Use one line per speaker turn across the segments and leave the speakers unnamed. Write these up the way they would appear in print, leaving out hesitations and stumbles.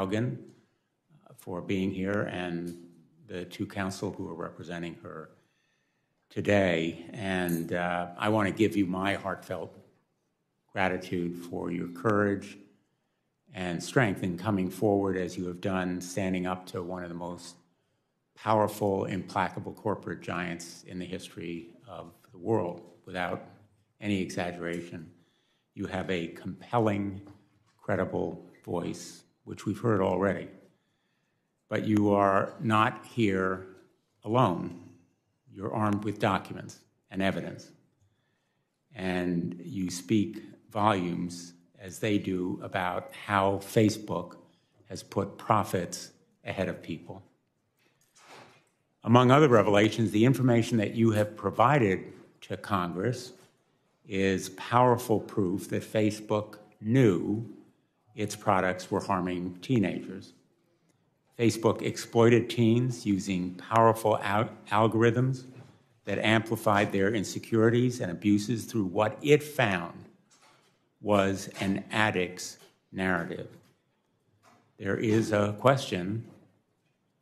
Haugen for being here and the two counsel who are representing her today. And I want to give you my heartfelt gratitude for your courage and strength in coming forward as you have done, standing up to one of the most powerful, implacable corporate giants in the history of the world, without any exaggeration. You have a compelling, credible voice, which we've heard already. But you are not here alone. You're armed with documents and evidence. And you speak volumes, as they do, about how Facebook has put profits ahead of people. Among other revelations, the information that you have provided to Congress is powerful proof that Facebook knew its products were harming teenagers. Facebook exploited teens using powerful algorithms that amplified their insecurities and abuses through what it found was an addict's narrative. There is a question,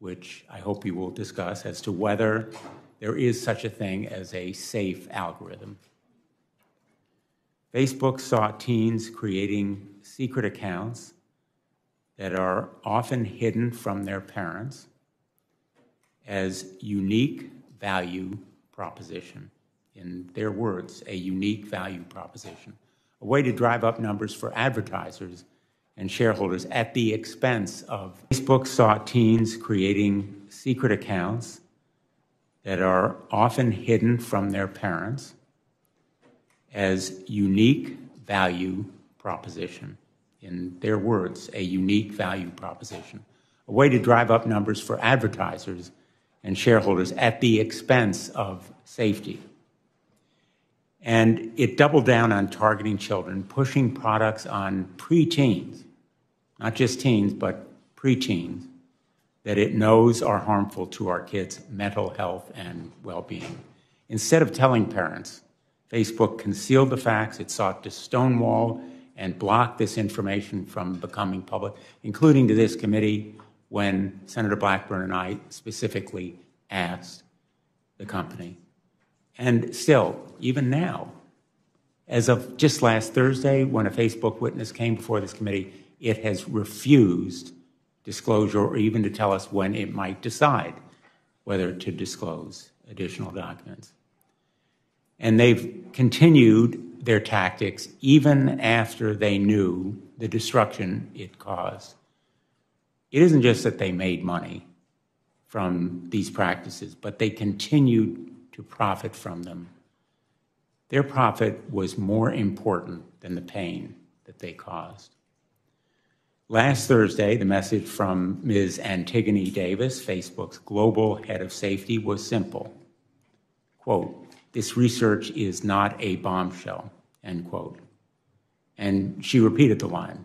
which I hope you will discuss, as to whether there is such a thing as a safe algorithm. Facebook saw teens creating secret accounts that are often hidden from their parents as unique value proposition. In their words, a unique value proposition. A way to drive up numbers for advertisers and shareholders at the expense of. Facebook saw teens creating secret accounts that are often hidden from their parents as unique value proposition. In their words, a unique value proposition. A way to drive up numbers for advertisers and shareholders at the expense of safety. And it doubled down on targeting children, pushing products on preteens, not just teens, but preteens, that it knows are harmful to our kids' mental health and well-being. Instead of telling parents, Facebook concealed the facts. It sought to stonewall and block this information from becoming public, including to this committee when Senator Blackburn and I specifically asked the company. And still, even now, as of just last Thursday, when a Facebook witness came before this committee, it has refused disclosure or even to tell us when it might decide whether to disclose additional documents. And they've continued their tactics even after they knew the destruction it caused. It isn't just that they made money from these practices, but they continued to profit from them. Their profit was more important than the pain that they caused. Last Thursday, the message from Ms. Antigone Davis, Facebook's global head of safety, was simple. Quote, "This research is not a bombshell," end quote. And she repeated the line,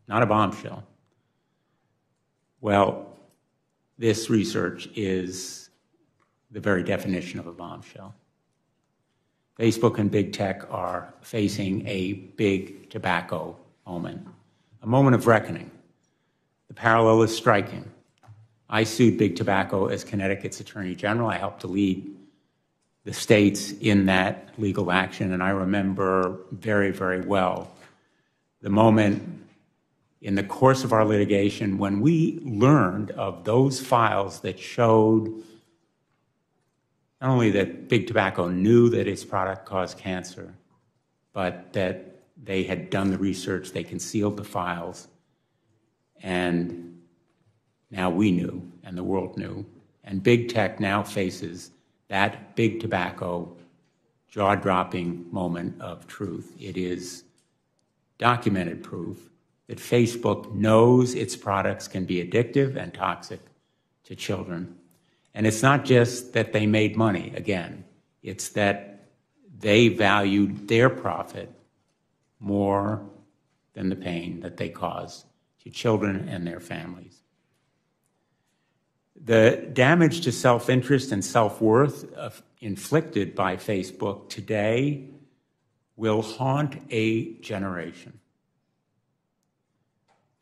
"Not a bombshell." Well, this research is the very definition of a bombshell. Facebook and big tech are facing a big tobacco moment, a moment of reckoning. The parallel is striking. I sued Big Tobacco as Connecticut's Attorney General. I helped to lead the states in that legal action, and I remember very, very well the moment in the course of our litigation when we learned of those files that showed not only that Big Tobacco knew that its product caused cancer, but that they had done the research, they concealed the files, and now we knew, and the world knew. And big tech now faces that Big Tobacco jaw-dropping moment of truth. It is documented proof that Facebook knows its products can be addictive and toxic to children. And it's not just that they made money, again. It's that they valued their profit more than the pain that they caused to children and their families. The damage to self-interest and self-worth inflicted by Facebook today will haunt a generation.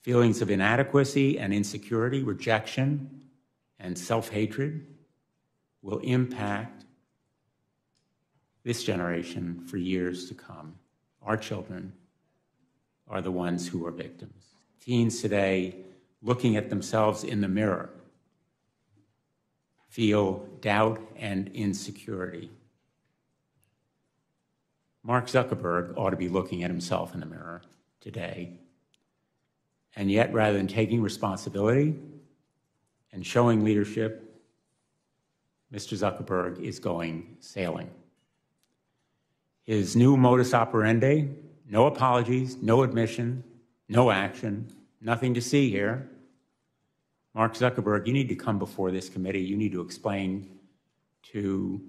Feelings of inadequacy and insecurity, rejection, and self-hatred will impact this generation for years to come. Our children are the ones who are victims. Teens today, looking at themselves in the mirror, feel doubt and insecurity. Mark Zuckerberg ought to be looking at himself in the mirror today. And yet, rather than taking responsibility and showing leadership, Mr. Zuckerberg is going sailing. His new modus operandi, no apologies, no admission, no action, nothing to see here. Mark Zuckerberg, you need to come before this committee. You need to explain to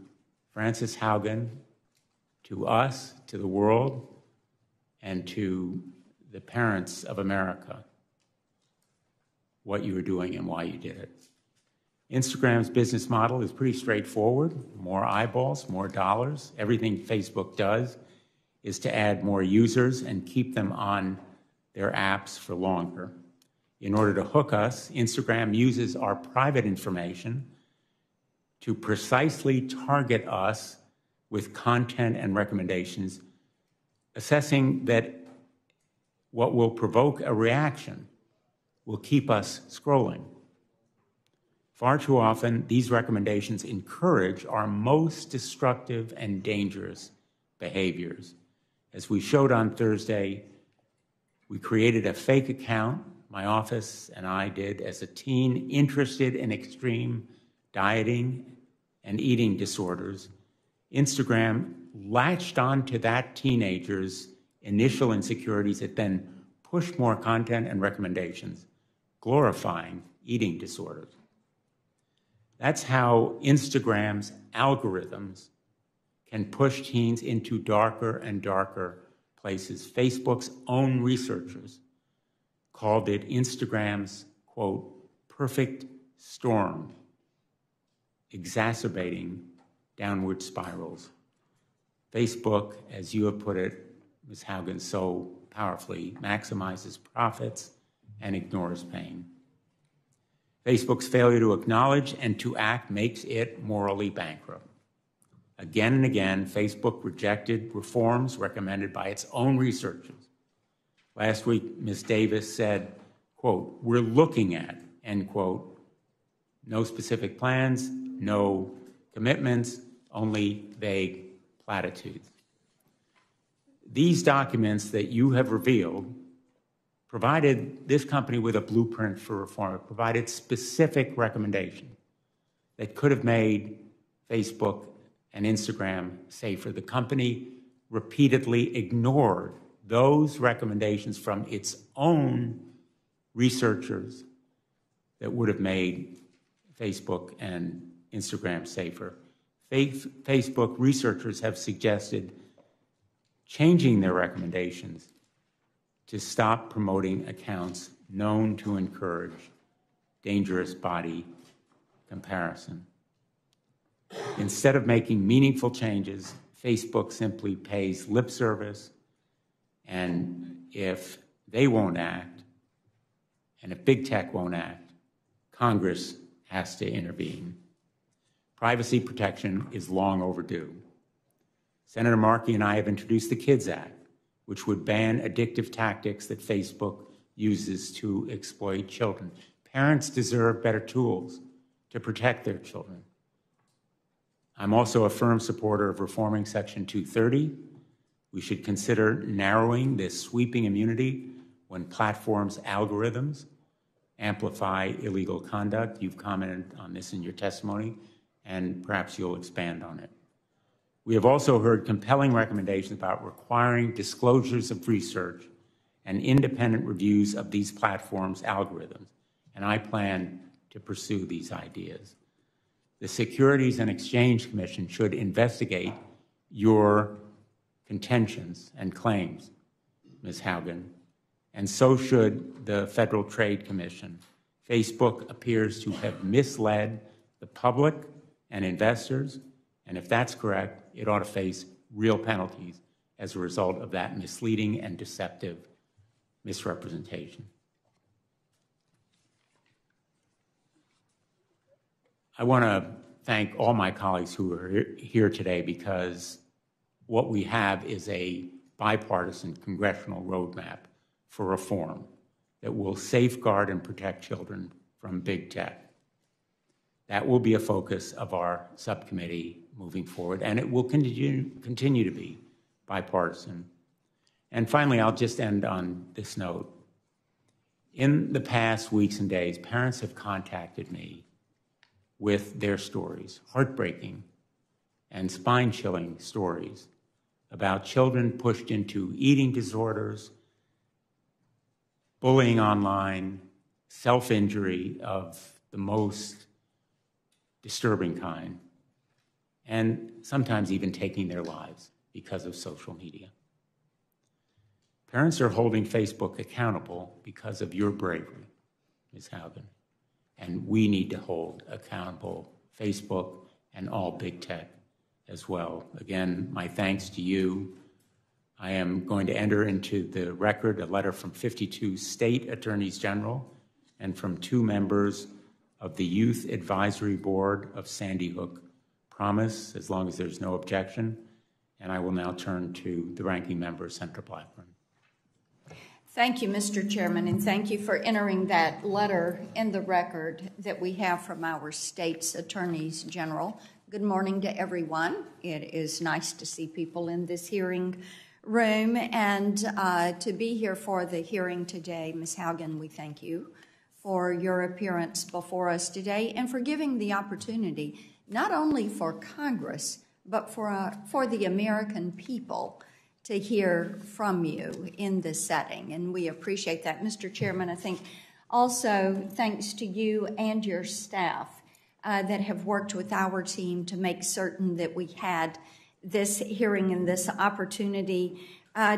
Frances Haugen, to us, to the world, and to the parents of America what you were doing and why you did it. Instagram's business model is pretty straightforward. More eyeballs, more dollars. Everything Facebook does is to add more users and keep them on their apps for longer. In order to hook us, Instagram uses our private information to precisely target us with content and recommendations, assessing that what will provoke a reaction will keep us scrolling. Far too often, these recommendations encourage our most destructive and dangerous behaviors. As we showed on Thursday, we created a fake account, my office and I did, as a teen interested in extreme dieting and eating disorders. Instagram latched onto that teenager's initial insecurities. It then pushed more content and recommendations, glorifying eating disorders. That's how Instagram's algorithms can push teens into darker and darker places. Facebook's own researchers called it Instagram's, quote, perfect storm, exacerbating downward spirals. Facebook, as you have put it, Ms. Haugen, so powerfully, maximizes profits and ignores pain. Facebook's failure to acknowledge and to act makes it morally bankrupt. Again and again, Facebook rejected reforms recommended by its own researchers. Last week, Ms. Davis said, quote, we're looking at, end quote, no specific plans, no commitments, only vague platitudes. These documents that you have revealed provided this company with a blueprint for reform. It provided specific recommendations that could have made Facebook and Instagram safer. The company repeatedly ignored those recommendations from its own researchers that would have made Facebook and Instagram safer. Facebook researchers have suggested changing their recommendations to stop promoting accounts known to encourage dangerous body comparison. Instead of making meaningful changes, Facebook simply pays lip service, and if they won't act, and if big tech won't act, Congress has to intervene. Privacy protection is long overdue. Senator Markey and I have introduced the KIDS Act, which would ban addictive tactics that Facebook uses to exploit children. Parents deserve better tools to protect their children. I'm also a firm supporter of reforming Section 230. We should consider narrowing this sweeping immunity when platforms' algorithms amplify illegal conduct. You've commented on this in your testimony, and perhaps you'll expand on it. We have also heard compelling recommendations about requiring disclosures of research and independent reviews of these platforms' algorithms, and I plan to pursue these ideas. The Securities and Exchange Commission should investigate your contentions and claims, Ms. Haugen, and so should the Federal Trade Commission. Facebook appears to have misled the public and investors, and if that's correct, it ought to face real penalties as a result of that misleading and deceptive misrepresentation. I want to thank all my colleagues who are here today, because what we have is a bipartisan congressional roadmap for reform that will safeguard and protect children from big tech. That will be a focus of our subcommittee moving forward, and it will continue to be bipartisan. And finally, I'll just end on this note. In the past weeks and days, parents have contacted me with their stories, heartbreaking and spine-chilling stories about children pushed into eating disorders, bullying online, self-injury of the most disturbing kind, and sometimes even taking their lives because of social media. Parents are holding Facebook accountable because of your bravery, Ms. Haugen, and we need to hold accountable Facebook and all big tech as well. Again, my thanks to you. I am going to enter into the record a letter from 52 state attorneys general and from 2 members of the Youth Advisory Board of Sandy Hook Promise, as long as there's no objection. And I will now turn to the ranking member, Senator Blackburn.
Thank you, Mr. Chairman, and thank you for entering that letter in the record that we have from our state's attorneys general. Good morning to everyone. It is nice to see people in this hearing room and to be here for the hearing today. Ms. Haugen, we thank you for your appearance before us today and for giving the opportunity not only for Congress but for the American people to hear from you in this setting, and we appreciate that. Mr. Chairman, I think also thanks to you and your staff that have worked with our team to make certain that we had this hearing and this opportunity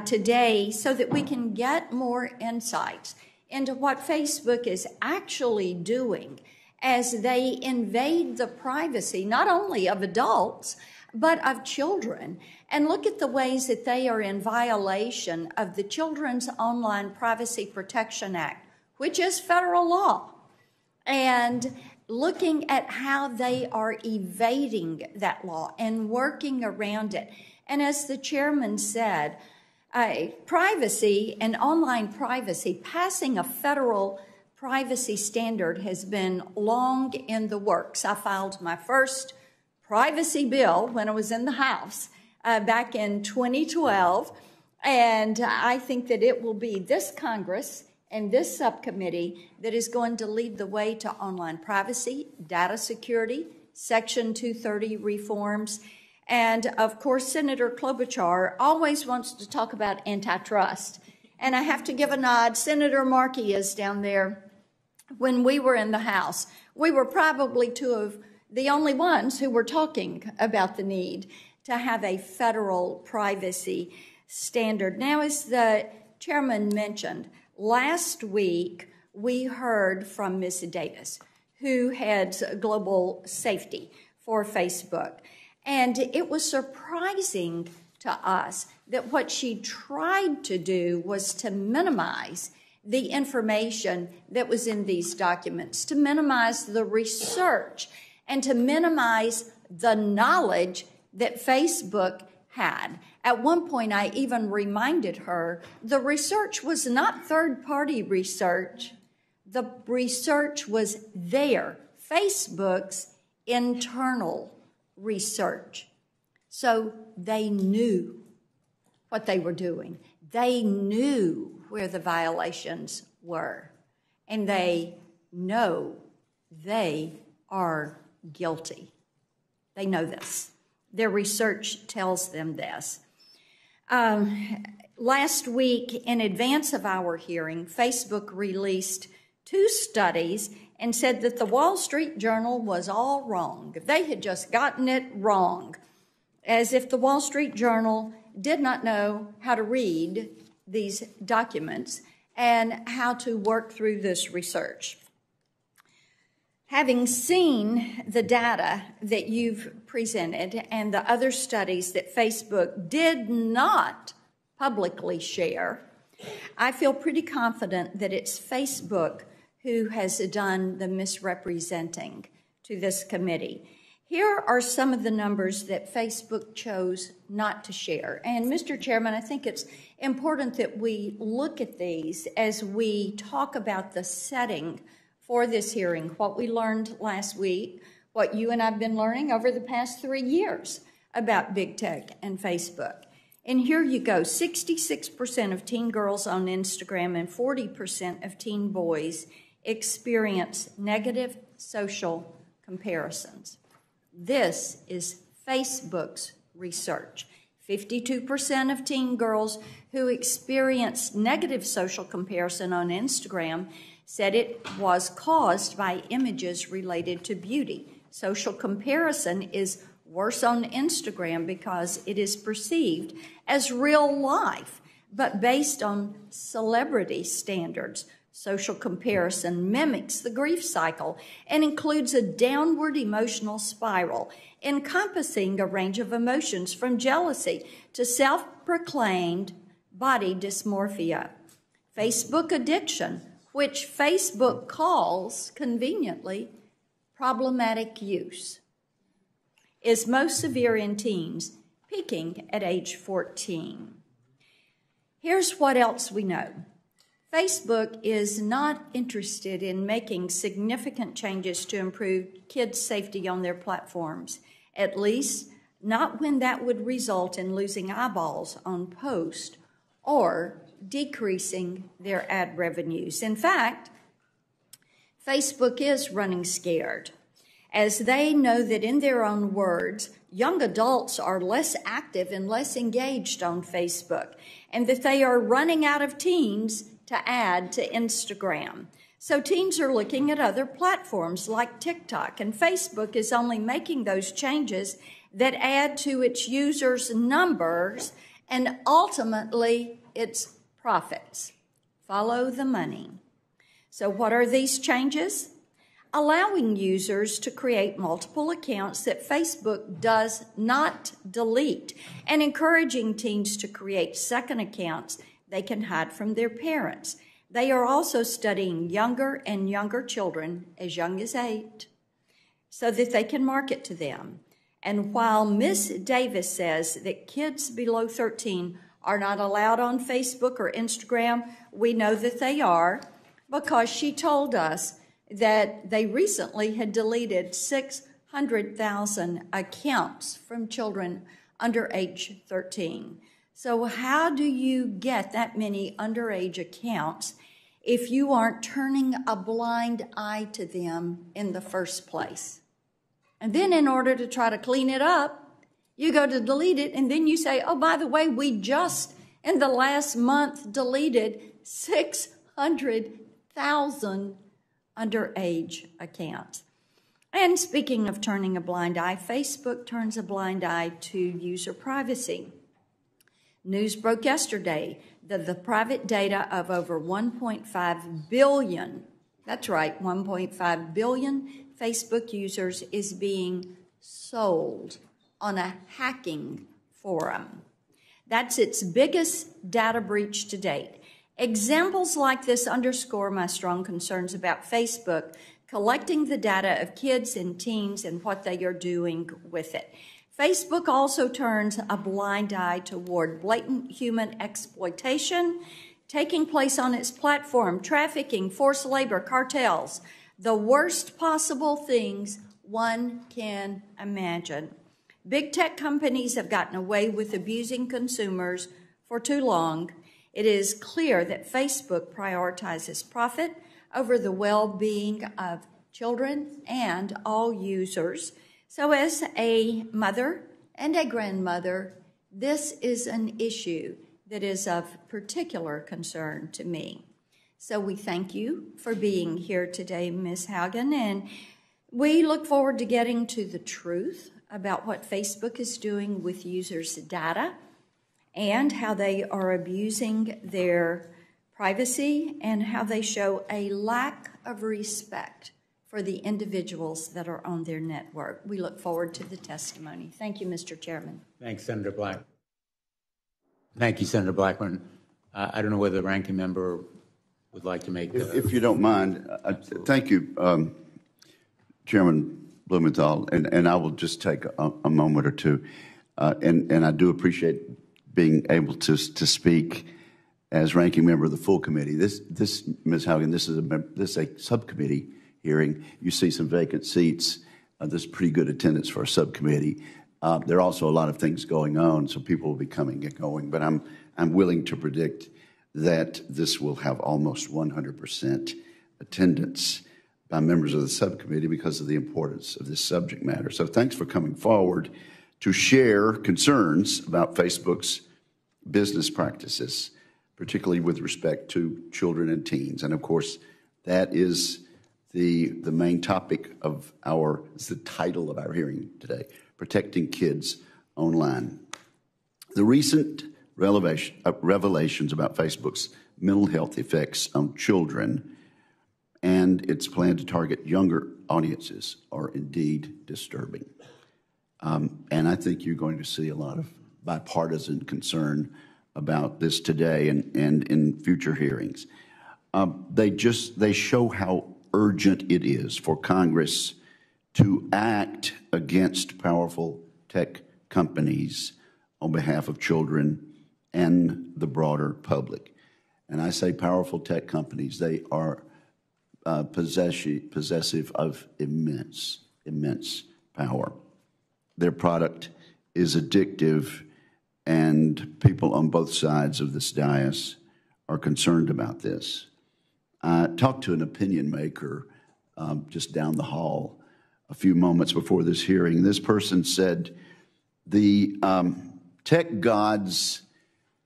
today so that we can get more insights into what Facebook is actually doing as they invade the privacy not only of adults but of children, and look at the ways that they are in violation of the Children's Online Privacy Protection Act, which is federal law, and looking at how they are evading that law and working around it. And as the chairman said, privacy and online privacy, passing a federal privacy standard has been long in the works. I filed my first privacy bill when I was in the House back in 2012, and I think that it will be this Congress and this subcommittee that is going to lead the way to online privacy, data security, Section 230 reforms, and of course Senator Klobuchar always wants to talk about antitrust. And I have to give a nod. Senator Markey is down there. When we were in the House, we were probably 2 of the only ones who were talking about the need to have a federal privacy standard. Now, as the chairman mentioned, last week we heard from Ms. Davis, who heads global safety for Facebook. And it was surprising to us that what she tried to do was to minimize the information that was in these documents, to minimize the research, and to minimize the knowledge that Facebook had. At one point, I even reminded her the research was not third-party research. The research was there, Facebook's internal research. So they knew what they were doing. They knew where the violations were, and they know they are guilty. They know this. Their research tells them this. Last week, in advance of our hearing, Facebook released 2 studies and said that the Wall Street Journal was all wrong. They had just gotten it wrong, as if the Wall Street Journal did not know how to read these documents and how to work through this research. Having seen the data that you've presented and the other studies that Facebook did not publicly share, I feel pretty confident that it's Facebook who has done the misrepresenting to this committee. Here are some of the numbers that Facebook chose not to share. And Mr. Chairman, I think it's important that we look at these as we talk about the setting for this hearing, what we learned last week, what you and I have been learning over the past 3 years about big tech and Facebook. And here you go, 66% of teen girls on Instagram and 40% of teen boys experience negative social comparisons. This is Facebook's research. 52% of teen girls who experienced negative social comparison on Instagram said it was caused by images related to beauty. Social comparison is worse on Instagram because it is perceived as real life, but based on celebrity standards. Social comparison mimics the grief cycle and includes a downward emotional spiral encompassing a range of emotions from jealousy to self-proclaimed body dysmorphia. Facebook addiction, which Facebook calls conveniently problematic use, is most severe in teens, peaking at age 14. Here's what else we know. Facebook is not interested in making significant changes to improve kids' safety on their platforms, at least not when that would result in losing eyeballs on posts or decreasing their ad revenues. In fact, Facebook is running scared, as they know that, in their own words, young adults are less active and less engaged on Facebook, and that they are running out of teens to add to Instagram. So teens are looking at other platforms like TikTok, and Facebook is only making those changes that add to its users' numbers and ultimately its profits. Follow the money. So what are these changes? Allowing users to create multiple accounts that Facebook does not delete, and encouraging teens to create second accounts they can hide from their parents. They are also studying younger and younger children, as young as 8, so that they can market to them. And while Ms. Davis says that kids below 13 are not allowed on Facebook or Instagram, we know that they are, because she told us that they recently had deleted 600,000 accounts from children under age 13. So how do you get that many underage accounts if you aren't turning a blind eye to them in the first place? And then in order to try to clean it up, you go to delete it, and then you say, oh, by the way, we just in the last month deleted 600,000 underage accounts. And speaking of turning a blind eye, Facebook turns a blind eye to user privacy. News broke yesterday that the private data of over 1.5 billion, that's right, 1.5 billion Facebook users is being sold on a hacking forum. That's its biggest data breach to date. Examples like this underscore my strong concerns about Facebook collecting the data of kids and teens and what they are doing with it. Facebook also turns a blind eye toward blatant human exploitation taking place on its platform, trafficking, forced labor, cartels, the worst possible things one can imagine. Big tech companies have gotten away with abusing consumers for too long. It is clear that Facebook prioritizes profit over the well-being of children and all users. So as a mother and a grandmother, this is an issue that is of particular concern to me. So we thank you for being here today, Ms. Haugen, and we look forward to getting to the truth about what Facebook is doing with users' data and how they are abusing their privacy and how they show a lack of respect for the individuals that are on their network. We look forward to the testimony. Thank you, Mr. Chairman.
Thanks, Senator Black. Thank you, Senator Blackburn. I don't know whether the ranking member would like to make...
If you don't mind, thank you, Chairman Blumenthal, and I will just take a moment or two. And I do appreciate being able to speak as ranking member of the full committee. This Ms. Haugen, this is a subcommittee hearing. You see some vacant seats. There's pretty good attendance for a subcommittee. There are also a lot of things going on, so people will be coming and going. But I'm willing to predict that this will have almost 100% attendance by members of the subcommittee because of the importance of this subject matter. So thanks for coming forward to share concerns about Facebook's business practices, particularly with respect to children and teens. And of course, that is the main topic of it's the title of our hearing today, Protecting Kids Online. The recent revelations about Facebook's mental health effects on children and its plan to target younger audiences are indeed disturbing. And I think you're going to see a lot of bipartisan concern about this today and in future hearings. They show how urgent it is for Congress to act against powerful tech companies on behalf of children and the broader public. And I say powerful tech companies, they are possessive of immense power. Their product is addictive, and people on both sides of this dais are concerned about this. I talked to an opinion maker just down the hall a few moments before this hearing. This person said, the tech gods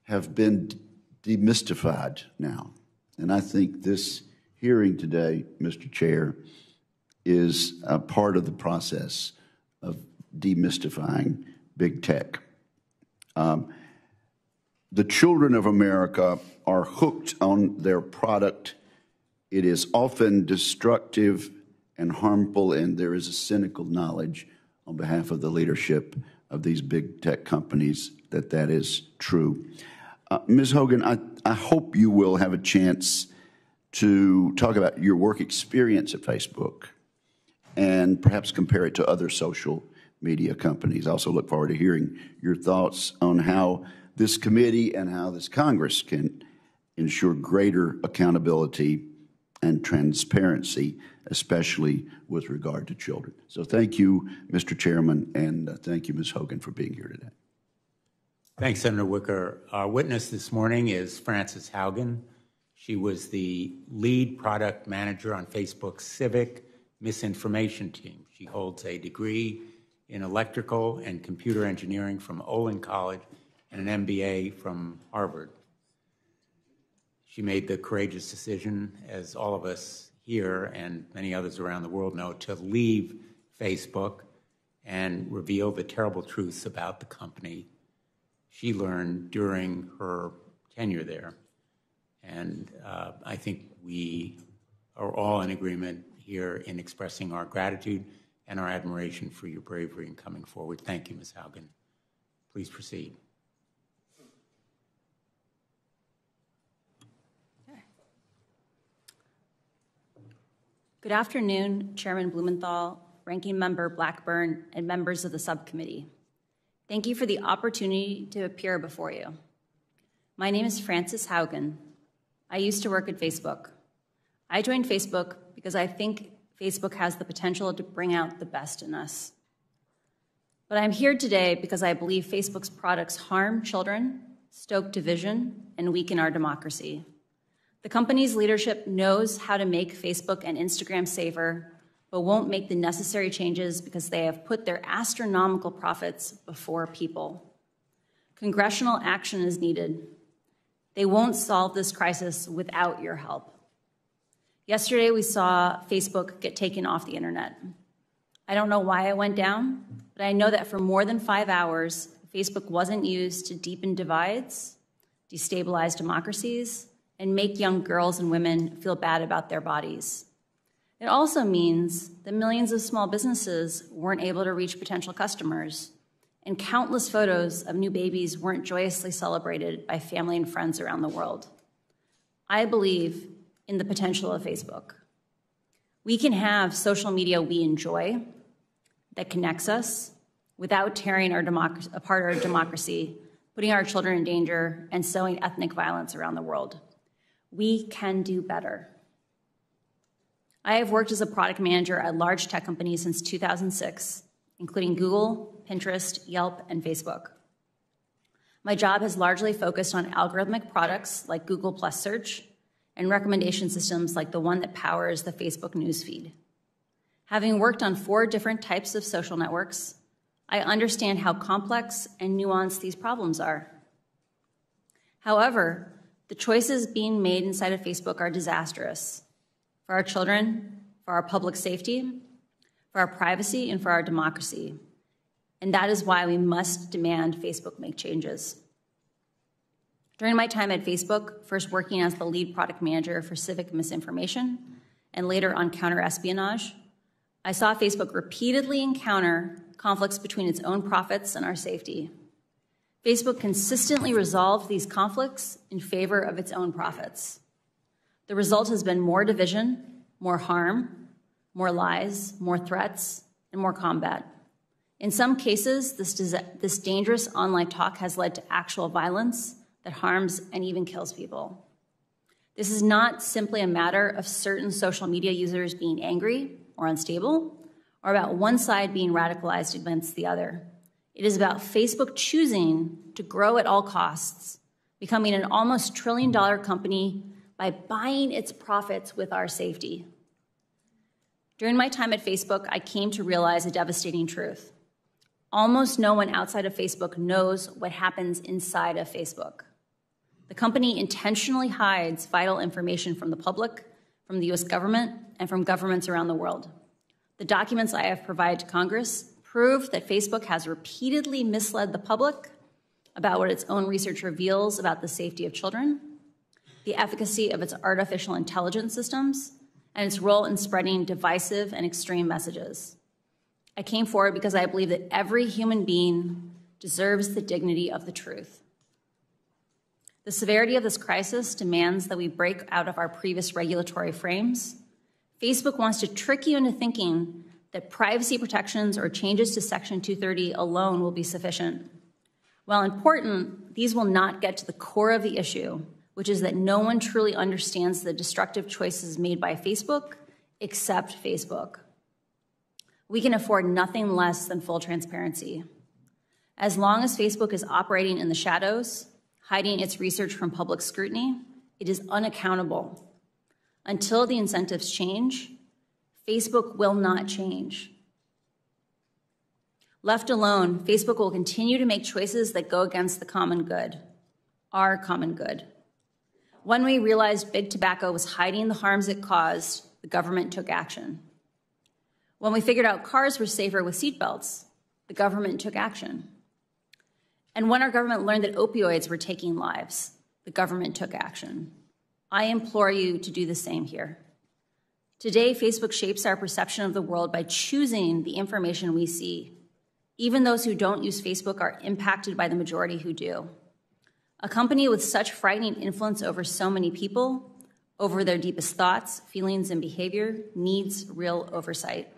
have been demystified now. And I think this hearing today, Mr. Chair, is a part of the process of demystifying big tech. The children of America are hooked on their product. It is often destructive and harmful, and there is a cynical knowledge on behalf of the leadership of these big tech companies that is true. Ms. Haugen, I hope you will have a chance to talk about your work experience at Facebook and perhaps compare it to other social media companies. I also look forward to hearing your thoughts on how this committee and how this Congress can ensure greater accountability and transparency, especially with regard to children. So thank you, Mr. Chairman, and thank you, Ms. Haugen, for being here today.
Thanks, Senator Wicker. Our witness this morning is Frances Haugen. She was the lead product manager on Facebook's civic misinformation team. She holds a degree in electrical and computer engineering from Olin College and an MBA from Harvard. She made the courageous decision, as all of us here and many others around the world know, to leave Facebook and reveal the terrible truths about the company she learned during her tenure there. And I think we are all in agreement here in expressing our gratitude and our admiration for your bravery in coming forward. Thank you, Ms. Haugen. Please proceed.
Good afternoon, Chairman Blumenthal, Ranking Member Blackburn, and members of the subcommittee. Thank you for the opportunity to appear before you. My name is Frances Haugen. I used to work at Facebook. I joined Facebook because I think Facebook has the potential to bring out the best in us. But I'm here today because I believe Facebook's products harm children, stoke division, and weaken our democracy. The company's leadership knows how to make Facebook and Instagram safer, but won't make the necessary changes because they have put their astronomical profits before people. Congressional action is needed. They won't solve this crisis without your help. Yesterday, we saw Facebook get taken off the internet. I don't know why it went down, but I know that for more than 5 hours, Facebook wasn't used to deepen divides, destabilize democracies, and make young girls and women feel bad about their bodies. It also means that millions of small businesses weren't able to reach potential customers, and countless photos of new babies weren't joyously celebrated by family and friends around the world. I believe in the potential of Facebook. We can have social media we enjoy, that connects us without tearing apart our democracy, putting our children in danger, and sowing ethnic violence around the world. We can do better. I have worked as a product manager at large tech companies since 2006, including Google, Pinterest, Yelp, and Facebook. My job has largely focused on algorithmic products like Google Plus Search and recommendation systems like the one that powers the Facebook newsfeed. Having worked on 4 different types of social networks, I understand how complex and nuanced these problems are. However, the choices being made inside of Facebook are disastrous for our children, for our public safety, for our privacy, and for our democracy. And that is why we must demand Facebook make changes. During my time at Facebook, first working as the lead product manager for civic misinformation and later on counter-espionage, I saw Facebook repeatedly encounter conflicts between its own profits and our safety. Facebook consistently resolved these conflicts in favor of its own profits. The result has been more division, more harm, more lies, more threats, and more combat. In some cases, this dangerous online talk has led to actual violence that harms and even kills people. This is not simply a matter of certain social media users being angry or unstable, or about one side being radicalized against the other. It is about Facebook choosing to grow at all costs, becoming an almost $1 trillion company by buying its profits with our safety. During my time at Facebook, I came to realize a devastating truth. Almost no one outside of Facebook knows what happens inside of Facebook. The company intentionally hides vital information from the public, from the US government, and from governments around the world. The documents I have provided to Congress prove that Facebook has repeatedly misled the public about what its own research reveals about the safety of children, the efficacy of its artificial intelligence systems, and its role in spreading divisive and extreme messages. I came forward because I believe that every human being deserves the dignity of the truth. The severity of this crisis demands that we break out of our previous regulatory frames. Facebook wants to trick you into thinking that privacy protections or changes to Section 230 alone will be sufficient. While important, these will not get to the core of the issue, which is that no one truly understands the destructive choices made by Facebook except Facebook. We can afford nothing less than full transparency. As long as Facebook is operating in the shadows, hiding its research from public scrutiny, it is unaccountable. Until the incentives change, Facebook will not change. Left alone, Facebook will continue to make choices that go against the common good, our common good. When we realized big tobacco was hiding the harms it caused, the government took action. When we figured out cars were safer with seatbelts, the government took action. And when our government learned that opioids were taking lives, the government took action. I implore you to do the same here. Today, Facebook shapes our perception of the world by choosing the information we see. Even those who don't use Facebook are impacted by the majority who do. A company with such frightening influence over so many people, over their deepest thoughts, feelings, and behavior, needs real oversight.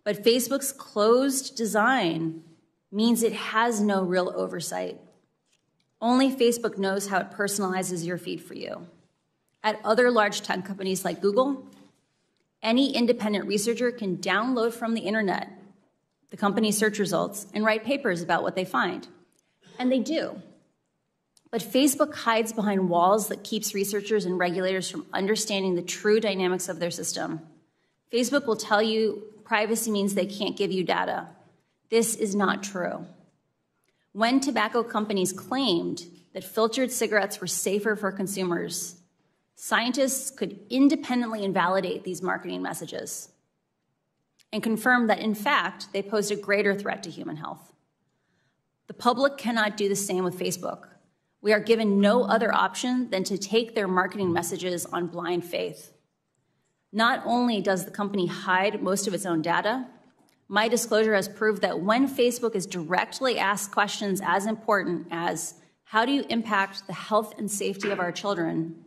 But Facebook's closed design means it has no real oversight. Only Facebook knows how it personalizes your feed for you. At other large tech companies like Google, any independent researcher can download from the internet the company's search results and write papers about what they find. And they do. But Facebook hides behind walls that keeps researchers and regulators from understanding the true dynamics of their system. Facebook will tell you privacy means they can't give you data. This is not true. When tobacco companies claimed that filtered cigarettes were safer for consumers, scientists could independently invalidate these marketing messages and confirm that, in fact, they posed a greater threat to human health. The public cannot do the same with Facebook. We are given no other option than to take their marketing messages on blind faith. Not only does the company hide most of its own data, my disclosure has proved that when Facebook is directly asked questions as important as, how do you impact the health and safety of our children,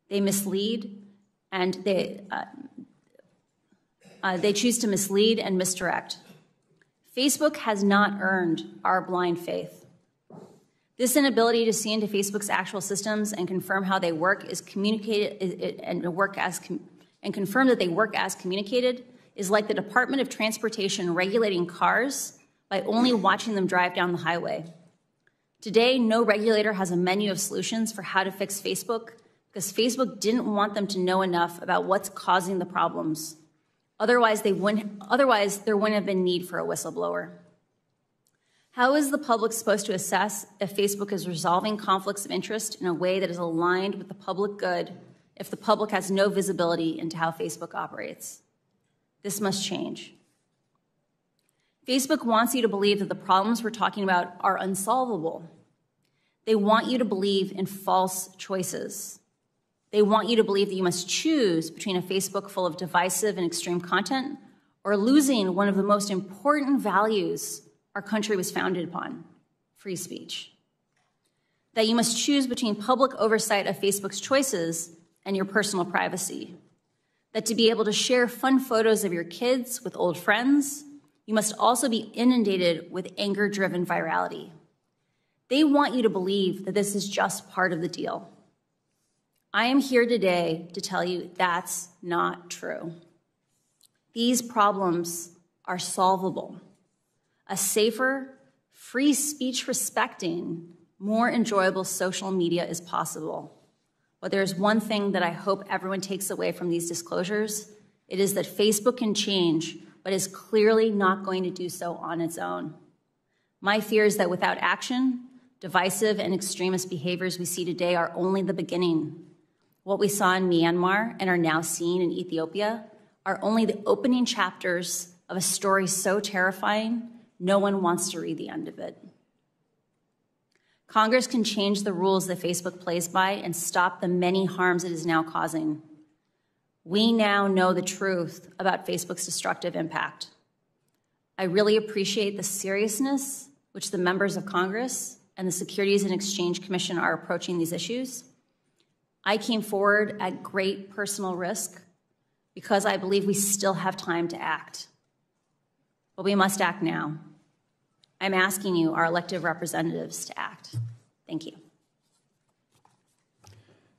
they mislead and They choose to mislead and misdirect. Facebook has not earned our blind faith. This inability to see into Facebook's actual systems and confirm how they work is communicated and confirm that they work as communicated is like the Department of Transportation regulating cars by only watching them drive down the highway. Today, no regulator has a menu of solutions for how to fix Facebook because Facebook didn't want them to know enough about what's causing the problems. Otherwise, there wouldn't have been need for a whistleblower. How is the public supposed to assess if Facebook is resolving conflicts of interest in a way that is aligned with the public good if the public has no visibility into how Facebook operates? This must change. Facebook wants you to believe that the problems we're talking about are unsolvable. They want you to believe in false choices. They want you to believe that you must choose between a Facebook full of divisive and extreme content or losing one of the most important values our country was founded upon, free speech. That you must choose between public oversight of Facebook's choices and your personal privacy. That to be able to share fun photos of your kids with old friends, you must also be inundated with anger-driven virality. They want you to believe that this is just part of the deal. I am here today to tell you that's not true. These problems are solvable. A safer, free speech respecting, more enjoyable social media is possible. But there's one thing that I hope everyone takes away from these disclosures. It is that Facebook can change, but is clearly not going to do so on its own. My fear is that without action, divisive and extremist behaviors we see today are only the beginning. What we saw in Myanmar and are now seeing in Ethiopia are only the opening chapters of a story so terrifying, no one wants to read the end of it. Congress can change the rules that Facebook plays by and stop the many harms it is now causing. We now know the truth about Facebook's destructive impact. I really appreciate the seriousness which the members of Congress and the Securities and Exchange Commission are approaching these issues. I came forward at great personal risk because I believe we still have time to act. But we must act now. I'm asking you, our elected representatives, to act. Thank you.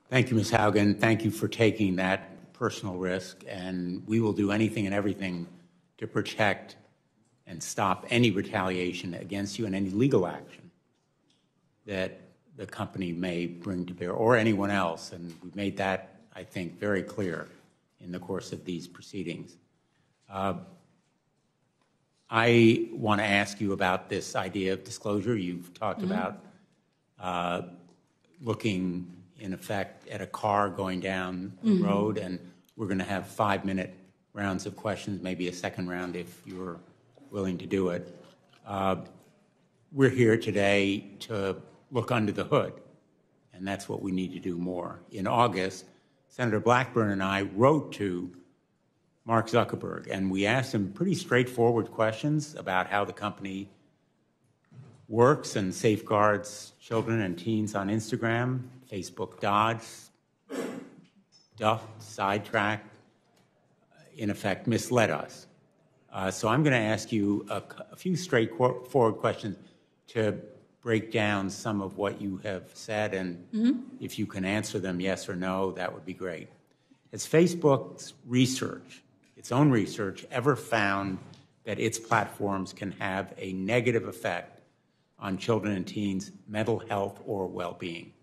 Thank you, Ms. Haugen. Thank you for taking that personal risk, and we will do anything and everything to protect and stop any retaliation against you and any legal action that the company may bring to bear, or anyone else, and we've made that, I think, very clear in the course of these proceedings. I want to ask you about this idea of disclosure. You've talked about looking, in effect, at a car going down the road, and we're going to have 5-minute rounds of questions, maybe a second round if you're willing to do it. We're here today to look under the hood, and that's what we need to do more. In August, Senator Blackburn and I wrote to Mark Zuckerberg, and we asked him pretty straightforward questions about how the company works and safeguards children and teens on Instagram. Facebook dodged, duffed, sidetracked, in effect misled us. So I'm going to ask you a few straightforward questions to break down some of what you have said, and if you can answer them yes or no, that would be great. Has Facebook's research, its own research, ever found that its platforms can have a negative effect on children and teens' mental health or well-being?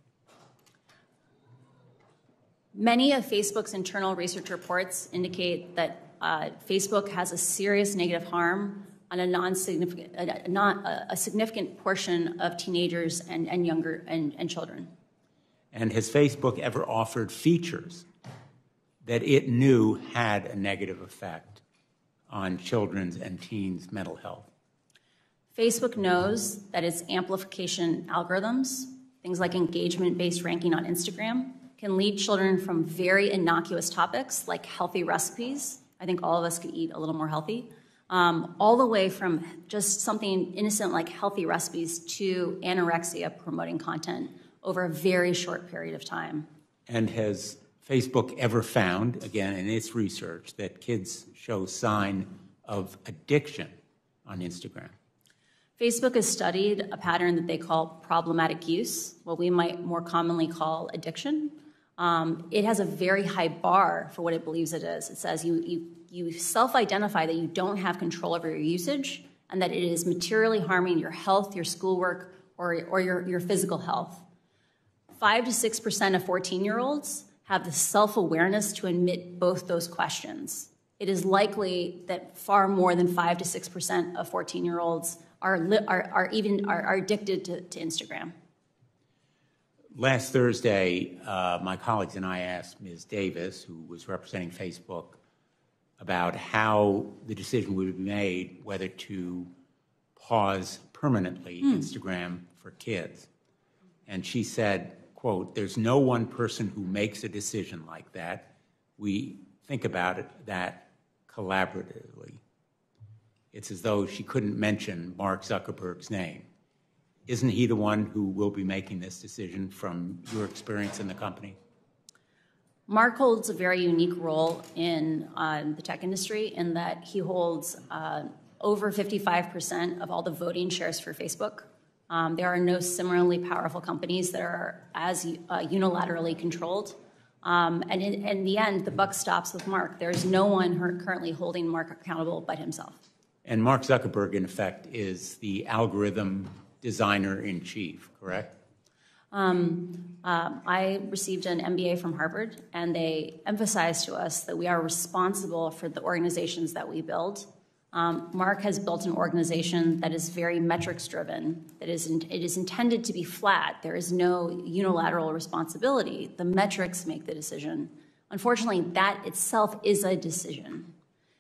Many of Facebook's internal research reports indicate that Facebook has a serious negative harm on a significant portion of teenagers and younger and children.
And has Facebook ever offered features that it knew had a negative effect on children's and teens' mental health?
Facebook knows that its amplification algorithms, things like engagement-based ranking on Instagram, can lead children from very innocuous topics like healthy recipes. I think all of us could eat a little more healthy, all the way from just something innocent like healthy recipes to anorexia promoting content over a very short period of time.
And has Facebook ever found, again, in its research, that kids show sign of addiction on Instagram?
Facebook has studied a pattern that they call problematic use, what we might more commonly call addiction. It has a very high bar for what it believes it is. It says you self-identify that you don't have control over your usage and that it is materially harming your health, your schoolwork, or your physical health. 5 to 6% of 14-year-olds have the self-awareness to admit both those questions. It is likely that far more than 5 to 6% of 14-year-olds are addicted to Instagram.
Last Thursday, my colleagues and I asked Ms. Davis, who was representing Facebook, about how the decision would be made whether to pause permanently Instagram for kids. And she said, quote, "There's no one person who makes a decision like that. We think about it that collaboratively." It's as though she couldn't mention Mark Zuckerberg's name. Isn't he the one who will be making this decision from your experience in the company?
Mark holds a very unique role in the tech industry in that he holds over 55% of all the voting shares for Facebook. There are no similarly powerful companies that are as unilaterally controlled. And in the end, the buck stops with Mark. There is no one currently holding Mark accountable but himself. And
Mark Zuckerberg, in effect, is the algorithm designer-in-chief, correct?
I received an MBA from Harvard, and they emphasized to us that we are responsible for the organizations that we build. Mark has built an organization that is very metrics-driven. It is intended to be flat. There is no unilateral responsibility. The metrics make the decision. Unfortunately, that itself is a decision.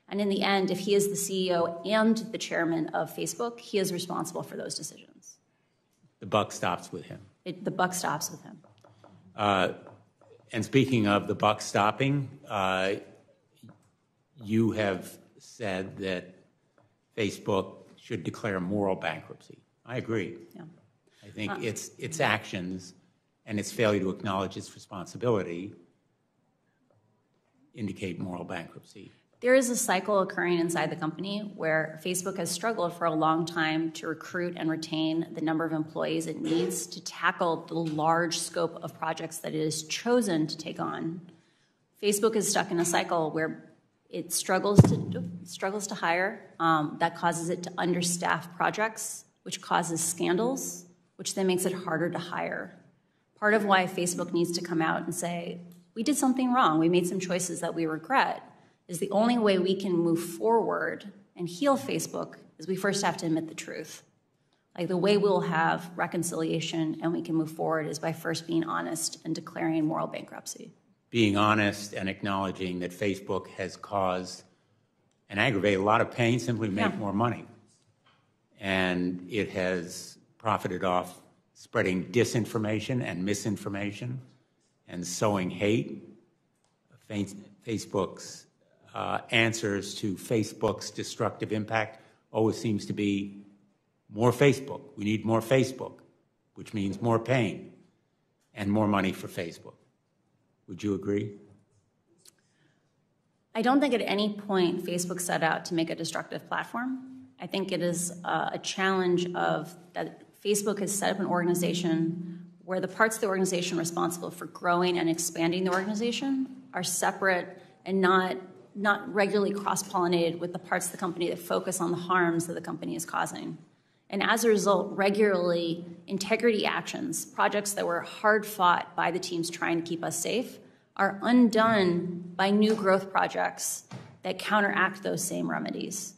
And in the end, if he is the CEO and the chairman of Facebook, he is responsible for those decisions.
The buck stops with him.
The buck stops with him.
And speaking of the buck stopping, you have said that Facebook should declare moral bankruptcy. I agree.
Yeah.
I think its actions and its failure to acknowledge its responsibility indicate moral bankruptcy.
There is a cycle occurring inside the company where Facebook has struggled for a long time to recruit and retain the number of employees it needs to tackle the large scope of projects that it has chosen to take on. Facebook is stuck in a cycle where it struggles to hire. That causes it to understaff projects, which causes scandals, which then makes it harder to hire. Part of why Facebook needs to come out and say, we did something wrong, we made some choices that we regret, is the only way we can move forward and heal Facebook is we first have to admit the truth. Like the way we'll have reconciliation and we can move forward is by first being honest and declaring moral bankruptcy.
Being honest and acknowledging that Facebook has caused and aggravated a lot of pain simply to make more money. And it has profited off spreading disinformation and misinformation and sowing hate. Facebook's answers to Facebook's destructive impact always seems to be more Facebook. We need more Facebook, which means more pain and more money for Facebook. Would you agree?
I don't think at any point Facebook set out to make a destructive platform. I think it is a challenge of that Facebook has set up an organization where the parts of the organization responsible for growing and expanding the organization are separate and not regularly cross-pollinated with the parts of the company that focus on the harms that the company is causing. And as a result, regularly, integrity actions, projects that were hard fought by the teams trying to keep us safe, are undone by new growth projects that counteract those same remedies.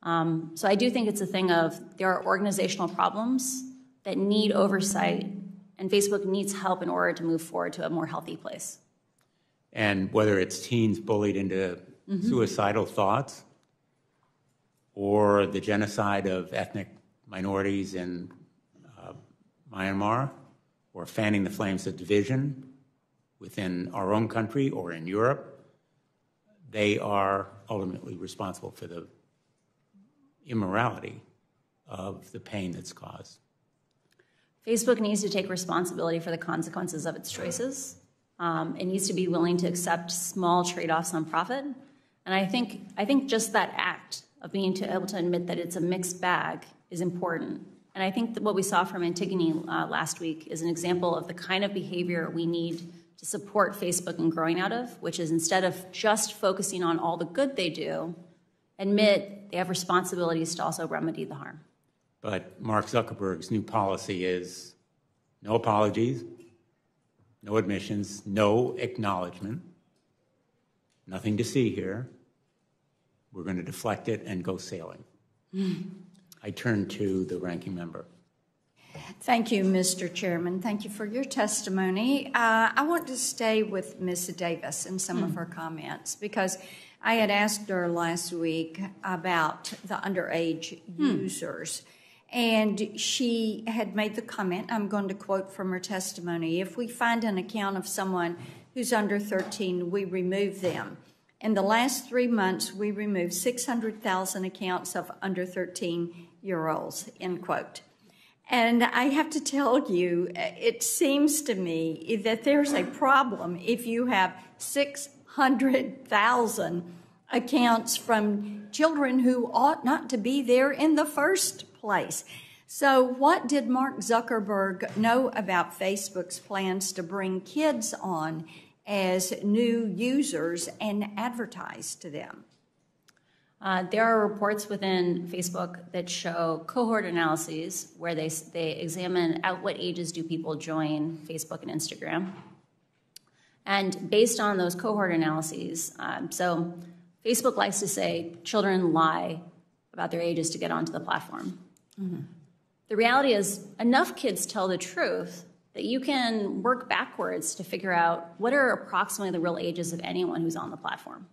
So I do think it's a thing of there are organizational problems that need oversight, and Facebook needs help in order to move forward to a more healthy place.
And whether it's teens bullied into suicidal thoughts or the genocide of ethnic minorities in Myanmar, or fanning the flames of division within our own country or in Europe, they are ultimately responsible for the immorality of the pain that's caused.
Facebook needs to take responsibility for the consequences of its choices. It needs to be willing to accept small trade-offs on profit. And I think just that act of being able to admit that it's a mixed bag is important. And I think that what we saw from Antigone last week is an example of the kind of behavior we need to support Facebook in growing out of, which is instead of just focusing on all the good they do, admit they have responsibilities to also remedy the harm.
But Mark Zuckerberg's new policy is no apologies, no admissions, no acknowledgement, nothing to see here. We're going to deflect it and go sailing. I turn to the ranking member.
Thank you, Mr. Chairman. Thank you for your testimony. I want to stay with Ms. Davis in some of her comments because I had asked her last week about the underage users. And she had made the comment, I'm going to quote from her testimony, if we find an account of someone who's under 13, we remove them. In the last 3 months, we removed 600,000 accounts of under 13-year-olds, end quote. And I have to tell you, it seems to me that there's a problem if you have 600,000 accounts from children who ought not to be there in the first place. So what did Mark Zuckerberg know about Facebook's plans to bring kids on as new users and advertise to them?
There are reports within Facebook that show cohort analyses where they examine at what ages do people join Facebook and Instagram. And based on those cohort analyses, so Facebook likes to say children lie about their ages to get onto the platform. The reality is enough kids tell the truth that you can work backwards to figure out what are approximately the real ages of anyone who's on the platform.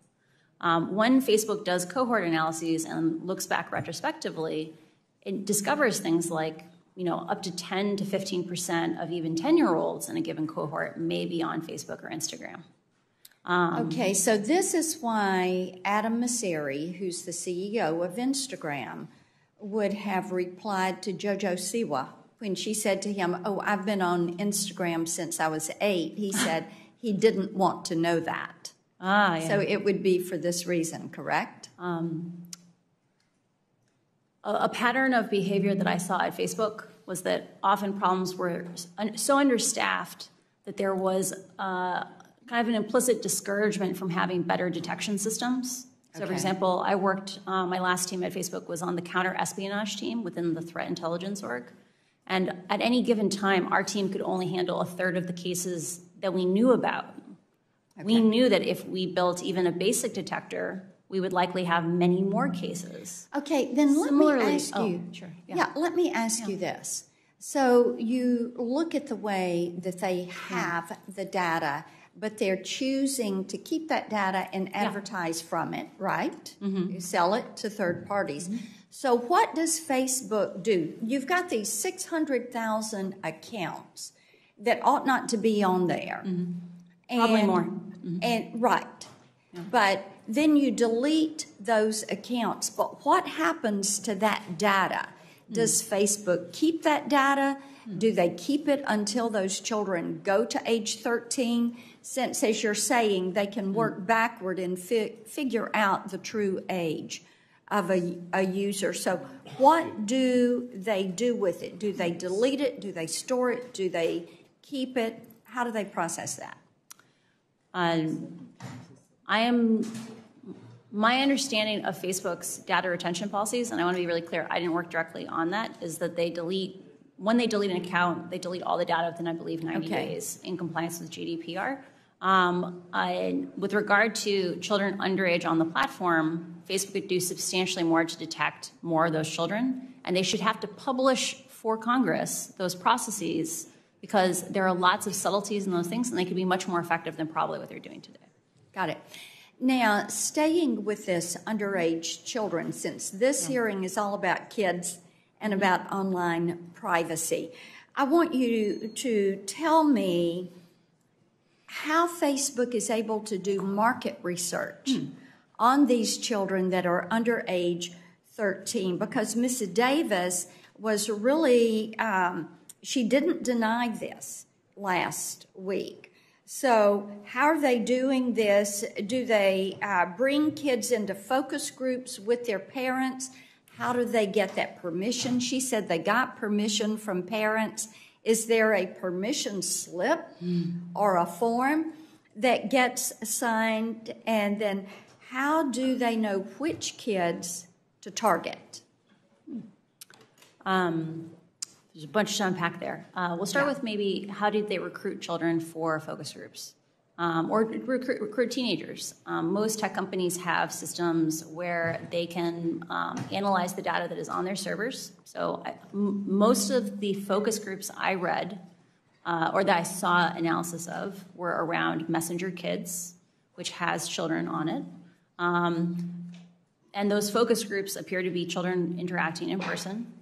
When Facebook does cohort analyses and looks back retrospectively, it discovers things like, up to 10 to 15% of even 10-year-olds in a given cohort may be on Facebook or Instagram.
Okay, so this is why Adam Mosseri, who's the CEO of Instagram, would have replied to JoJo Siwa when she said to him, oh, I've been on Instagram since I was 8. He said he didn't want to know that.
Yeah.
So it would be for this reason, correct?
A pattern of behavior that I saw at Facebook was that often problems were so understaffed that there was kind of an implicit discouragement from having better detection systems. So, for example, I worked, my last team at Facebook was on the counter-espionage team within the threat intelligence org. And at any given time, our team could only handle a third of the cases that we knew about. We knew that if we built even a basic detector, we would likely have many more cases.
Okay, then let me ask you.
Sure.
Let me ask you this. So you look at the way that they have the data, but they're choosing to keep that data and advertise from it, right? You sell it to third parties. So what does Facebook do? You've got these 600,000 accounts that ought not to be on there.
Probably more.
And but then you delete those accounts. But what happens to that data? Does Facebook keep that data? Do they keep it until those children go to age 13? Since, as you're saying, they can work backward and figure out the true age of a user. So what do they do with it? Do they delete it? Do they store it? Do they keep it? How do they process that?
My understanding of Facebook's data retention policies, and I want to be really clear, I didn't work directly on that, is that when they delete an account, they delete all the data within, I believe, 90 days in compliance with GDPR. With regard to children underage on the platform, Facebook could do substantially more to detect more of those children, and they should have to publish for Congress those processes because there are lots of subtleties in those things, and they could be much more effective than probably what they're doing today.
Got it. Now, staying with this underage children, since this hearing is all about kids and about online privacy, I want you to tell me how Facebook is able to do market research on these children that are under age 13, because Ms. Davis was really, she didn't deny this last week. So how are they doing this? Do they bring kids into focus groups with their parents? How do they get that permission? She said they got permission from parents. Is there a permission slip or a form that gets signed? And then how do they know which kids to target?
There's a bunch to unpack there. We'll start with maybe how did they recruit children for focus groups or recruit teenagers. Most tech companies have systems where they can analyze the data that is on their servers. So most of the focus groups I read or that I saw analysis of were around Messenger Kids, which has children on it. And those focus groups appear to be children interacting in person.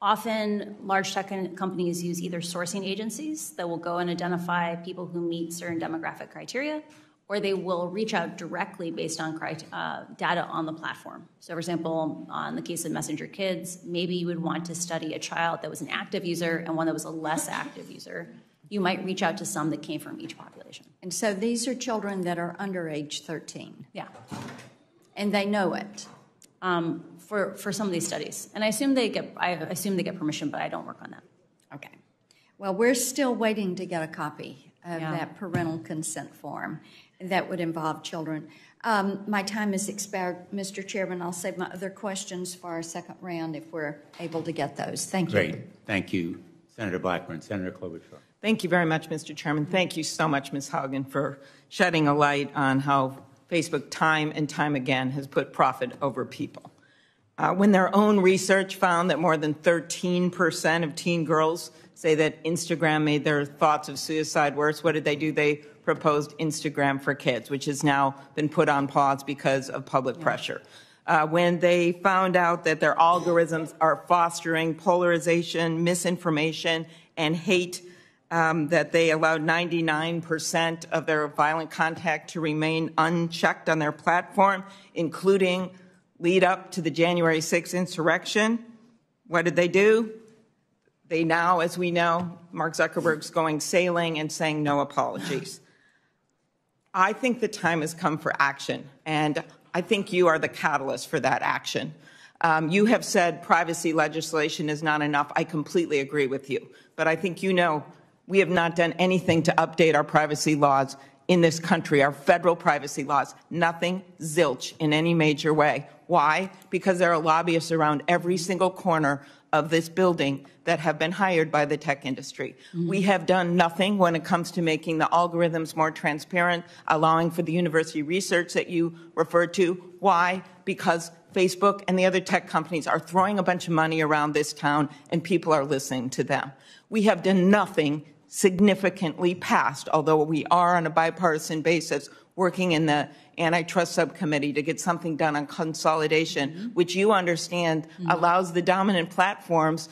Often, large tech companies use either sourcing agencies that will go and identify people who meet certain demographic criteria, or they will reach out directly based on data on the platform. So, for example, in the case of Messenger Kids, maybe you would want to study a child that was an active user and one that was a less active user. You might reach out to some that came from each population.
And so these are children that are under age 13.
Yeah.
And they know it.
For some of these studies, and I assume they get permission, but I don't work on that.
Okay. Well, we're still waiting to get a copy of that parental consent form that would involve children. My time has expired, Mr. Chairman. I'll save my other questions for our second round if we're able to get those. Thank you.
Great. Thank you, Senator Blackburn. Senator Klobuchar.
Thank you very much, Mr. Chairman. Thank you so much, Ms. Haugen, for shedding a light on how Facebook time and time again has put profit over people. When their own research found that more than 13% of teen girls say that Instagram made their thoughts of suicide worse, what did they do? They proposed Instagram for Kids, which has now been put on pause because of public pressure. When they found out that their algorithms are fostering polarization, misinformation, and hate, that they allowed 99% of their violent content to remain unchecked on their platform, including lead up to the January 6th insurrection. What did they do? They now, as we know, Mark Zuckerberg's going sailing and saying no apologies. I think the time has come for action, and I think you are the catalyst for that action. You have said privacy legislation is not enough. I completely agree with you. But I think you know we have not done anything to update our privacy laws in this country, our federal privacy laws. Nothing, zilch, in any major way. Why? Because there are lobbyists around every single corner of this building that have been hired by the tech industry. We have done nothing when it comes to making the algorithms more transparent, allowing for the university research that you referred to. Why? Because Facebook and the other tech companies are throwing a bunch of money around this town and people are listening to them. We have done nothing significantly past, although we are on a bipartisan basis working in the antitrust subcommittee to get something done on consolidation, which you understand allows the dominant platforms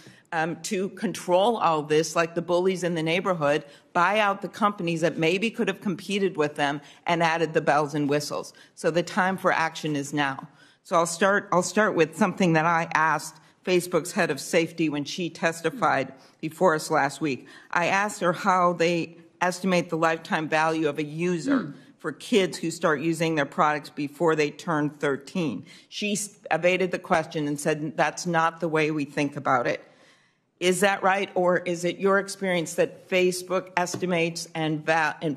to control all this, like the bullies in the neighborhood, buy out the companies that maybe could have competed with them and added the bells and whistles. So the time for action is now. So I'll start with something that I asked Facebook's head of safety when she testified before us last week. I asked her how they estimate the lifetime value of a user for kids who start using their products before they turn 13. She evaded the question and said, that's not the way we think about it. Is that right? Or is it your experience that Facebook estimates and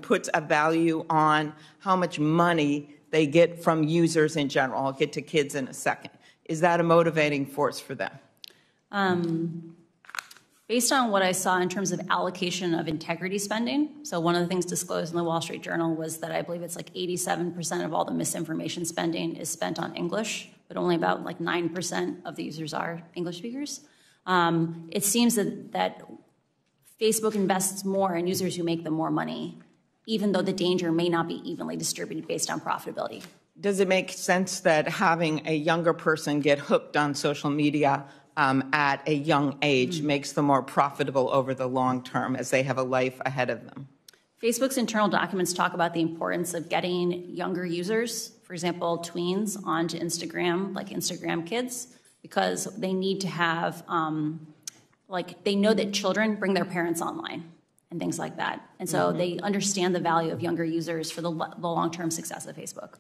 puts a value on how much money they get from users in general? I'll get to kids in a second. Is that a motivating force for them?
Based on what I saw in terms of allocation of integrity spending, so one of the things disclosed in the Wall Street Journal was that I believe it's like 87% of all the misinformation spending is spent on English, but only about like 9% of the users are English speakers. It seems that Facebook invests more in users who make them more money, even though the danger may not be evenly distributed based on profitability.
Does it make sense that having a younger person get hooked on social media at a young age makes them more profitable over the long term as they have a life ahead of them?
Facebook's internal documents talk about the importance of getting younger users, for example, tweens, onto Instagram, like Instagram Kids, because they need to have, they know that children bring their parents online. and things like that. And so they understand the value of younger users for the long-term success of Facebook.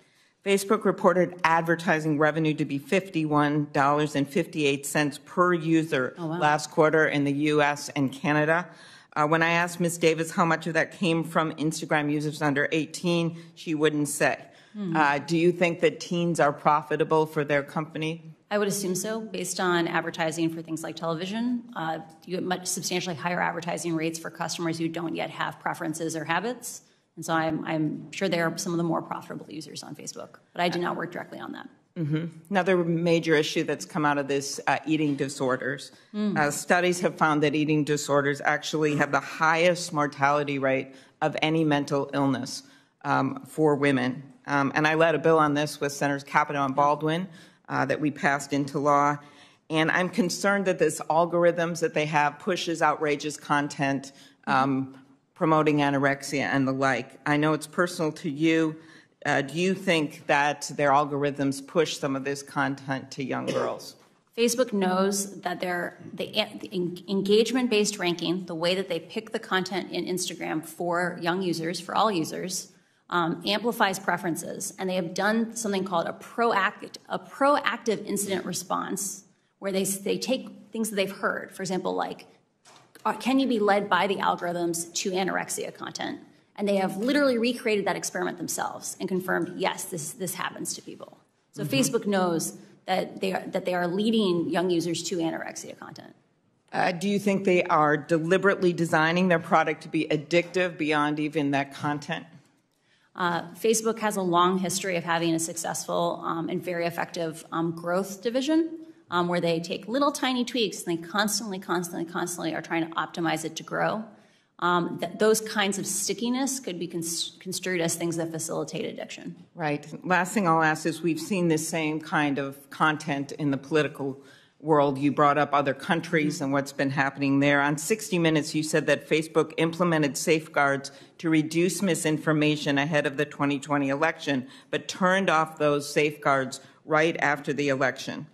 Facebook reported advertising revenue to be $51.58 per user last quarter in the U.S. and Canada. When I asked Ms. Davis how much of that came from Instagram users under 18, she wouldn't say. Do you think that teens are profitable for their company?
I would assume so, based on advertising for things like television. You get much substantially higher advertising rates for customers who don't yet have preferences or habits. And so I'm sure they are some of the more profitable users on Facebook, but I do not work directly on that.
Another major issue that's come out of this, eating disorders. Studies have found that eating disorders actually have the highest mortality rate of any mental illness for women. And I led a bill on this with Senators Capito and Baldwin that we passed into law. And I'm concerned that this algorithms that they have pushes outrageous content, promoting anorexia and the like. I know it's personal to you. Do you think that their algorithms push some of this content to young girls?
Facebook knows that the engagement-based ranking, the way that they pick the content in Instagram for young users, for all users, amplifies preferences. And they have done something called a proactive incident response, where they take things that they've heard, for example, like, can you be led by the algorithms to anorexia content? And they have literally recreated that experiment themselves and confirmed, yes, this happens to people. So Facebook knows that they are leading young users to anorexia content.
Do you think they are deliberately designing their product to be addictive beyond even that content?
Facebook has a long history of having a successful and very effective growth division, where they take little tiny tweaks and they constantly are trying to optimize it to grow. Those kinds of stickiness could be construed as things that facilitate addiction. Right.
Last thing I'll ask is, we've seen this same kind of content in the political world. You brought up other countries and what's been happening there. On 60 Minutes, you said that Facebook implemented safeguards to reduce misinformation ahead of the 2020 election, but turned off those safeguards right after the election.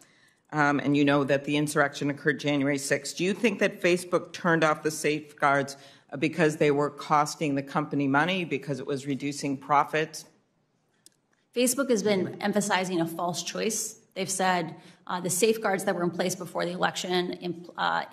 And you know that the insurrection occurred January 6th. Do you think that Facebook turned off the safeguards because they were costing the company money, because it was reducing profits?
Facebook has been emphasizing a false choice. They've said the safeguards that were in place before the election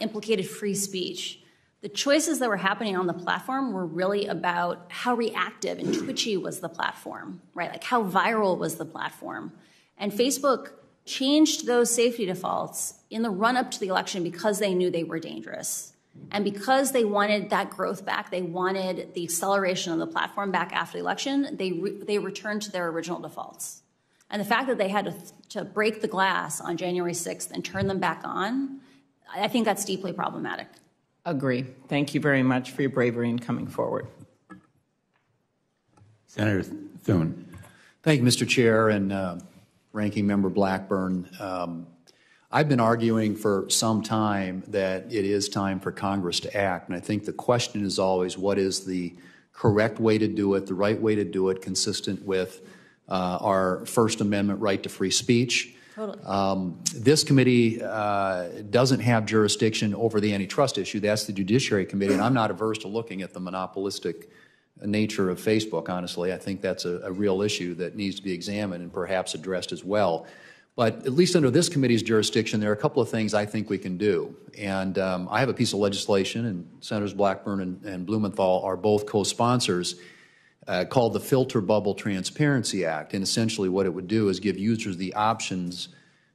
implicated free speech. The choices that were happening on the platform were really about how reactive and twitchy was the platform, right? Like, how viral was the platform? And Facebook changed those safety defaults in the run-up to the election because they knew they were dangerous. And because they wanted that growth back, they wanted the acceleration of the platform back after the election, they returned to their original defaults. And the fact that they had to break the glass on January 6th and turn them back on, I think that's deeply problematic.
Agree. Thank you very much for your bravery in coming forward.
Senator Thune.
Thank you, Mr. Chair and Ranking Member Blackburn. I've been arguing for some time that it is time for Congress to act, and I think the question is always, what is the correct way to do it, the right way to do it, consistent with our First Amendment right to free speech.
Totally.
This committee doesn't have jurisdiction over the antitrust issue. That's the Judiciary Committee, and I'm not averse to looking at the monopolistic nature of Facebook, honestly. I think that's a real issue that needs to be examined and perhaps addressed as well. But at least under this committee's jurisdiction, there are a couple of things I think we can do. And I have a piece of legislation, and Senators Blackburn and Blumenthal are both co-sponsors, called the Filter Bubble Transparency Act. And essentially what it would do is give users the options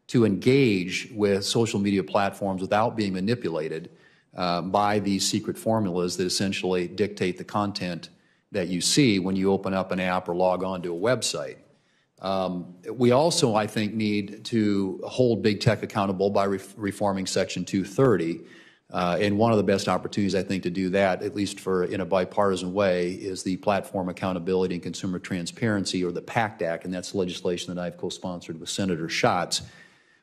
to engage with social media platforms without being manipulated by these secret formulas that essentially dictate the content that you see when you open up an app or log on to a website. We also, I think, need to hold big tech accountable by reforming Section 230. And one of the best opportunities, I think, to do that, at least in a bipartisan way, is the Platform Accountability and Consumer Transparency, or the PACT Act, and that's legislation that I've co-sponsored with Senator Schatz,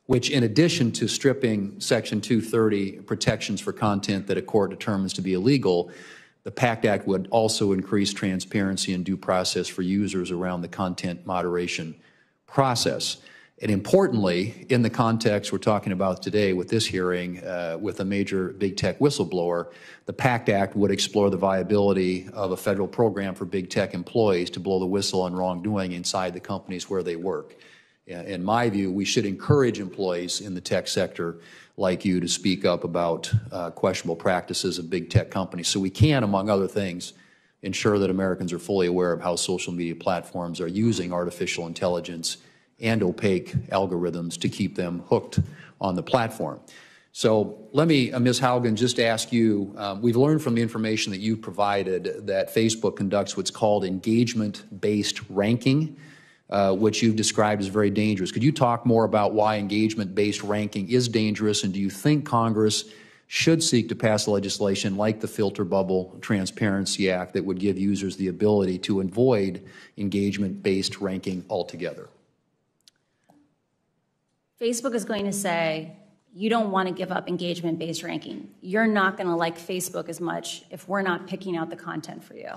which, in addition to stripping Section 230 protections for content that a court determines to be illegal, the PACT Act would also increase transparency and due process for users around the content moderation process. And importantly, in the context we're talking about today with this hearing, with a major big tech whistleblower, the PACT Act would explore the viability of a federal program for big tech employees to blow the whistle on wrongdoing inside the companies where they work. In my view, we should encourage employees in the tech sector like you to speak up about questionable practices of big tech companies, so we can, among other things, ensure that Americans are fully aware of how social media platforms are using artificial intelligence and opaque algorithms to keep them hooked on the platform. So let me, Ms. Haugen, just ask you, we've learned from the information that you provided that Facebook conducts what's called engagement-based ranking, which you've described as very dangerous. Could you talk more about why engagement-based ranking is dangerous, and do you think Congress should seek to pass legislation like the Filter Bubble Transparency Act that would give users the ability to avoid engagement-based ranking altogether?
Facebook is going to say, you don't want to give up engagement-based ranking. You're not going to like Facebook as much if we're not picking out the content for you.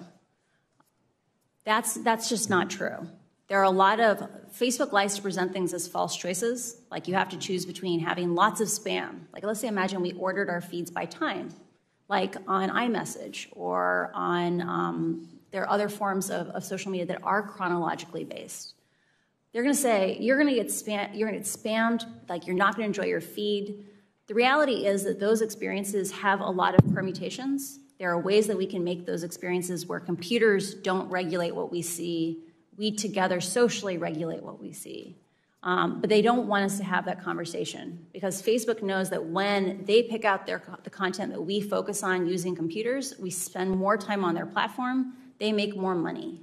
That's just not true. There are a lot of, Facebook likes to present things as false choices, like you have to choose between having lots of spam. Like let's say, imagine we ordered our feeds by time, like on iMessage or on, there are other forms of social media that are chronologically based. They're going to say, you're going to get spammed, like you're not going to enjoy your feed. The reality is that those experiences have a lot of permutations. There are ways that we can make those experiences where computers don't regulate what we see. We together socially regulate what we see. But they don't want us to have that conversation because Facebook knows that when they pick out the content that we focus on using computers, we spend more time on their platform, they make more money.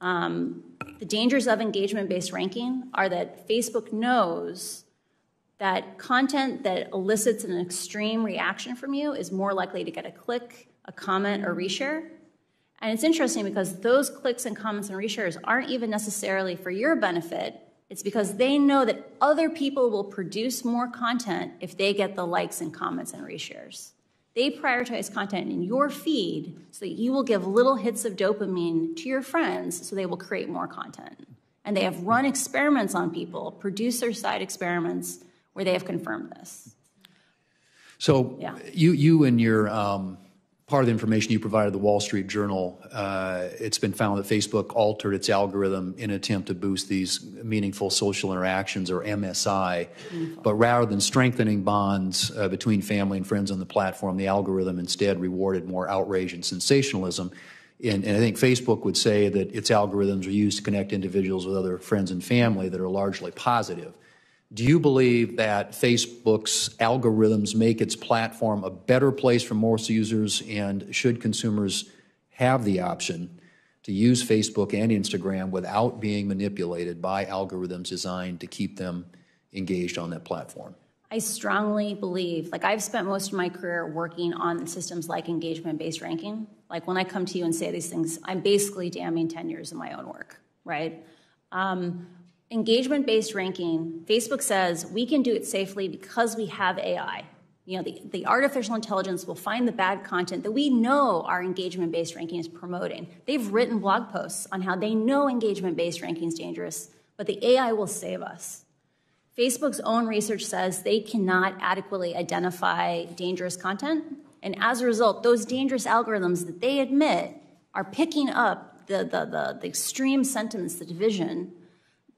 The dangers of engagement-based ranking are that Facebook knows that content that elicits an extreme reaction from you is more likely to get a click, a comment, or reshare. And it's interesting because those clicks and comments and reshares aren't even necessarily for your benefit. It's because they know that other people will produce more content if they get the likes and comments and reshares. They prioritize content in your feed so that you will give little hits of dopamine to your friends so they will create more content. And they have run experiments on people, producer-side experiments, where they have confirmed this.
So
yeah.
you and your part of the information you provided the Wall Street Journal, it's been found that Facebook altered its algorithm in an attempt to boost these meaningful social interactions, or MSI. But rather than strengthening bonds between family and friends on the platform, the algorithm instead rewarded more outrage and sensationalism. And I think Facebook would say that its algorithms are used to connect individuals with other friends and family that are largely positive. Do you believe that Facebook's algorithms make its platform a better place for most users, and should consumers have the option to use Facebook and Instagram without being manipulated by algorithms designed to keep them engaged on that platform?
I strongly believe, like I've spent most of my career working on systems like engagement-based ranking. Like when I come to you and say these things, I'm basically damning 10 years of my own work, right? Engagement-based ranking, Facebook says we can do it safely because we have AI. You know, the artificial intelligence will find the bad content that we know our engagement-based ranking is promoting. They've written blog posts on how they know engagement-based ranking is dangerous, but the AI will save us. Facebook's own research says they cannot adequately identify dangerous content, and as a result, those dangerous algorithms that they admit are picking up the extreme sentiments, the division.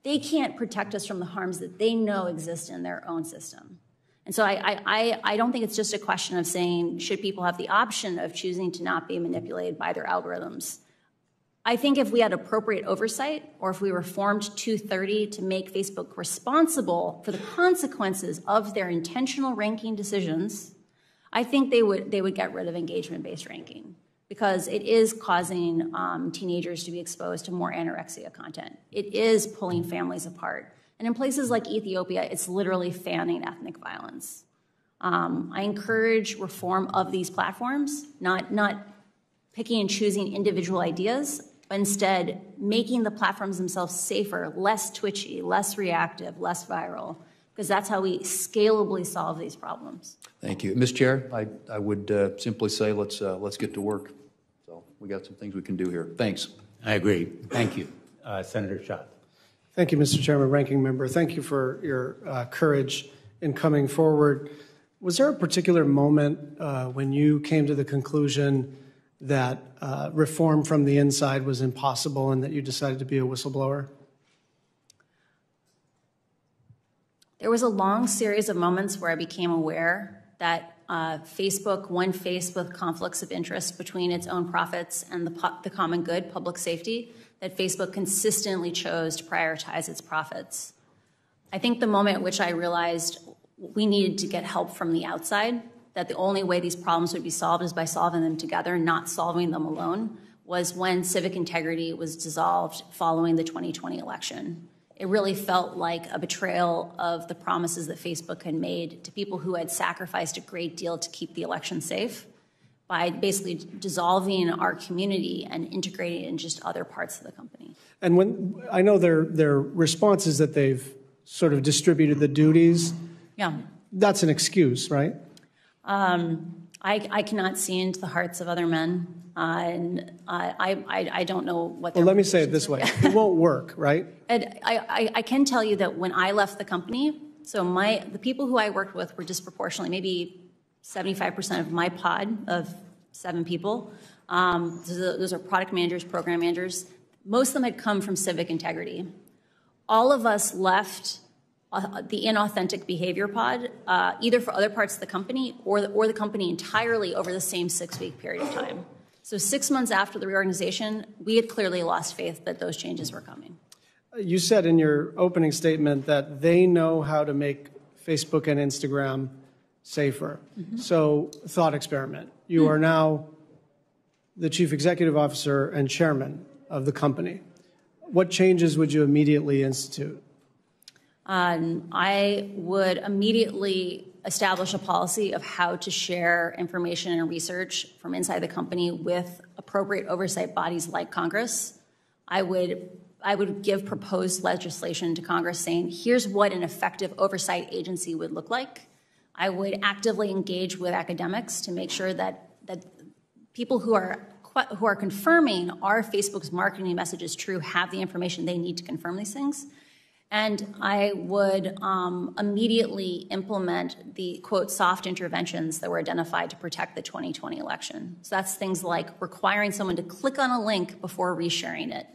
They can't protect us from the harms that they know exist in their own system. And so I don't think it's just a question of saying, should people have the option of choosing to not be manipulated by their algorithms? I think if we had appropriate oversight, or if we reformed 230 to make Facebook responsible for the consequences of their intentional ranking decisions, I think they would get rid of engagement-based ranking, because it is causing teenagers to be exposed to more anorexia content. It is pulling families apart. And in places like Ethiopia, it's literally fanning ethnic violence. I encourage reform of these platforms, not picking and choosing individual ideas, but instead making the platforms themselves safer, less twitchy, less reactive, less viral, because that's how we scalably solve these problems.
Thank you. Ms. Chair, I would simply say let's get to work. So we got some things we can do here. Thanks.
I agree. Thank you, Senator Schatz.
Thank you, Mr. Chairman, Ranking Member. Thank you for your courage in coming forward. Was there a particular moment when you came to the conclusion that reform from the inside was impossible and that you decided to be a whistleblower?
There was a long series of moments where I became aware that Facebook, when faced with conflicts of interest between its own profits and the common good, public safety, that Facebook consistently chose to prioritize its profits. I think the moment at which I realized we needed to get help from the outside, that the only way these problems would be solved is by solving them together, not solving them alone, was when civic integrity was dissolved following the 2020 election. It really felt like a betrayal of the promises that Facebook had made to people who had sacrificed a great deal to keep the election safe by basically dissolving our community and integrating it in just other parts of the company.
And when I know their response is that they've sort of distributed the duties.
Yeah.
That's an excuse, right?
I cannot see into the hearts of other men, and I don't know what.
Well, let me say it this way: it won't work, right?
And I can tell you that when I left the company, so the people who I worked with were disproportionately, maybe 75% of my pod of 7 people. Those are product managers, program managers. Most of them had come from civic integrity. All of us left the inauthentic behavior pod, either for other parts of the company or the company entirely over the same 6-week period of time. So 6 months after the reorganization, we had clearly lost faith that those changes were coming.
You said in your opening statement that they know how to make Facebook and Instagram safer. Mm-hmm. So, thought experiment. You are now the chief executive officer and chairman of the company. What changes would you immediately institute?
I would immediately establish a policy of how to share information and research from inside the company with appropriate oversight bodies like Congress. I would give proposed legislation to Congress saying, here's what an effective oversight agency would look like. I would actively engage with academics to make sure that people who are confirming are Facebook's marketing message is true have the information they need to confirm these things. And I would immediately implement the, quote, soft interventions that were identified to protect the 2020 election. So that's things like requiring someone to click on a link before resharing it,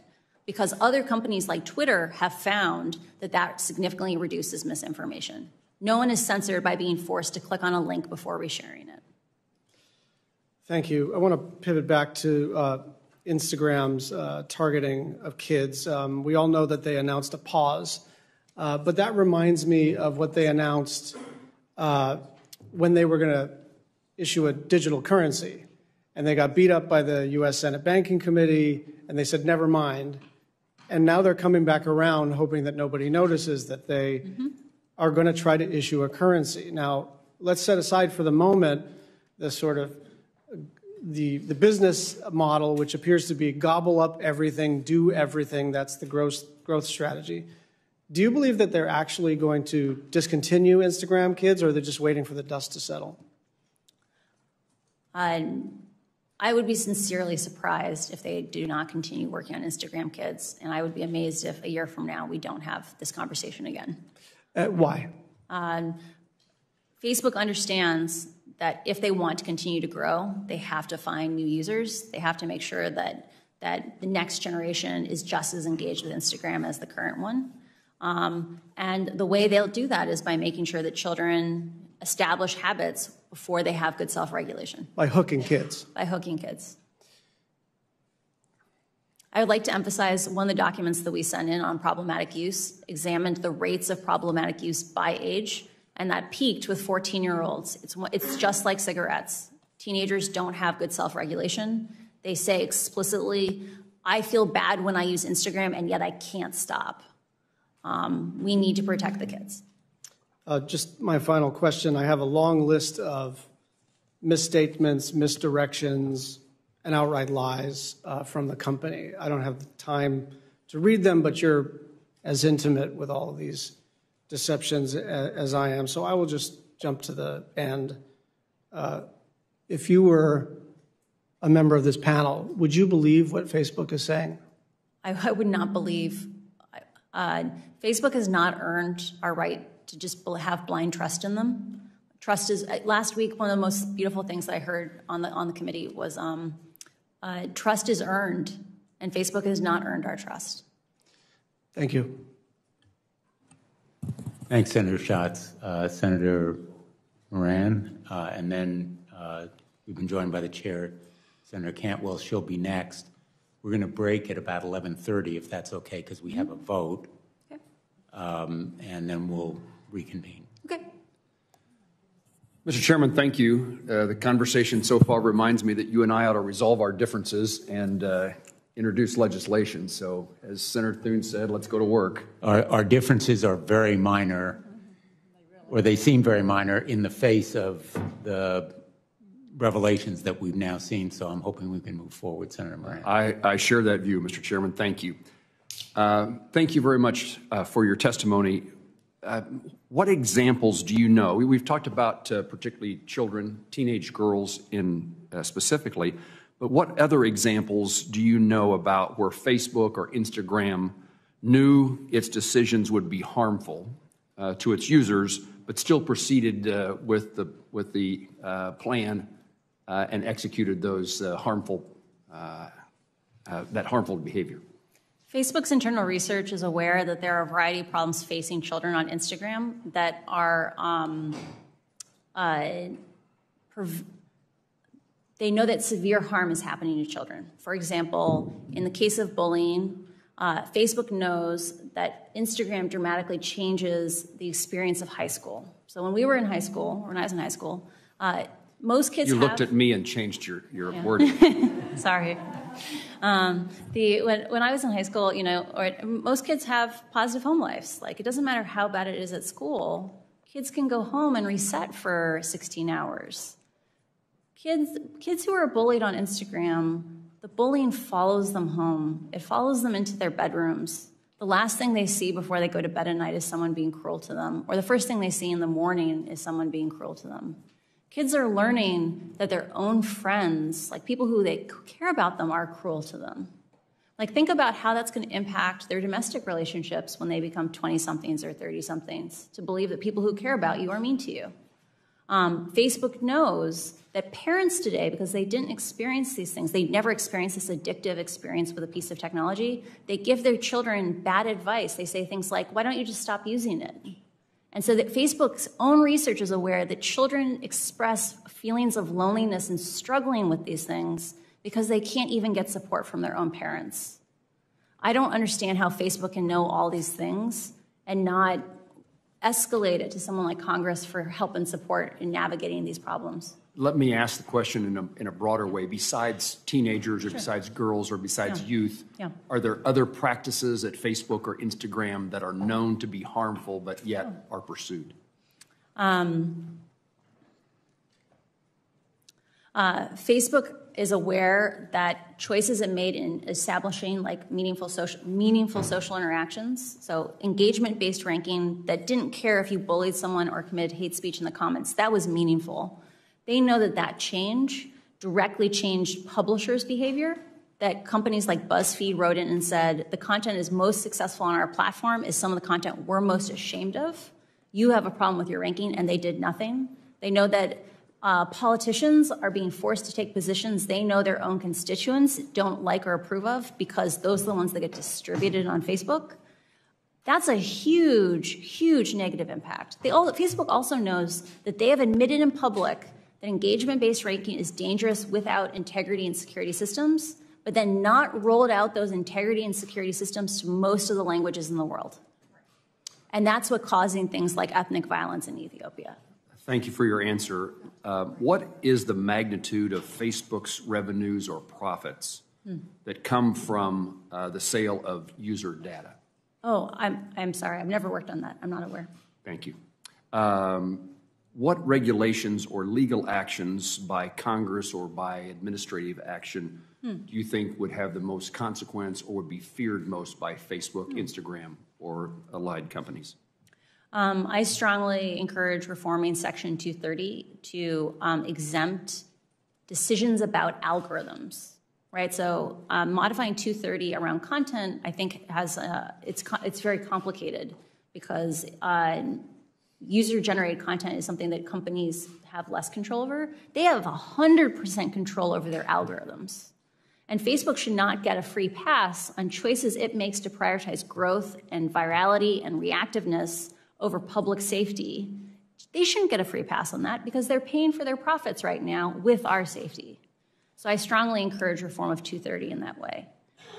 because other companies like Twitter have found that significantly reduces misinformation. No one is censored by being forced to click on a link before resharing it.
Thank you. I want to pivot back to Instagram's targeting of kids. We all know that they announced a pause, but that reminds me of what they announced when they were going to issue a digital currency. And they got beat up by the U.S. Senate Banking Committee, and they said, never mind. And now they're coming back around, hoping that nobody notices that they are going to try to issue a currency. Now, let's set aside for the moment the sort of the business model, which appears to be gobble up everything, do everything. That's the growth strategy. Do you believe that they're actually going to discontinue Instagram Kids, or are they just waiting for the dust to settle?
I would be sincerely surprised if they do not continue working on Instagram Kids, and I would be amazed if a year from now we don't have this conversation again.
Why?
Facebook understands that if they want to continue to grow, they have to find new users. They have to make sure that the next generation is just as engaged with Instagram as the current one. And the way they'll do that is by making sure that children establish habits before they have good self-regulation.
By hooking kids.
By hooking kids. I would like to emphasize one of the documents that we sent in on problematic use examined the rates of problematic use by age, and that peaked with 14-year-olds. It's just like cigarettes. Teenagers don't have good self-regulation. They say explicitly, I feel bad when I use Instagram, and yet I can't stop. We need to protect the kids.
Just my final question. I have a long list of misstatements, misdirections, and outright lies from the company. I don't have the time to read them, but you're as intimate with all of these deceptions as I am. So I will just jump to the end. If you were a member of this panel, would you believe what Facebook is saying?
I would not believe. Facebook has not earned our right to just have blind trust in them. Trust is, last week, one of the most beautiful things that I heard on the committee was trust is earned, and Facebook has not earned our trust.
Thank you.
Thanks, Senator Schatz. Senator Moran, and then we've been joined by the chair, Senator Cantwell. She'll be next. We're going to break at about 11:30, if that's okay, because we have a vote.
Okay.
And then we'll reconvene.
Okay.
Mr. Chairman, thank you. The conversation so far reminds me that you and I ought to resolve our differences and introduce legislation. So, as Senator Thune said, let's go to work.
Our differences are very minor, or they seem very minor in the face of the revelations that we've now seen. So I'm hoping we can move forward, Senator Moran.
I share that view, Mr. Chairman. Thank you. Thank you very much for your testimony. What examples do you know? We've talked about particularly children, teenage girls specifically, but what other examples do you know about where Facebook or Instagram knew its decisions would be harmful to its users, but still proceeded with the plan and executed those harmful behavior?
Facebook's internal research is aware that there are a variety of problems facing children on Instagram that are, they know that severe harm is happening to children. For example, in the case of bullying, Facebook knows that Instagram dramatically changes the experience of high school. So when we were in high school, or when I was in high school, most kids
looked at me and changed your wording.
Sorry. When I was in high school, most kids have positive home lives. Like, it doesn't matter how bad it is at school. Kids can go home and reset for 16 hours. Kids who are bullied on Instagram, the bullying follows them home. It follows them into their bedrooms. The last thing they see before they go to bed at night is someone being cruel to them, or the first thing they see in the morning is someone being cruel to them. Kids are learning that their own friends, like people who they care about them, are cruel to them. Like, think about how that's going to impact their domestic relationships when they become 20-somethings or 30-somethings, to believe that people who care about you are mean to you. Facebook knows that parents today, because they didn't experience these things, they never experienced this addictive experience with a piece of technology, they give their children bad advice. They say things like, why don't you just stop using it? And so that Facebook's own research is aware that children express feelings of loneliness and struggling with these things because they can't even get support from their own parents. I don't understand how Facebook can know all these things and not escalate it to someone like Congress for help and support in navigating these problems.
Let me ask the question in a broader way. Besides teenagers or besides girls or besides youth, are there other practices at Facebook or Instagram that are known to be harmful but yet are pursued?
Facebook is aware that choices it made in establishing like meaningful social interactions, so engagement-based ranking that didn't care if you bullied someone or committed hate speech in the comments, that was meaningful. They know that that change directly changed publishers' behavior, that companies like BuzzFeed wrote in and said, the content is most successful on our platform is some of the content we're most ashamed of. You have a problem with your ranking, and they did nothing. They know that politicians are being forced to take positions they know their own constituents don't like or approve of because those are the ones that get distributed on Facebook. That's a huge, huge negative impact. Facebook also knows that they have admitted in public that engagement-based ranking is dangerous without integrity and security systems, but then not rolled out those integrity and security systems to most of the languages in the world. And that's what's causing things like ethnic violence in Ethiopia.
Thank you for your answer. What is the magnitude of Facebook's revenues or profits that come from the sale of user data?
Oh, I'm sorry. I've never worked on that. I'm not aware.
Thank you. What regulations or legal actions by Congress or by administrative action do you think would have the most consequence or would be feared most by Facebook, Instagram, or allied companies?
I strongly encourage reforming Section 230 to exempt decisions about algorithms right? So modifying 230 around content, I think, has it's very complicated because user-generated content is something that companies have less control over. They have 100% control over their algorithms. And Facebook should not get a free pass on choices it makes to prioritize growth and virality and reactiveness over public safety. They shouldn't get a free pass on that because they're paying for their profits right now with our safety. So I strongly encourage reform of 230 in that way.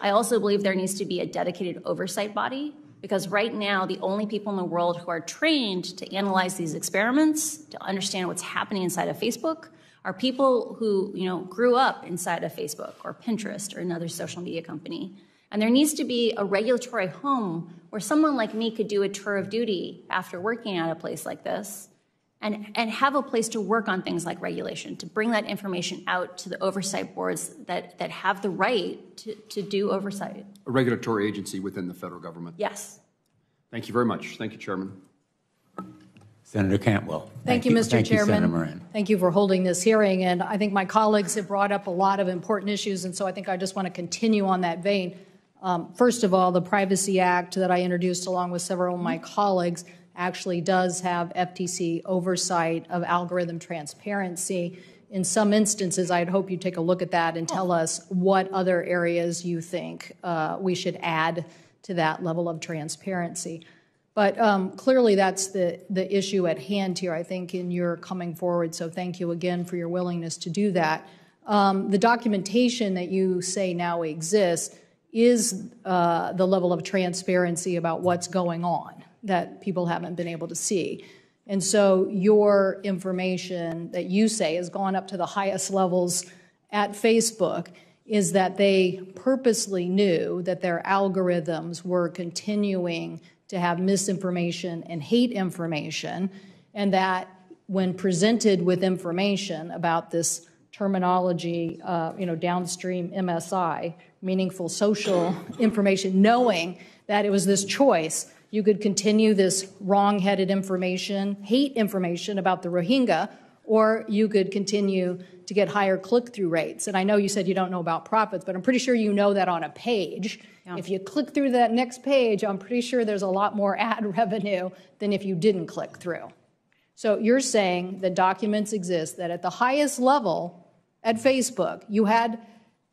I also believe there needs to be a dedicated oversight body because right now the only people in the world who are trained to analyze these experiments, to understand what's happening inside of Facebook, are people who grew up inside of Facebook or Pinterest or another social media company. And there needs to be a regulatory home where someone like me could do a tour of duty after working at a place like this and have a place to work on things like regulation, to bring that information out to the oversight boards that have the right to do oversight.
A regulatory agency within the federal government.
Yes.
Thank you very much. Thank you, Chairman.
Senator Cantwell.
Thank you, Mr.
Thank you,
Chairman.
Senator Moran.
Thank you for holding this hearing. And I think my colleagues have brought up a lot of important issues, and so I think I just want to continue on that vein. First of all, the Privacy Act that I introduced along with several of my colleagues actually does have FTC oversight of algorithm transparency. In some instances, I'd hope you take a look at that and tell us what other areas you think we should add to that level of transparency. But clearly that's the issue at hand here, I think, in your coming forward. So thank you again for your willingness to do that. The documentation that you say now exists is the level of transparency about what's going on that people haven't been able to see. And so your information that you say has gone up to the highest levels at Facebook is that they purposely knew that their algorithms were continuing to have misinformation and hate information, and that when presented with information about this terminology, downstream MSI, meaningful social information, knowing that it was this choice, you could continue this wrong-headed information, hate information about the Rohingya, or you could continue to get higher click-through rates. And I know you said you don't know about profits, but I'm pretty sure you know that on a page. Yeah. If you click through that next page, I'm pretty sure there's a lot more ad revenue than if you didn't click through. So you're saying that documents exist that at the highest level at Facebook, you had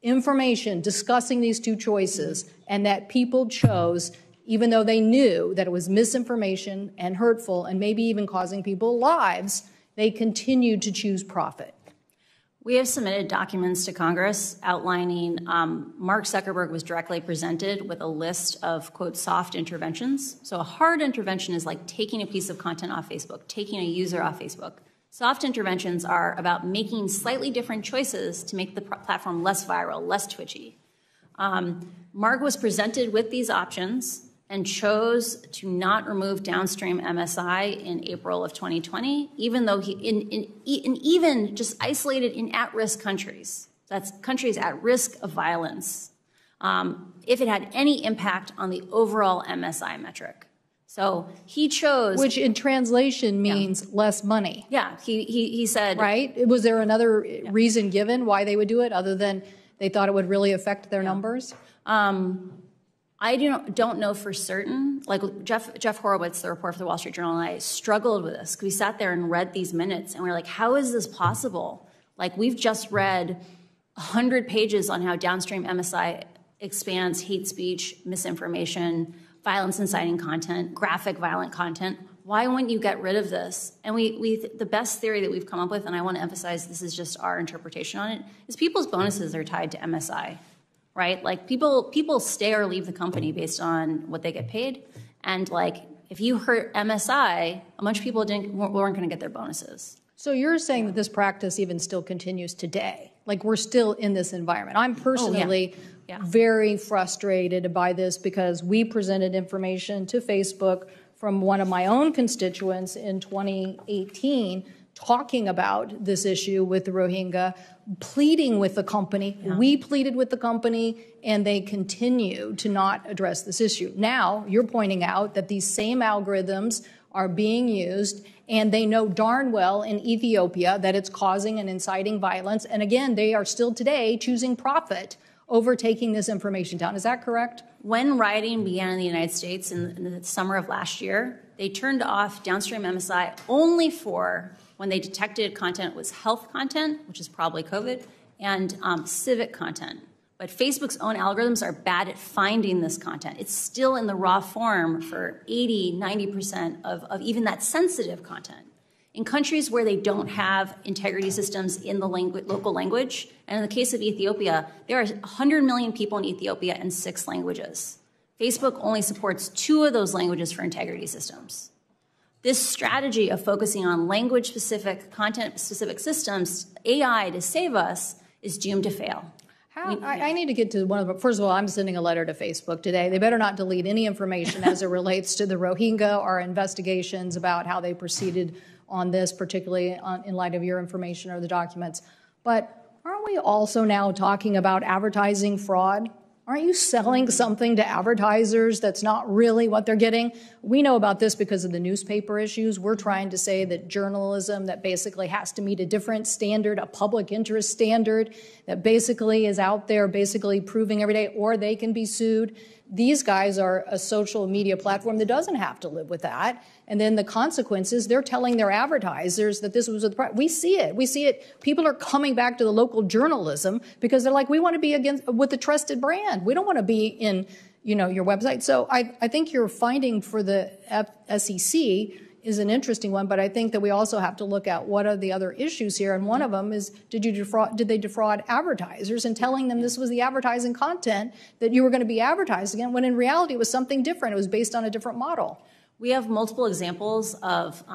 information discussing these two choices and that people chose, even though they knew that it was misinformation and hurtful and maybe even causing people lives, they continued to choose profit.
We have submitted documents to Congress outlining Mark Zuckerberg was directly presented with a list of, quote, soft interventions. So a hard intervention is like taking a piece of content off Facebook, taking a user off Facebook. Soft interventions are about making slightly different choices to make the platform less viral, less twitchy. Mark was presented with these options and chose to not remove downstream MSI in April of 2020, even though even just isolated in at-risk countries, that's countries at risk of violence, if it had any impact on the overall MSI metric. So he chose—
Which in translation means less money.
Yeah, he said—
Right? Was there another reason given why they would do it other than they thought it would really affect their numbers?
I don't know for certain. Like Jeff Horowitz, the reporter for the Wall Street Journal, and I struggled with this because we sat there and read these minutes and we were like, how is this possible? Like, we've just read 100 pages on how downstream MSI expands hate speech, misinformation, violence inciting content, graphic violent content. Why wouldn't you get rid of this? And the best theory that we've come up with, and I want to emphasize this is just our interpretation on it, is people's bonuses are tied to MSI. Right? Like people stay or leave the company based on what they get paid. And like, if you hurt MSI, a bunch of people weren't going to get their bonuses.
So you're saying that this practice even still continues today? Like, we're still in this environment? I'm personally very frustrated by this because we presented information to Facebook from one of my own constituents in 2018 talking about this issue with the Rohingya, pleading with the company. Yeah. We pleaded with the company, and they continue to not address this issue. Now, you're pointing out that these same algorithms are being used, and they know darn well in Ethiopia that it's causing and inciting violence. And again, they are still today choosing profit over taking this information down. Is that correct?
When rioting began in the United States in the summer of last year, they turned off downstream MSI only for when they detected content was health content, which is probably COVID, and civic content. But Facebook's own algorithms are bad at finding this content. It's still in the raw form for 80, 90% of even that sensitive content. In countries where they don't have integrity systems in the local language, and in the case of Ethiopia, there are 100 million people in Ethiopia and 6 languages. Facebook only supports 2 of those languages for integrity systems. This strategy of focusing on language-specific, content-specific systems, AI to save us, is doomed to fail.
I need to get to one of them. First of all, I'm sending a letter to Facebook today. They better not delete any information as it relates to the Rohingya or investigations about how they proceeded on this, particularly in light of your information or the documents. But aren't we also now talking about advertising fraud? Aren't you selling something to advertisers that's not really what they're getting? We know about this because of the newspaper issues. We're trying to say that journalism that basically has to meet a different standard, a public interest standard that basically is out there basically proving every day, or they can be sued. These guys are a social media platform that doesn't have to live with that. And then the consequences, they're telling their advertisers that this was a we see it. We see it. People are coming back to the local journalism because they're like, we want to be with a trusted brand. We don't want to be in, your website. So I think your finding for the SEC is an interesting one, but I think that we also have to look at what are the other issues here. And one of them is, did they defraud advertisers and telling them this was the advertising content that you were going to be advertising in, when in reality it was something different. It was based on a different model.
We have multiple examples of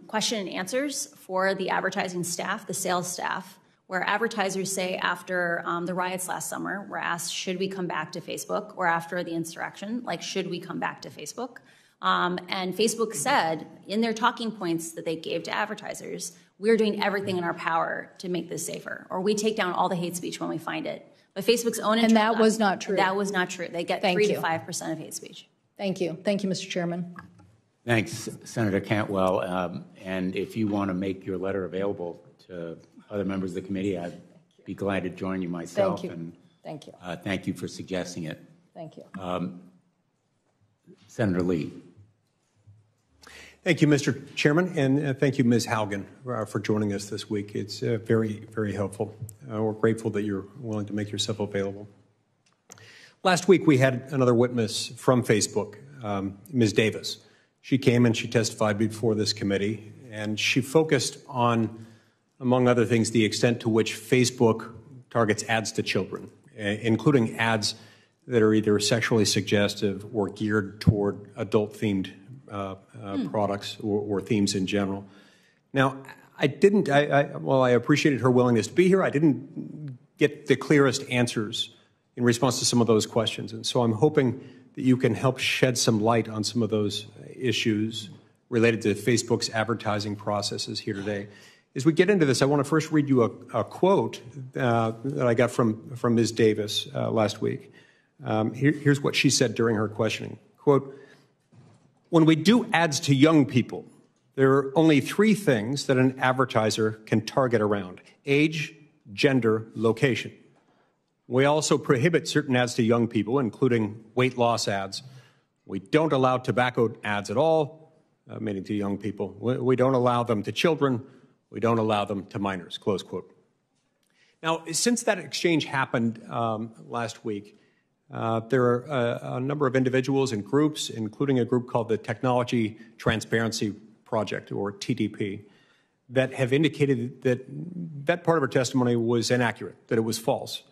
question and answers for the advertising staff, the sales staff, where advertisers say after the riots last summer, were asked, should we come back to Facebook? Or after the insurrection, should we come back to Facebook? And Facebook said in their talking points that they gave to advertisers, we're doing everything in our power to make this safer, or we take down all the hate speech when we find it. But Facebook's own
and that was not true.
That was not true. They get 3 to 5% of hate speech.
Thank you. Thank you, Mr. Chairman.
Thanks, Senator Cantwell. And if you want to make your letter available to other members of the committee, I'd be glad to join you myself.
Thank you.
And
thank you.
Thank you for suggesting it.
Thank you.
Senator Lee.
Thank you, Mr. Chairman, and thank you, Ms. Haugen, for joining us this week. It's very, very helpful. We're grateful that you're willing to make yourself available. Last week, we had another witness from Facebook, Ms. Davis. She came and she testified before this committee, and she focused on, among other things, the extent to which Facebook targets ads to children, including ads that are either sexually suggestive or geared toward adult-themed products or themes in general. Now, while I appreciated her willingness to be here, I didn't get the clearest answers in response to some of those questions. And so I'm hoping that you can help shed some light on some of those issues related to Facebook's advertising processes here today. As we get into this, I want to first read you a quote that I got from Ms. Davis last week. Here's what she said during her questioning. Quote, when we do ads to young people, there are only 3 things that an advertiser can target around: age, gender, location. We also prohibit certain ads to young people, including weight loss ads. We don't allow tobacco ads at all, meaning to young people. We don't allow them to children. We don't allow them to minors, close quote. Now, since that exchange happened last week, there are a number of individuals and groups, including a group called the Technology Transparency Project, or TTP, that have indicated that that part of her testimony was inaccurate, that it was false.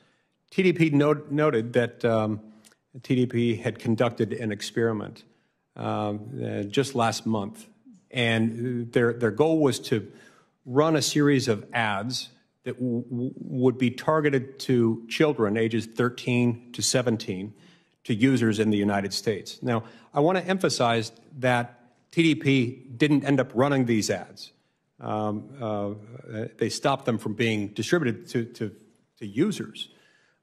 TTP noted that TTP had conducted an experiment just last month, and their goal was to run a series of ads that would be targeted to children ages 13 to 17, to users in the United States. Now, I want to emphasize that TTP didn't end up running these ads. They stopped them from being distributed to users.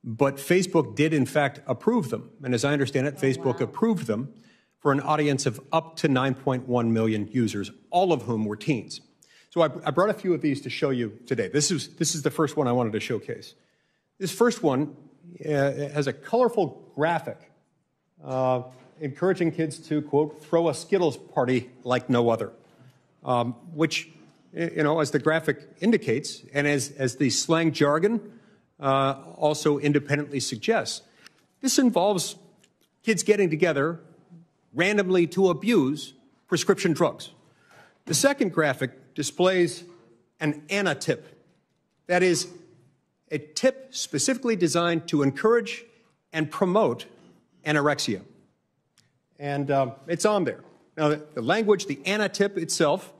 But Facebook did, in fact, approve them. And as I understand it, Facebook approved them for an audience of up to 9.1 million users, all of whom were teens. So I brought a few of these to show you today. This is the first one I wanted to showcase. This first one has a colorful graphic encouraging kids to, quote, throw a Skittles party like no other, which, as the graphic indicates, and as the slang jargon also independently suggests, this involves kids getting together randomly to abuse prescription drugs. The second graphic displays an anti-tip. That is, a tip specifically designed to encourage and promote anorexia. And it's on there. Now, the language, the anti-tip itself,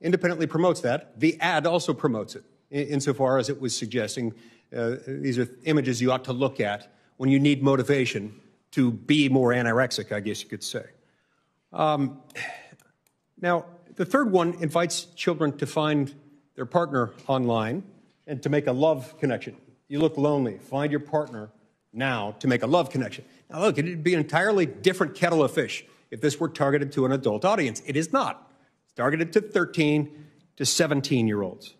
independently promotes that. The ad also promotes it, insofar as it was suggesting these are images you ought to look at when you need motivation to be more anorexic, I guess you could say. Now, the third one invites children to find their partner online and to make a love connection. You look lonely. Find your partner now to make a love connection. Now, look, it would be an entirely different kettle of fish if this were targeted to an adult audience. It is not. It's targeted to 13 to 17-year-olds.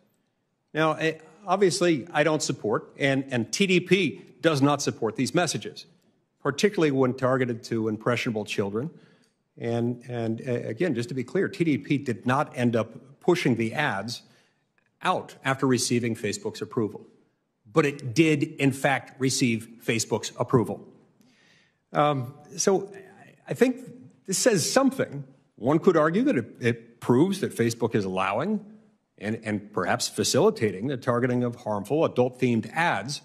Now, obviously, I don't support, and TDP does not support these messages, particularly when targeted to impressionable children. And again, just to be clear, TDP did not end up pushing the ads out after receiving Facebook's approval. But it did, in fact, receive Facebook's approval. So I think this says something. One could argue that it proves that Facebook is allowing and perhaps facilitating the targeting of harmful adult-themed ads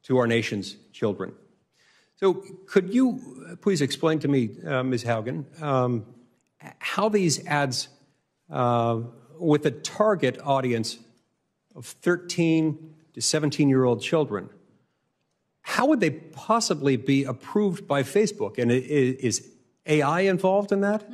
to our nation's children. So could you please explain to me, Ms. Haugen, how these ads with a target audience of 13 to 17-year-old children, how would they possibly be approved by Facebook? And is AI involved in that?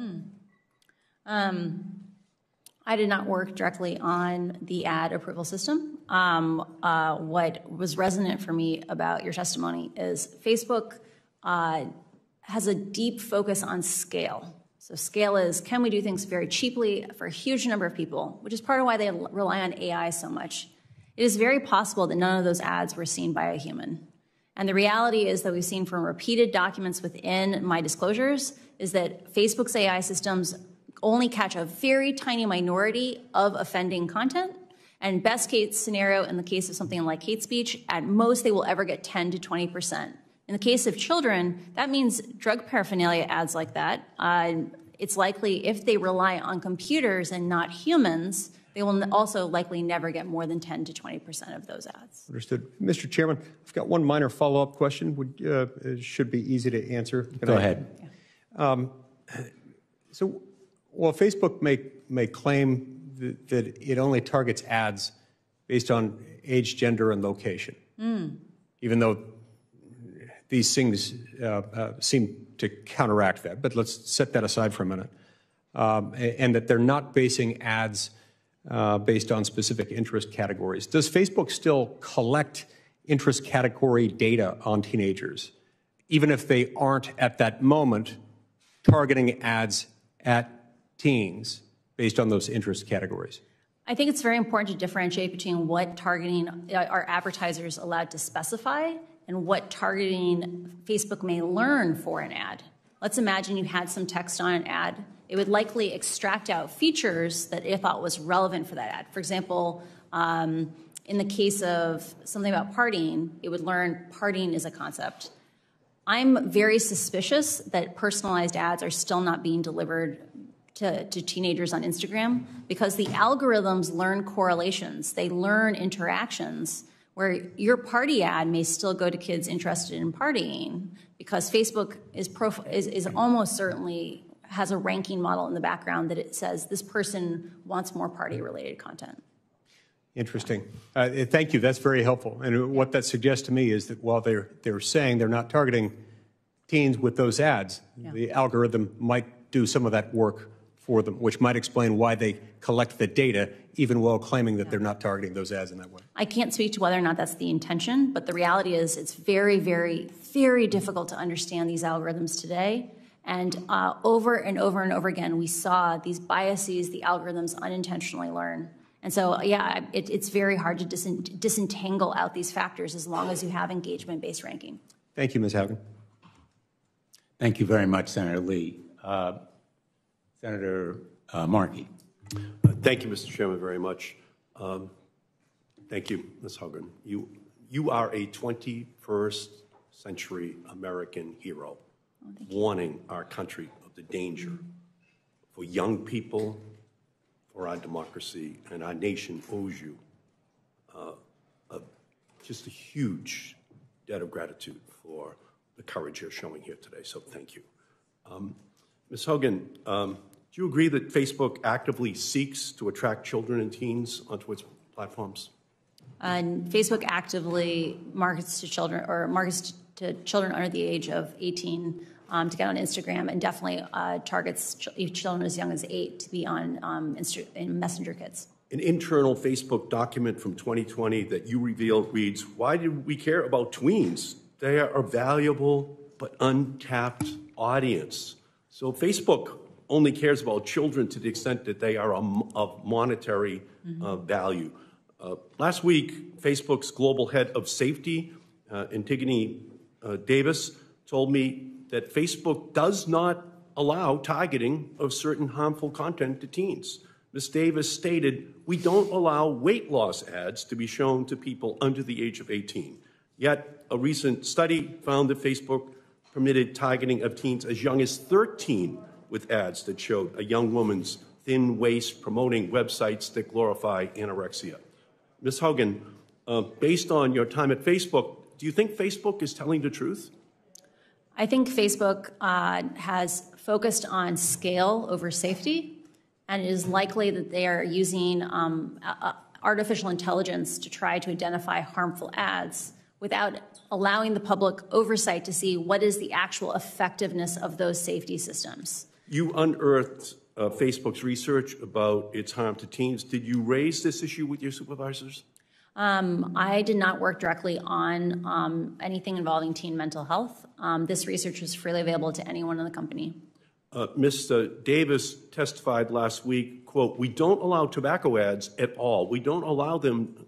I did not work directly on the ad approval system. What was resonant for me about your testimony is Facebook has a deep focus on scale. So scale is, can we do things very cheaply for a huge number of people, which is part of why they rely on AI so much. It is very possible that none of those ads were seen by a human. And the reality is that we've seen from repeated documents within my disclosures is that Facebook's AI systems only catch a very tiny minority of offending content. And best case scenario, in the case of something like hate speech, at most they will ever get 10 to 20%. In the case of children, that means drug paraphernalia ads like that. It's likely if they rely on computers and not humans, they will also likely never get more than 10 to 20% of those ads.
Understood. Mr. Chairman, I've got one minor follow-up question. It should be easy to answer.
Go ahead.
So, while Facebook may claim that it only targets ads based on age, gender, and location, even though these things seem to counteract that, but let's set that aside for a minute, and that they're not basing ads based on specific interest categories. Does Facebook still collect interest category data on teenagers, even if they aren't at that moment targeting ads at teens based on those interest categories?
I think it's very important to differentiate between what targeting are advertisers allowed to specify and what targeting Facebook may learn for an ad. Let's imagine you had some text on an ad. It would likely extract out features that it thought was relevant for that ad. For example, in the case of something about partying, it would learn partying is a concept. I'm very suspicious that personalized ads are still not being delivered to teenagers on Instagram because the algorithms learn correlations. They learn interactions where your party ad may still go to kids interested in partying because Facebook is almost certainly has a ranking model in the background that it says this person wants more party-related content.
Interesting. Thank you. That's very helpful. And what that suggests to me is that while they're saying they're not targeting teens with those ads, the algorithm might do some of that work for them, which might explain why they collect the data, even while claiming that they're not targeting those ads in that way.
I can't speak to whether or not that's the intention, but the reality is it's very, very, very difficult to understand these algorithms today. And over and over and over again, we saw these biases the algorithms unintentionally learn. And so, yeah, it's very hard to disentangle out these factors as long as you have engagement-based ranking.
Thank you, Ms. Haugen.
Thank you very much, Senator Lee. Senator Markey.
Thank you, Mr. Chairman, very much. Thank you, Ms. Haugen. You are a 21st century American hero, warning our country of the danger for young people, for our democracy, and our nation owes you just a huge debt of gratitude for the courage you're showing here today, so thank you. Ms. Haugen, do you agree that Facebook actively seeks to attract children and teens onto its platforms?
And Facebook actively markets to children under the age of 18 to get on Instagram, and definitely targets children as young as 8 to be on in Messenger Kids.
An internal Facebook document from 2020 that you revealed reads, "Why do we care about tweens? They are a valuable but untapped audience." So Facebook only cares about children to the extent that they are of monetary value. Last week, Facebook's global head of safety, Antigone Davis, told me that Facebook does not allow targeting of certain harmful content to teens. Ms. Davis stated, "We don't allow weight loss ads to be shown to people under the age of 18. Yet, a recent study found that Facebook permitted targeting of teens as young as 13 with ads that showed a young woman's thin waist promoting websites that glorify anorexia." Ms. Haugen, based on your time at Facebook, do you think Facebook is telling the truth?
I think Facebook has focused on scale over safety, and it is likely that they are using artificial intelligence to try to identify harmful ads without allowing the public oversight to see what is the actual effectiveness of those safety systems.
You unearthed Facebook's research about its harm to teens. Did you raise this issue with your supervisors?
I did not work directly on anything involving teen mental health. This research was freely available to anyone in the company.
Ms. Davis testified last week, quote, "We don't allow tobacco ads at all. We don't allow them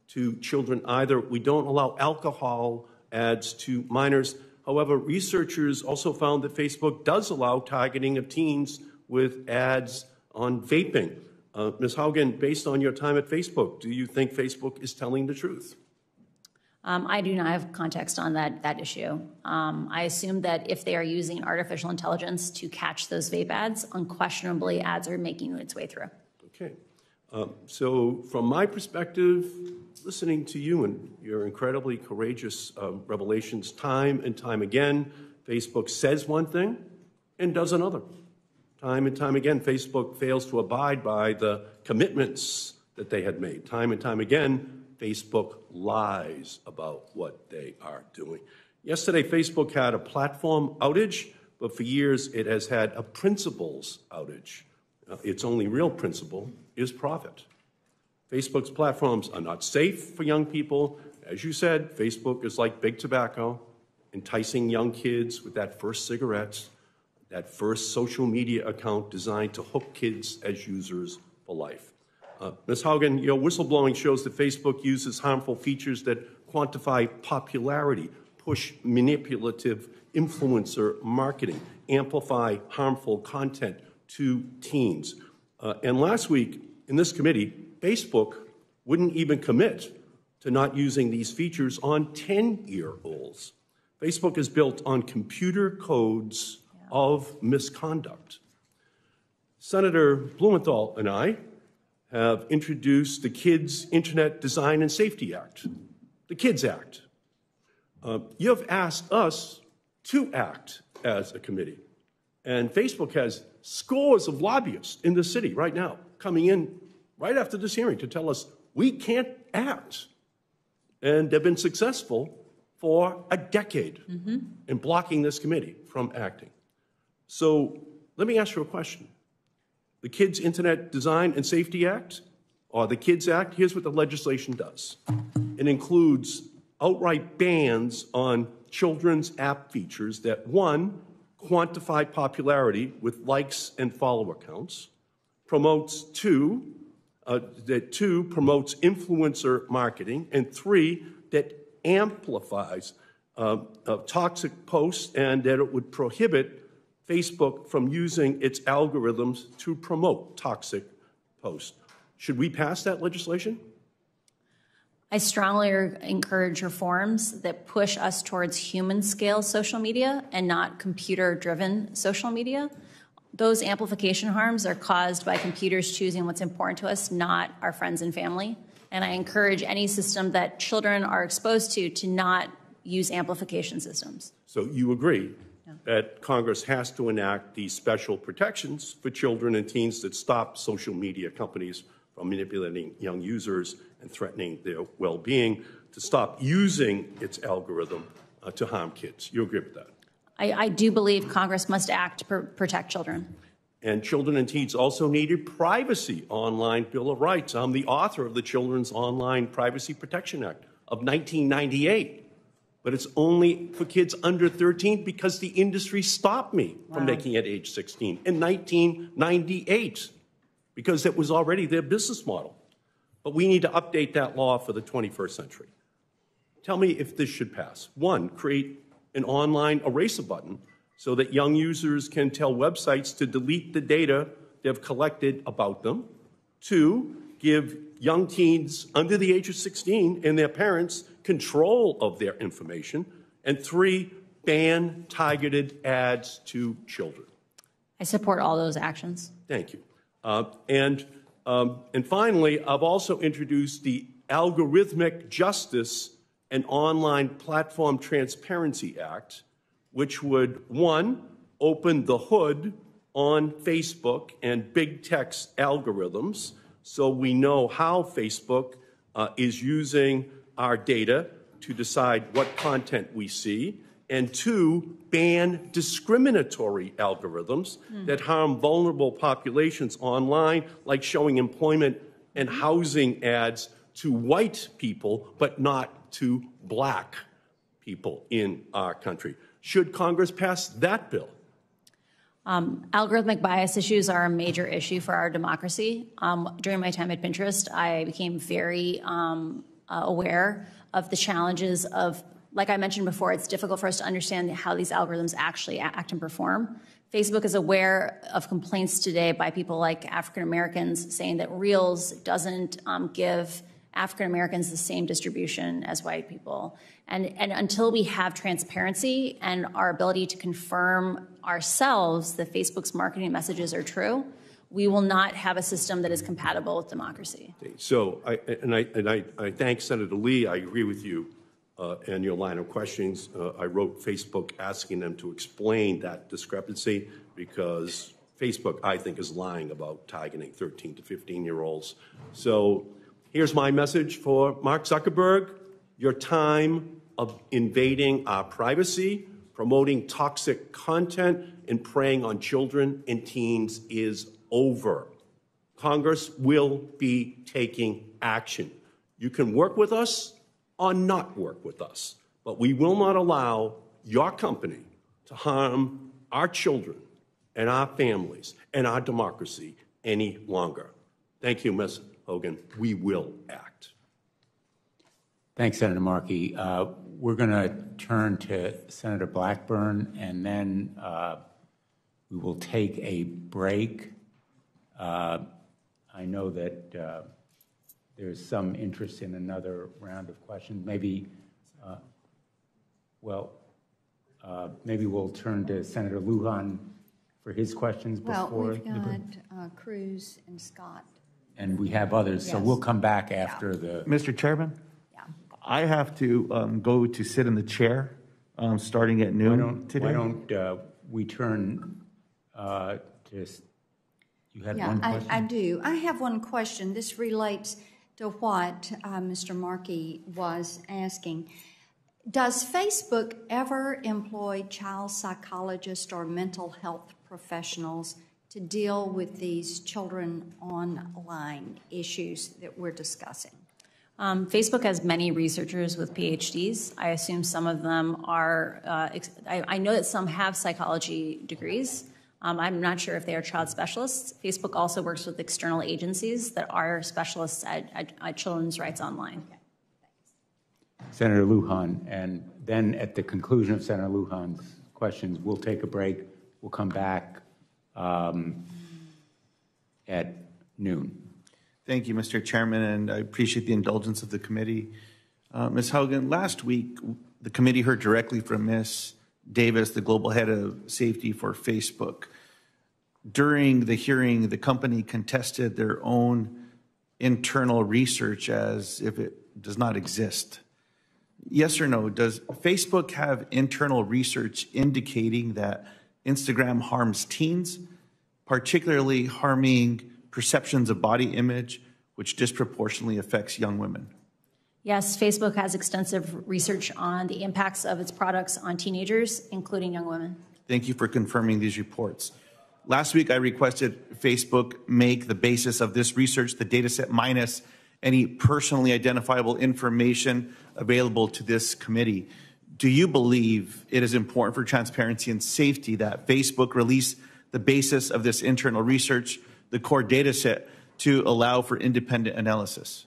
to children either. We don't allow alcohol ads to minors. However, researchers also found that Facebook does allow targeting of teens with ads on vaping." Ms. Haugen, based on your time at Facebook, do you think Facebook is telling the truth?
I do not have context on that issue. I assume that if they are using artificial intelligence to catch those vape ads, unquestionably ads are making its way through.
Okay. So from my perspective, listening to you and your incredibly courageous revelations time and time again, Facebook says one thing and does another. Time and time again, Facebook fails to abide by the commitments that they had made. Time and time again, Facebook lies about what they are doing. Yesterday, Facebook had a platform outage, but for years it has had a principles outage. Its only real principle is profit. Facebook's platforms are not safe for young people. As you said, Facebook is like big tobacco, enticing young kids with that first cigarette, that first social media account designed to hook kids as users for life. Ms. Haugen, your whistleblowing shows that Facebook uses harmful features that quantify popularity, push manipulative influencer marketing, amplify harmful content to teens. And last week in this committee, Facebook wouldn't even commit to not using these features on 10-year-olds. Facebook is built on computer codes of misconduct. Senator Blumenthal and I have introduced the Kids Internet Design and Safety Act, the KIDS Act. You have asked us to act as a committee. And Facebook has scores of lobbyists in the city right now coming in right after this hearing to tell us we can't act. And they've been successful for a decade in blocking this committee from acting. So let me ask you a question. the Kids Internet Design and Safety Act, or the Kids Act, here's what the legislation does. It includes outright bans on children's app features that, one, quantify popularity with likes and follower counts, promotes promotes influencer marketing, and three, that amplifies toxic posts, and that it would prohibit Facebook from using its algorithms to promote toxic posts. Should we pass that legislation?
I strongly encourage reforms that push us towards human-scale social media and not computer-driven social media. Those amplification harms are caused by computers choosing what's important to us, not our friends and family. And I encourage any system that children are exposed to not use amplification systems.
So you agree that Congress has to enact these special protections for children and teens that stop social media companies from manipulating young users and threatening their well-being, to stop using its algorithm to harm kids. You agree with that?
I do believe Congress must act to protect children.
And children and teens also needed privacy online Bill of Rights. I'm the author of the Children's Online Privacy Protection Act of 1998. But it's only for kids under 13 because the industry stopped me from making it age 16 in 1998 because it was already their business model. But we need to update that law for the 21st century. Tell me if this should pass. One, create an online eraser button so that young users can tell websites to delete the data they've collected about them. Two, give young teens under the age of 16 and their parents control of their information. And three, ban targeted ads to children.
I support all those actions.
Thank you. And finally, I've also introduced the Algorithmic Justice and Online Platform Transparency Act, which would, one, open the hood on Facebook and big tech's algorithms so we know how Facebook is using our data to decide what content we see, and two, ban discriminatory algorithms that harm vulnerable populations online, like showing employment and housing ads to white people, but not to black people in our country. Should Congress pass that bill?
Algorithmic bias issues are a major issue for our democracy. During my time at Pinterest, I became very aware of the challenges of, like I mentioned before, it's difficult for us to understand how these algorithms actually act and perform. Facebook is aware of complaints today by people like African Americans saying that Reels doesn't give African Americans the same distribution as white people. And until we have transparency and our ability to confirm ourselves that Facebook's marketing messages are true, we will not have a system that is compatible with democracy.
So, I thank Senator Lee. I agree with you and your line of questions. I wrote Facebook asking them to explain that discrepancy because Facebook, I think, is lying about targeting 13 to 15-year-olds. So here's my message for Mark Zuckerberg. Your time of invading our privacy, promoting toxic content, and preying on children and teens is over. Congress will be taking action. You can work with us or not work with us, but we will not allow your company to harm our children and our families and our democracy any longer. Thank you, Ms. Haugen. We will act.
Thanks, Senator Markey. We're going to turn to Senator Blackburn, and then we will take a break. I know that there's some interest in another round of questions. Maybe, maybe we'll turn to Senator Lujan for his questions before.
Well, we've got Cruz and Scott.
And we have others, so we'll come back after the...
Mr. Chairman? Yeah. I have to go to sit in the chair starting at noon today.
Why don't we turn to... You had one question?
I do. I have one question. This relates to what Mr. Markey was asking. Does Facebook ever employ child psychologists or mental health professionals to deal with these children online issues that we're discussing?
Facebook has many researchers with PhDs. I assume some of them are, I know that some have psychology degrees. I'm not sure if they are child specialists. Facebook also works with external agencies that are specialists at children's rights online.
Senator Lujan, and then at the conclusion of Senator Lujan's questions, we'll take a break. We'll come back at noon.
Thank you, Mr. Chairman, and I appreciate the indulgence of the committee. Ms. Haugen, last week, the committee heard directly from Ms. Davis, the global head of safety for Facebook. During the hearing, the company contested their own internal research as if it does not exist. Yes or no, does Facebook have internal research indicating that Instagram harms teens, particularly harming perceptions of body image, which disproportionately affects young women?
Yes, Facebook has extensive research on the impacts of its products on teenagers, including young women.
Thank you for confirming these reports. Last week, I requested Facebook make the basis of this research the data set minus any personally identifiable information available to this committee. Do you believe it is important for transparency and safety that Facebook release the basis of this internal research, the core data set, to allow for independent analysis?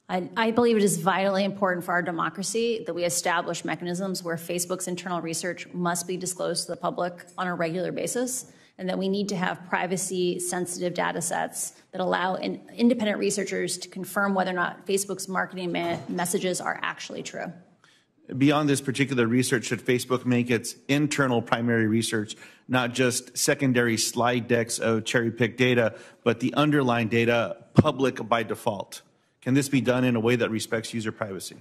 I believe it is vitally important for our democracy that we establish mechanisms where Facebook's internal research must be disclosed to the public on a regular basis, and that we need to have privacy-sensitive data sets that allow independent researchers to confirm whether or not Facebook's marketing messages are actually true.
Beyond this particular research, should Facebook make its internal primary research not just secondary slide decks of cherry-picked data, but the underlying data public by default? Can this be done in a way that respects user privacy?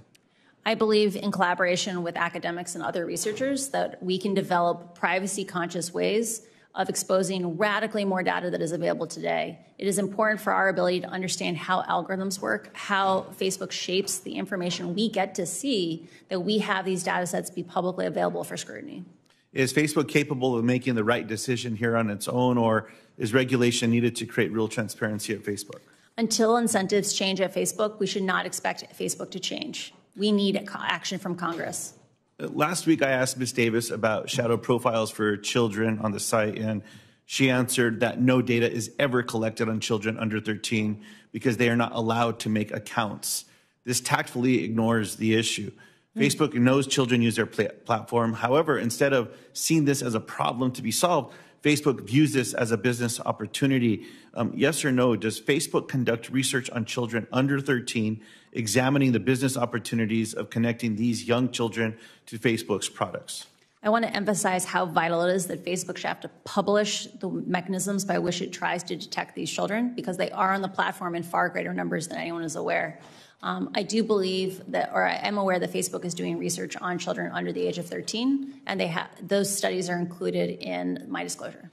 I believe in collaboration with academics and other researchers that we can develop privacy-conscious ways of exposing radically more data that is available today. It is important for our ability to understand how algorithms work, how Facebook shapes the information we get to see, that we have these data sets be publicly available for scrutiny.
Is Facebook capable of making the right decision here on its own, or is regulation needed to create real transparency at Facebook?
Until incentives change at Facebook, we should not expect Facebook to change. We need action from Congress.
Last week, I asked Ms. Davis about shadow profiles for children on the site, and she answered that no data is ever collected on children under 13 because they are not allowed to make accounts. This tactfully ignores the issue. Facebook knows children use their platform. However, instead of seeing this as a problem to be solved, Facebook views this as a business opportunity. Yes or no, does Facebook conduct research on children under 13, examining the business opportunities of connecting these young children to Facebook's products?
I want to emphasize how vital it is that Facebook should have to publish the mechanisms by which it tries to detect these children, because they are on the platform in far greater numbers than anyone is aware. I do believe that, or I am aware that Facebook is doing research on children under the age of 13, and those studies are included in my disclosure.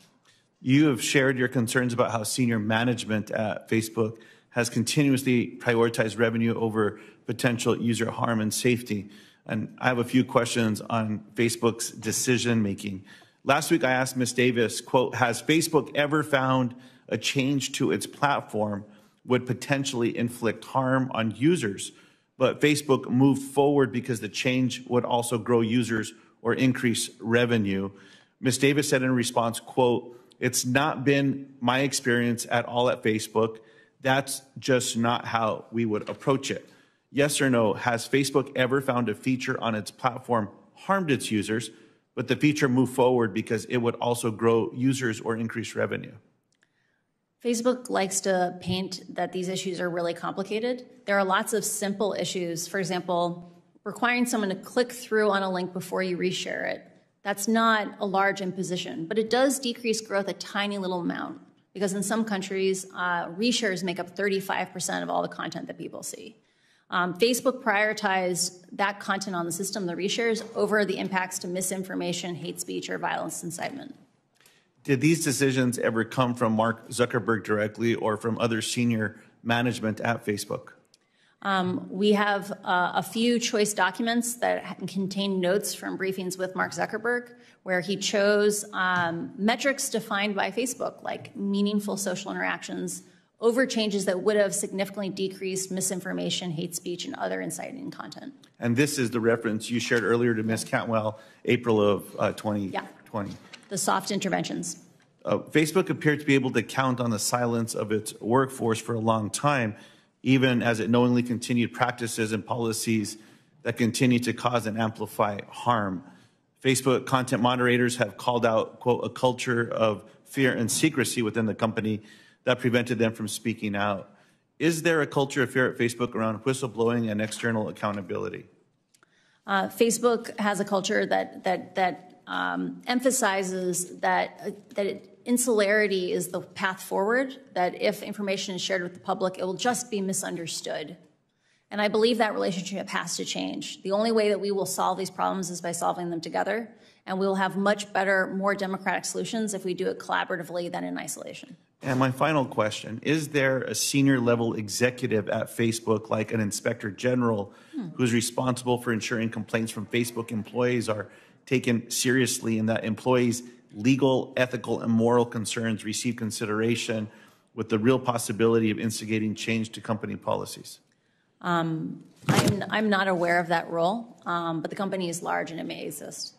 You have shared your concerns about how senior management at Facebook has continuously prioritized revenue over potential user harm and safety. And I have a few questions on Facebook's decision-making. Last week, I asked Ms. Davis, quote, has Facebook ever found a change to its platform would potentially inflict harm on users, but Facebook moved forward because the change would also grow users or increase revenue? Ms. Davis said in response, quote, it's not been my experience at all at Facebook. That's just not how we would approach it. Yes or no, has Facebook ever found a feature on its platform harmed its users, but the feature moved forward because it would also grow users or increase revenue?
Facebook likes to paint that these issues are really complicated. There are lots of simple issues. For example, requiring someone to click through on a link before you reshare it. That's not a large imposition, but it does decrease growth a tiny little amount, because in some countries, reshares make up 35% of all the content that people see. Facebook prioritized that content on the system, the reshares, over the impacts to misinformation, hate speech, or violence incitement.
Did these decisions ever come from Mark Zuckerberg directly or from other senior management at Facebook?
We have a few choice documents that contain notes from briefings with Mark Zuckerberg, where he chose metrics defined by Facebook, like meaningful social interactions, over changes that would have significantly decreased misinformation, hate speech, and other inciting content.
And this is the reference you shared earlier to Ms. Cantwell, April of 2020.
Yeah. The soft interventions.
Facebook appeared to be able to count on the silence of its workforce for a long time, even as it knowingly continued practices and policies that continue to cause and amplify harm. Facebook content moderators have called out, quote, a culture of fear and secrecy within the company that prevented them from speaking out. Is there a culture of fear at Facebook around whistleblowing and external accountability?
Facebook has a culture that emphasizes that insularity is the path forward, that if information is shared with the public, it will just be misunderstood. And I believe that relationship has to change. The only way that we will solve these problems is by solving them together, and we will have much better, more democratic solutions if we do it collaboratively than in isolation.
And my final question, is there a senior level executive at Facebook, like an inspector general, who's responsible for ensuring complaints from Facebook employees are taken seriously and that employees' legal, ethical, and moral concerns receive consideration with the real possibility of instigating change to company policies?
I'm not aware of that role, but the company is large and it may exist.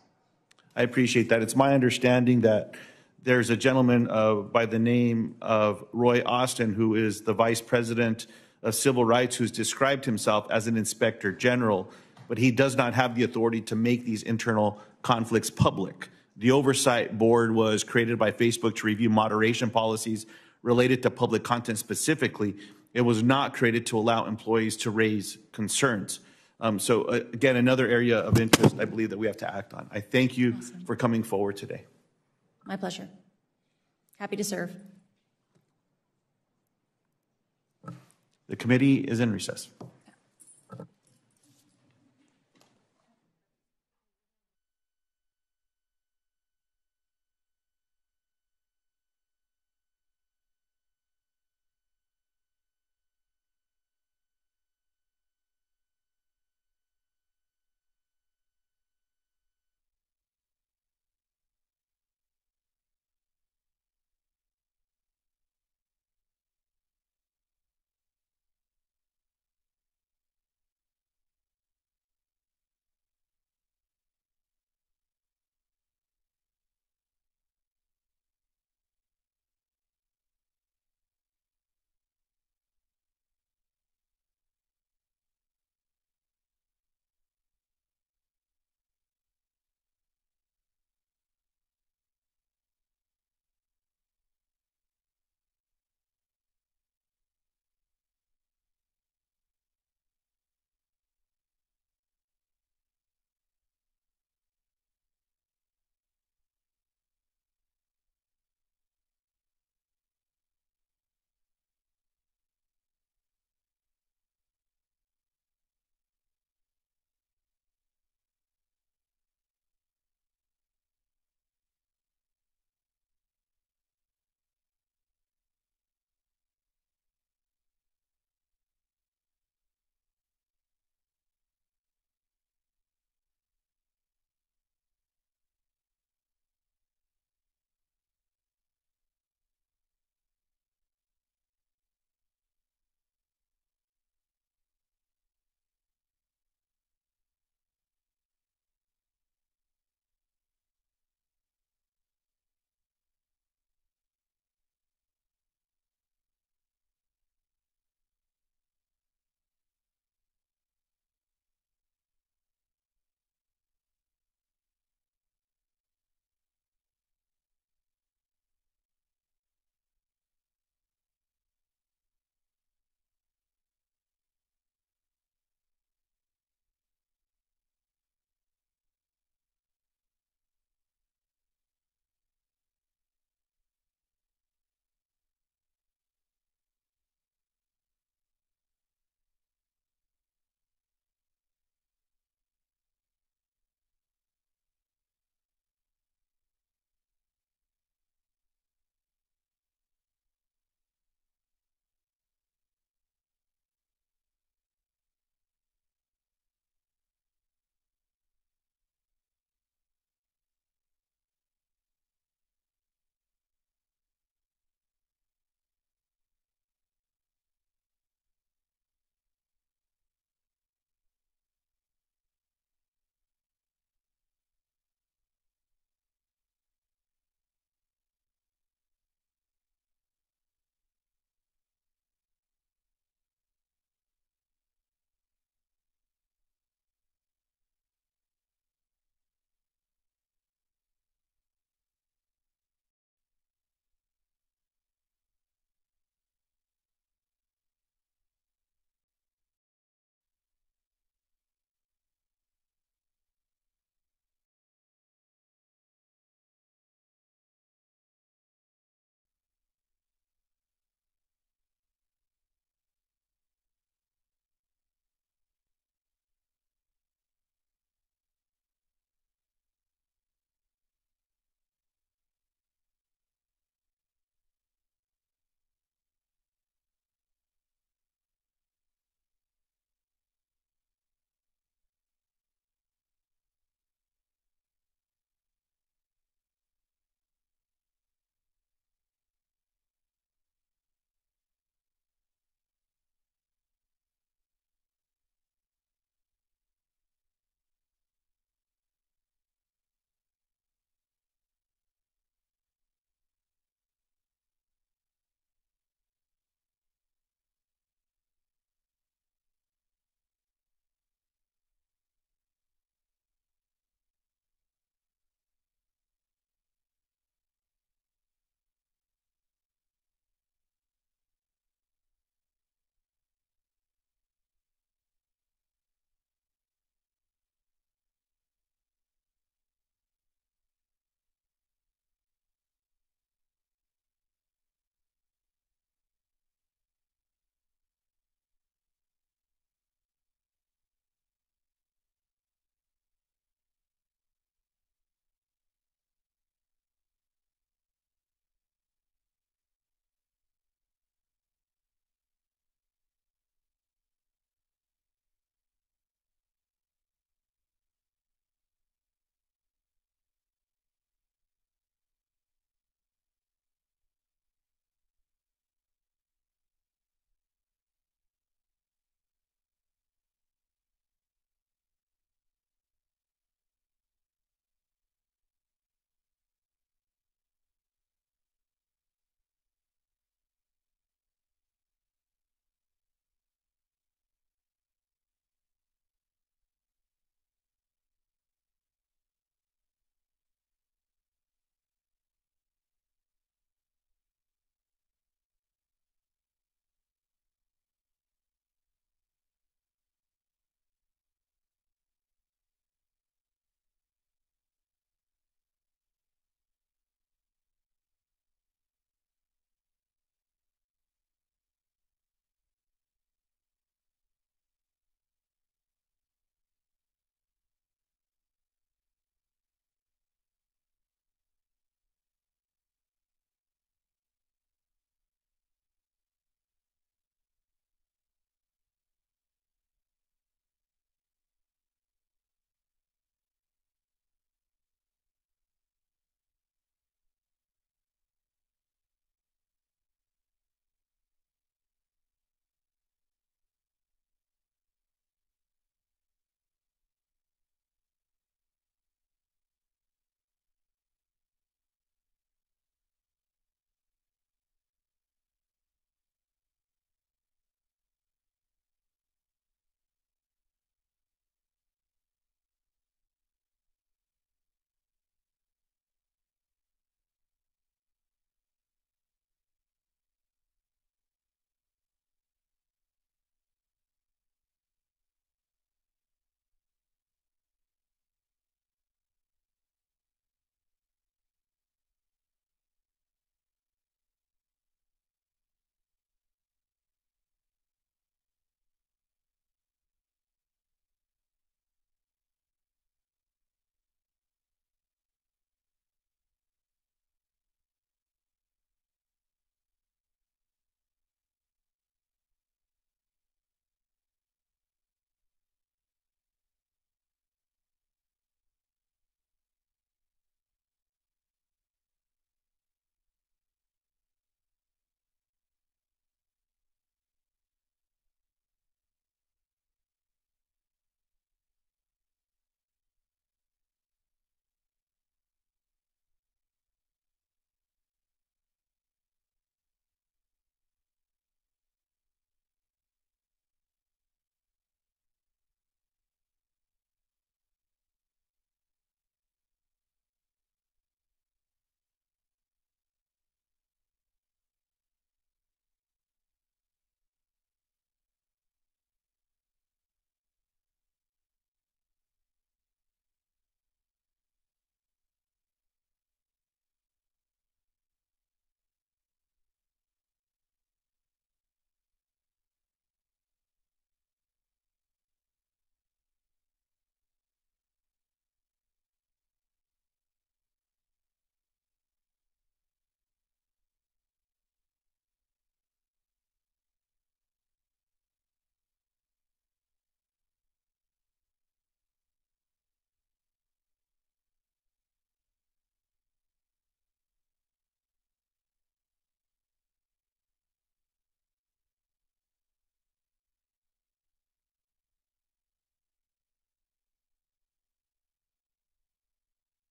I appreciate that. It's my understanding that there's a gentleman by the name of Roy Austin, who is the Vice President of Civil Rights, who's described himself as an Inspector General, but he does not have the authority to make these internal conflicts public. The Oversight Board was created by Facebook to review moderation policies related to public content specifically. It was not created to allow employees to raise concerns. So again, another area of interest I believe that we have to act on. I thank you for coming forward today.
My pleasure. Happy to serve.
The committee is in recess.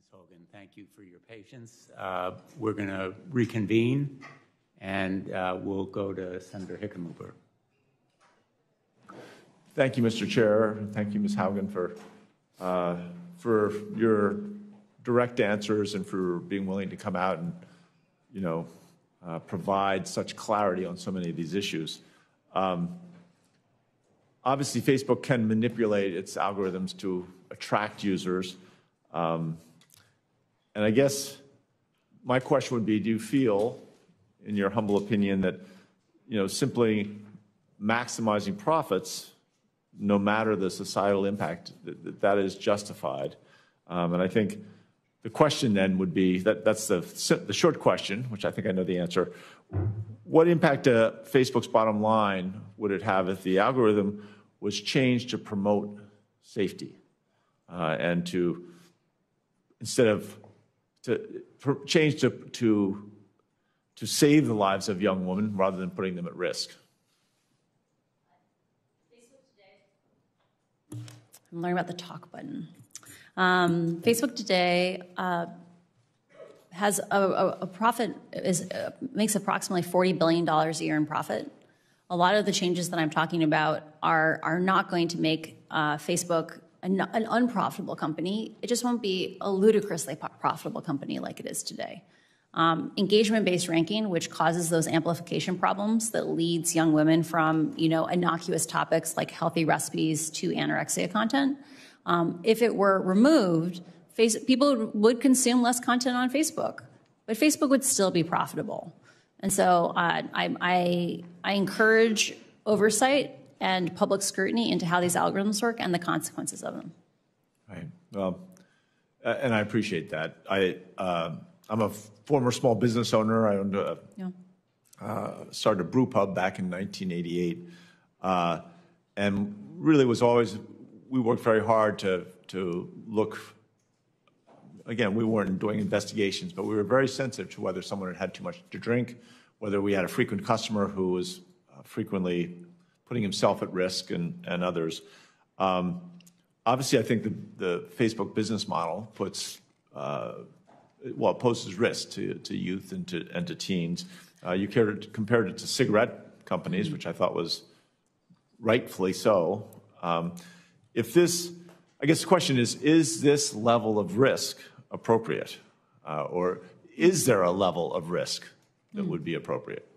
Ms. Haugen, thank you for your patience. We're going to reconvene, and we'll go to Senator Hickenlooper.
Thank you, Mr. Chair. Thank you, Ms. Haugen, for your direct answers and for being willing to come out and, provide such clarity on so many of these issues. Obviously, Facebook can manipulate its algorithms to attract users. And I guess my question would be, do you feel, in your humble opinion, that simply maximizing profits, no matter the societal impact, that is justified? And I think the question then would be, that's the short question, which I think I know the answer. What impact to Facebook's bottom line would it have if the algorithm was changed to promote safety and to, instead of, change to save the lives of young women rather than putting them at risk?
I'm learning about the talk button. Facebook today has a profit, makes approximately $40 billion a year in profit. A lot of the changes that I'm talking about are not going to make Facebook an unprofitable company. It just won't be a ludicrously profitable company like it is today. Engagement-based ranking, which causes those amplification problems that leads young women from innocuous topics like healthy recipes to anorexia content. If it were removed, people would consume less content on Facebook, but Facebook would still be profitable. And so I encourage oversight and public scrutiny into how these algorithms work and the consequences of them.
Right. Well, and I appreciate that. I'm a former small business owner. I owned started a brew pub back in 1988, and really was always, we worked very hard to look. Again, we weren't doing investigations, but we were very sensitive to whether someone had too much to drink, whether we had a frequent customer who was frequently putting himself at risk and others. Obviously, I think the Facebook business model puts, poses risk to youth and to teens. You compared it to cigarette companies, which I thought was rightfully so. I guess the question is this level of risk appropriate? Or is there a level of risk that would be appropriate?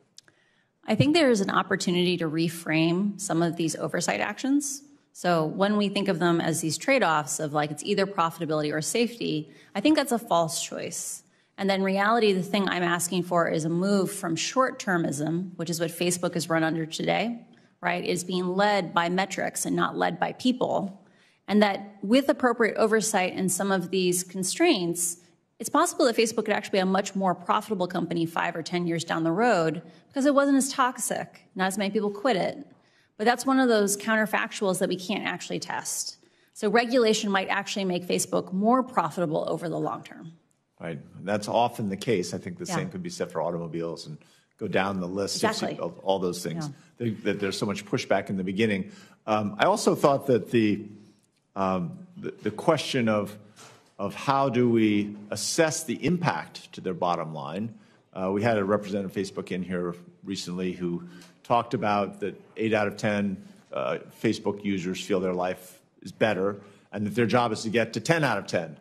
I think there is an opportunity to reframe some of these oversight actions. So when we think of them as these trade-offs of like it's either profitability or safety, I think that's a false choice. And then in reality, the thing I'm asking for is a move from short-termism, which is what Facebook is run under today, right, is being led by metrics and not led by people. And that with appropriate oversight and some of these constraints, it's possible that Facebook could actually be a much more profitable company 5 or 10 years down the road because it wasn't as toxic. Not as many people quit it. But that's one of those counterfactuals that we can't actually test. So regulation might actually make Facebook more profitable over the long term.
Right. That's often the case. I think the same could be said for automobiles and go down the list of all those things. That there's so much pushback in the beginning. I also thought that the question of how do we assess the impact to their bottom line. We had a representative of Facebook in here recently who talked about that 8 out of 10 Facebook users feel their life is better and that their job is to get to 10 out of 10.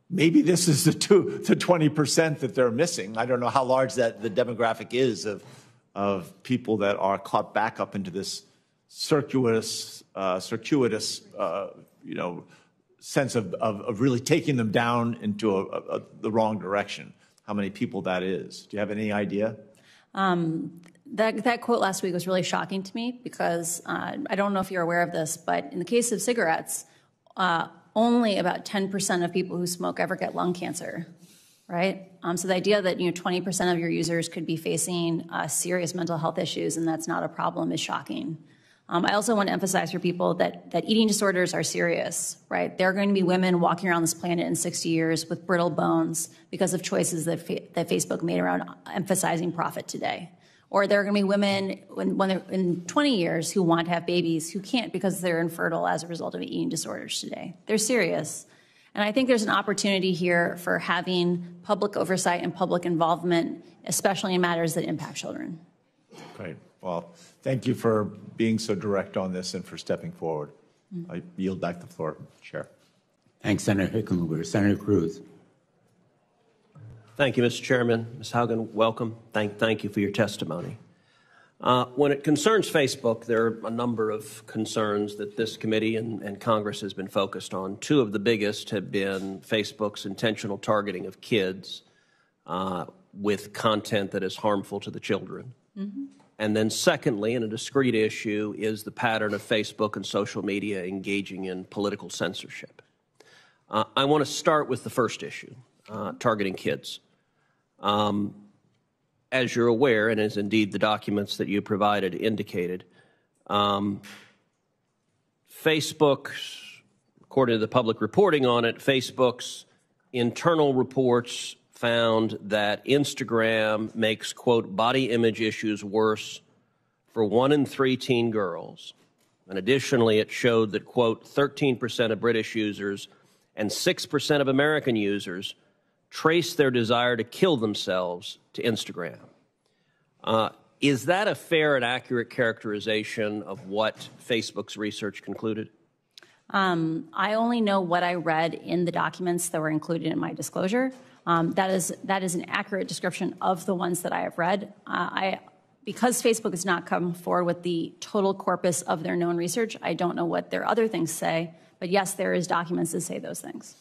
Maybe this is the 20% that they're missing. I don't know how large the demographic is of people that are caught back up into this circuitous sense of really taking them down into the wrong direction. How many people that is? Do you have any idea?
That quote last week was really shocking to me because I don't know if you're aware of this, but in the case of cigarettes, only about 10% of people who smoke ever get lung cancer, right? So the idea that 20% of your users could be facing serious mental health issues and that's not a problem is shocking. I also want to emphasize for people that eating disorders are serious, right? There are going to be women walking around this planet in 60 years with brittle bones because of choices that Facebook made around emphasizing profit today. Or there are going to be women when they're in 20 years who want to have babies who can't because they're infertile as a result of eating disorders today. They're serious. And I think there's an opportunity here for having public oversight and public involvement, especially in matters that impact children.
Great. Well, thank you for being so direct on this and for stepping forward. I yield back the floor, Chair.
Thanks, Senator Hickenlooper. Senator Cruz.
Thank you, Mr. Chairman. Ms. Haugen, welcome. Thank you for your testimony. When it concerns Facebook, there are a number of concerns that this committee and Congress has been focused on. Two of the biggest have been Facebook's intentional targeting of kids with content that is harmful to the children. And then secondly, and a discrete issue, is the pattern of Facebook and social media engaging in political censorship. I want to start with the first issue, targeting kids. As you're aware, and as indeed the documents that you provided indicated, Facebook, according to the public reporting on it, Facebook's internal reports found that Instagram makes, quote, body image issues worse for 1 in 3 teen girls. And additionally, it showed that, quote, 13% of British users and 6% of American users trace their desire to kill themselves to Instagram. Is that a fair and accurate characterization of what Facebook's research concluded?
I only know what I read in the documents that were included in my disclosure. That is an accurate description of the ones that I have read. Because Facebook has not come forward with the total corpus of their known research, I don't know what their other things say. But yes, there is documents that say those things.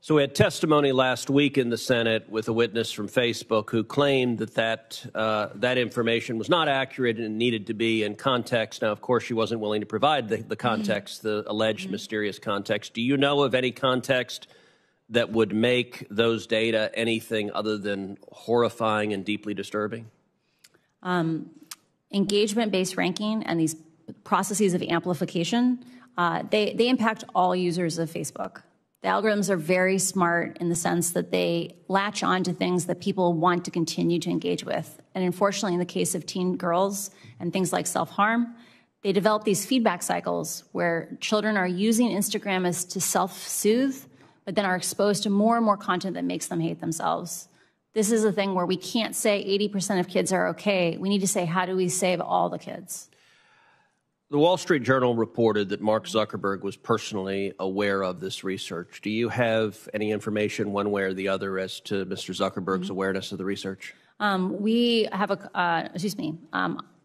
So we had testimony last week in the Senate with a witness from Facebook who claimed that information was not accurate and needed to be in context. Now, of course, she wasn't willing to provide the context, the alleged mysterious context. Do you know of any context that would make those data anything other than horrifying and deeply disturbing?
Engagement-based ranking and these processes of amplification, they impact all users of Facebook. The algorithms are very smart in the sense that they latch on to things that people want to continue to engage with. And unfortunately, in the case of teen girls and things like self-harm, they develop these feedback cycles where children are using Instagram as to self-soothe, but then are exposed to more and more content that makes them hate themselves. This is a thing where we can't say 80% of kids are okay. We need to say, how do we save all the kids?
The Wall Street Journal reported that Mark Zuckerberg was personally aware of this research. Do you have any information one way or the other as to Mr. Zuckerberg's awareness of the research?
We have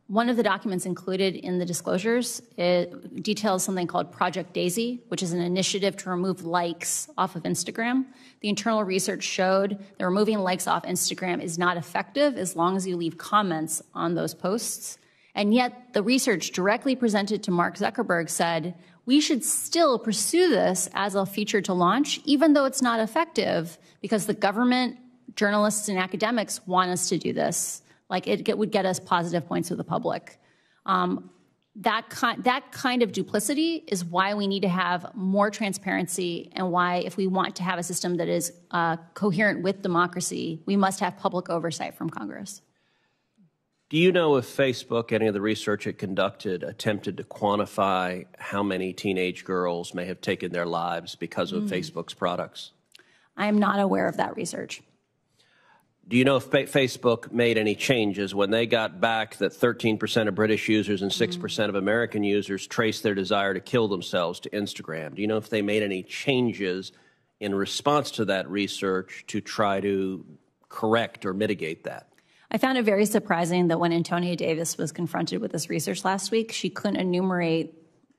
one of the documents included in the disclosures, it details something called Project Daisy, which is an initiative to remove likes off of Instagram. The internal research showed that removing likes off Instagram is not effective as long as you leave comments on those posts. And yet the research directly presented to Mark Zuckerberg said, we should still pursue this as a feature to launch, even though it's not effective, because the government, journalists, and academics want us to do this. Like it would get us positive points with the public. That kind of duplicity is why we need to have more transparency, and why, if we want to have a system that is coherent with democracy, we must have public oversight from Congress.
Do you know if Facebook, any of the research it conducted, attempted to quantify how many teenage girls may have taken their lives because of Facebook's products?
I am not aware of that research.
Do you know if Facebook made any changes when they got back that 13% of British users and 6% of American users traced their desire to kill themselves to Instagram? Do you know if they made any changes in response to that research to try to correct or mitigate that?
I found it very surprising that when Antonia Davis was confronted with this research last week, she couldn't enumerate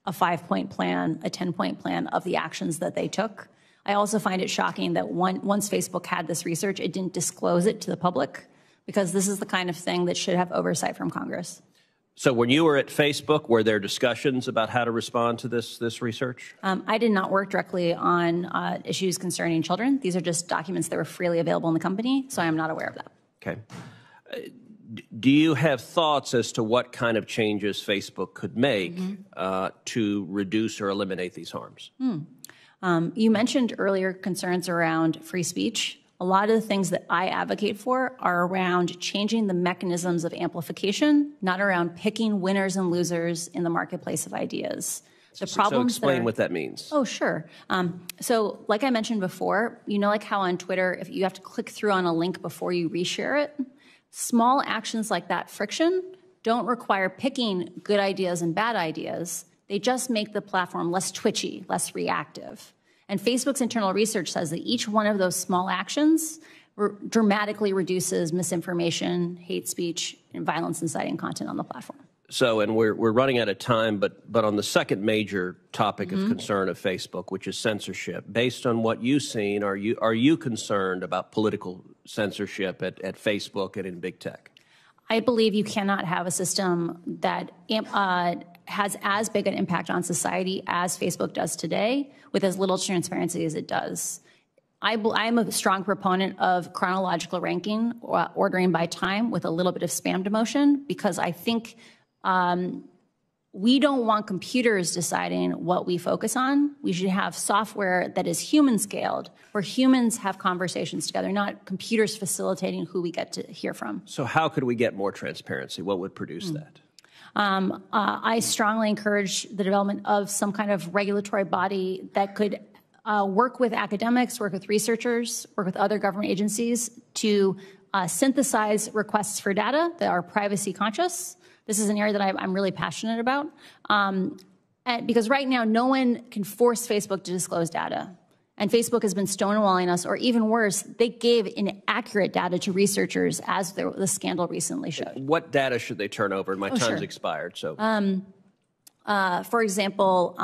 a 5-point plan, a 10-point plan of the actions that they took. I also find it shocking that once Facebook had this research, it didn't disclose it to the public, because this is the kind of thing that should have oversight from Congress.
So when you were at Facebook, were there discussions about how to respond to this research?
I did not work directly on issues concerning children. These are just documents that were freely available in the company, so I am not aware of that.
Okay. Do you have thoughts as to what kind of changes Facebook could make to reduce or eliminate these harms?
You mentioned earlier concerns around free speech. A lot of the things that I advocate for are around changing the mechanisms of amplification, not around picking winners and losers in the marketplace of ideas. The problems
so explain what that means.
Oh, sure. So like I mentioned before, like how on Twitter, if you have to click through on a link before you reshare it, small actions like that friction don't require picking good ideas and bad ideas. They just make the platform less twitchy, less reactive. And Facebook's internal research says that each one of those small actions dramatically reduces misinformation, hate speech, and violence inciting content on the platform.
So, and we're running out of time, but on the second major topic of concern of Facebook, which is censorship, based on what you've seen, are you concerned about political censorship at Facebook and in big tech?
I believe you cannot have a system that has as big an impact on society as Facebook does today with as little transparency as it does. I'm a strong proponent of chronological ranking, ordering by time with a little bit of spam demotion, because I think we don't want computers deciding what we focus on. We should have software that is human scaled, where humans have conversations together, not computers facilitating who we get to hear from.
So how could we get more transparency? What would produce that?
I strongly encourage the development of some kind of regulatory body that could work with academics, work with researchers, work with other government agencies to synthesize requests for data that are privacy conscious. This is an area that I'm really passionate about, because right now no one can force Facebook to disclose data. And Facebook has been stonewalling us, or even worse, they gave inaccurate data to researchers, as the scandal recently showed.
What data should they turn over? My time's expired. So,
for example,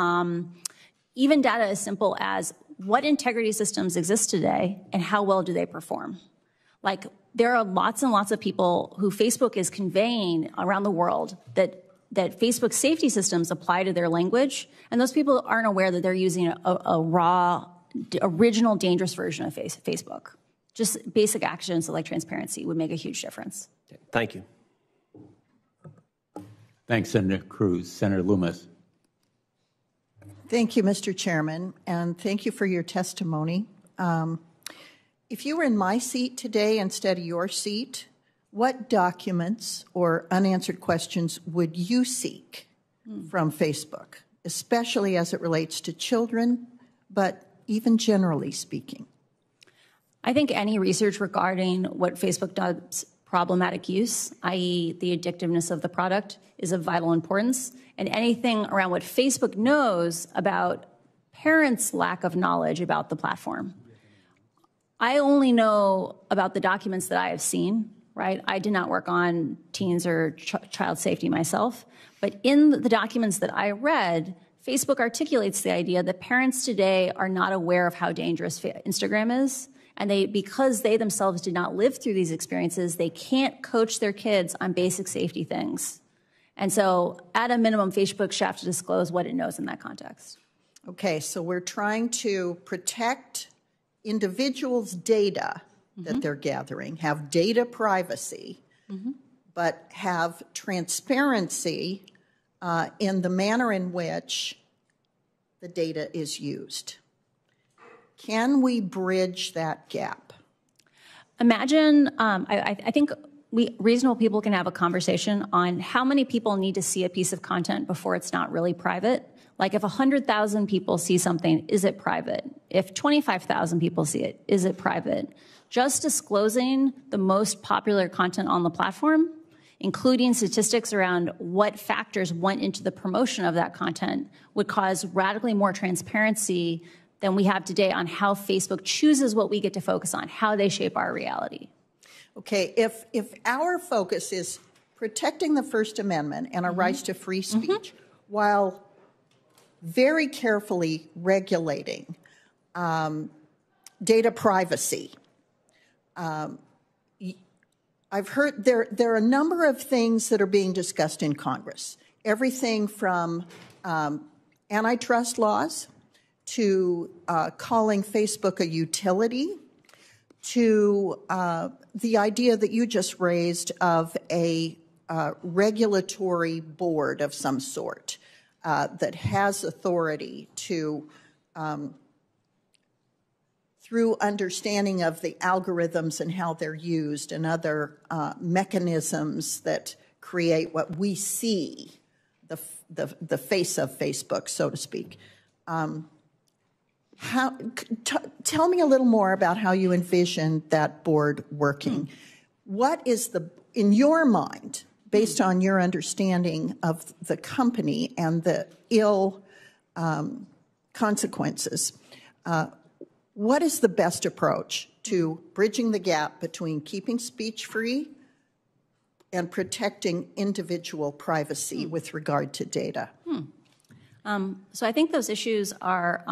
even data as simple as what integrity systems exist today and how well do they perform? Like, there are lots and lots of people who Facebook is conveying around the world that Facebook safety systems apply to their language, and those people aren't aware that they're using a raw, original, dangerous version of Facebook. Just basic actions like transparency would make a huge difference.
Thank you.
Thanks, Senator Cruz. Senator Loomis.
Thank you, Mr. Chairman, and thank you for your testimony. If you were in my seat today instead of your seat, what documents or unanswered questions would you seek from Facebook, especially as it relates to children, but even generally speaking?
I think any research regarding what Facebook does problematic use, i.e. the addictiveness of the product, is of vital importance. And anything around what Facebook knows about parents' lack of knowledge about the platform. I only know about the documents that I have seen, right? I did not work on teens or child safety myself. But in the documents that I read, Facebook articulates the idea that parents today are not aware of how dangerous Instagram is. And because they themselves did not live through these experiences, they can't coach their kids on basic safety things. And so, at a minimum, Facebook should have to disclose what it knows in that context.
Okay, so we're trying to protect individuals' data that they're gathering, have data privacy, but have transparency in the manner in which the data is used. Can we bridge that gap?
Imagine, I think reasonable people can have a conversation on how many people need to see a piece of content before it's not really private. Like, if 100,000 people see something, is it private? If 25,000 people see it, is it private? Just disclosing the most popular content on the platform, including statistics around what factors went into the promotion of that content, would cause radically more transparency than we have today on how Facebook chooses what we get to focus on, how they shape our reality.
Okay, if our focus is protecting the First Amendment and our rights to free speech while very carefully regulating data privacy, I've heard there are a number of things that are being discussed in Congress. Everything from antitrust laws to calling Facebook a utility, to the idea that you just raised of a regulatory board of some sort that has authority to, through understanding of the algorithms and how they're used and other mechanisms that create what we see the face of Facebook, so to speak. Tell me a little more about how you envision that board working. What is in your mind, based on your understanding of the company and the ill consequences, what is the best approach to bridging the gap between keeping speech free and protecting individual privacy with regard to data?
So I think those issues are,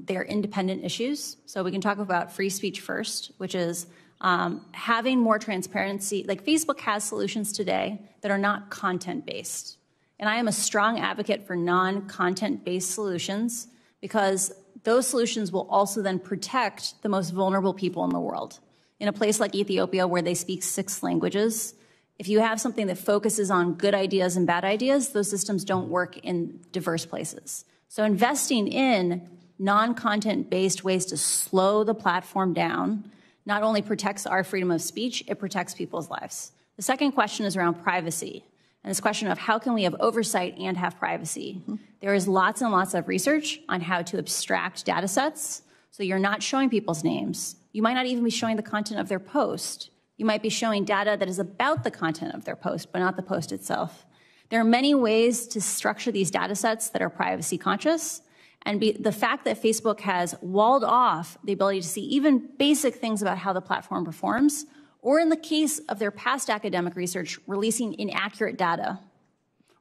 they're independent issues. So we can talk about free speech first, which is having more transparency. Like Facebook has solutions today that are not content-based. And I am a strong advocate for non-content-based solutions because those solutions will also then protect the most vulnerable people in the world. In a place like Ethiopia where they speak 6 languages, if you have something that focuses on good ideas and bad ideas, those systems don't work in diverse places. So investing in non-content-based ways to slow the platform down not only protects our freedom of speech, it protects people's lives. The second question is around privacy, and this question of how can we have oversight and have privacy. There is lots and lots of research on how to abstract data sets, so you're not showing people's names. You might not even be showing the content of their post. You might be showing data that is about the content of their post, but not the post itself. There are many ways to structure these data sets that are privacy conscious, and the fact that Facebook has walled off the ability to see even basic things about how the platform performs, or in the case of their past academic research, releasing inaccurate data,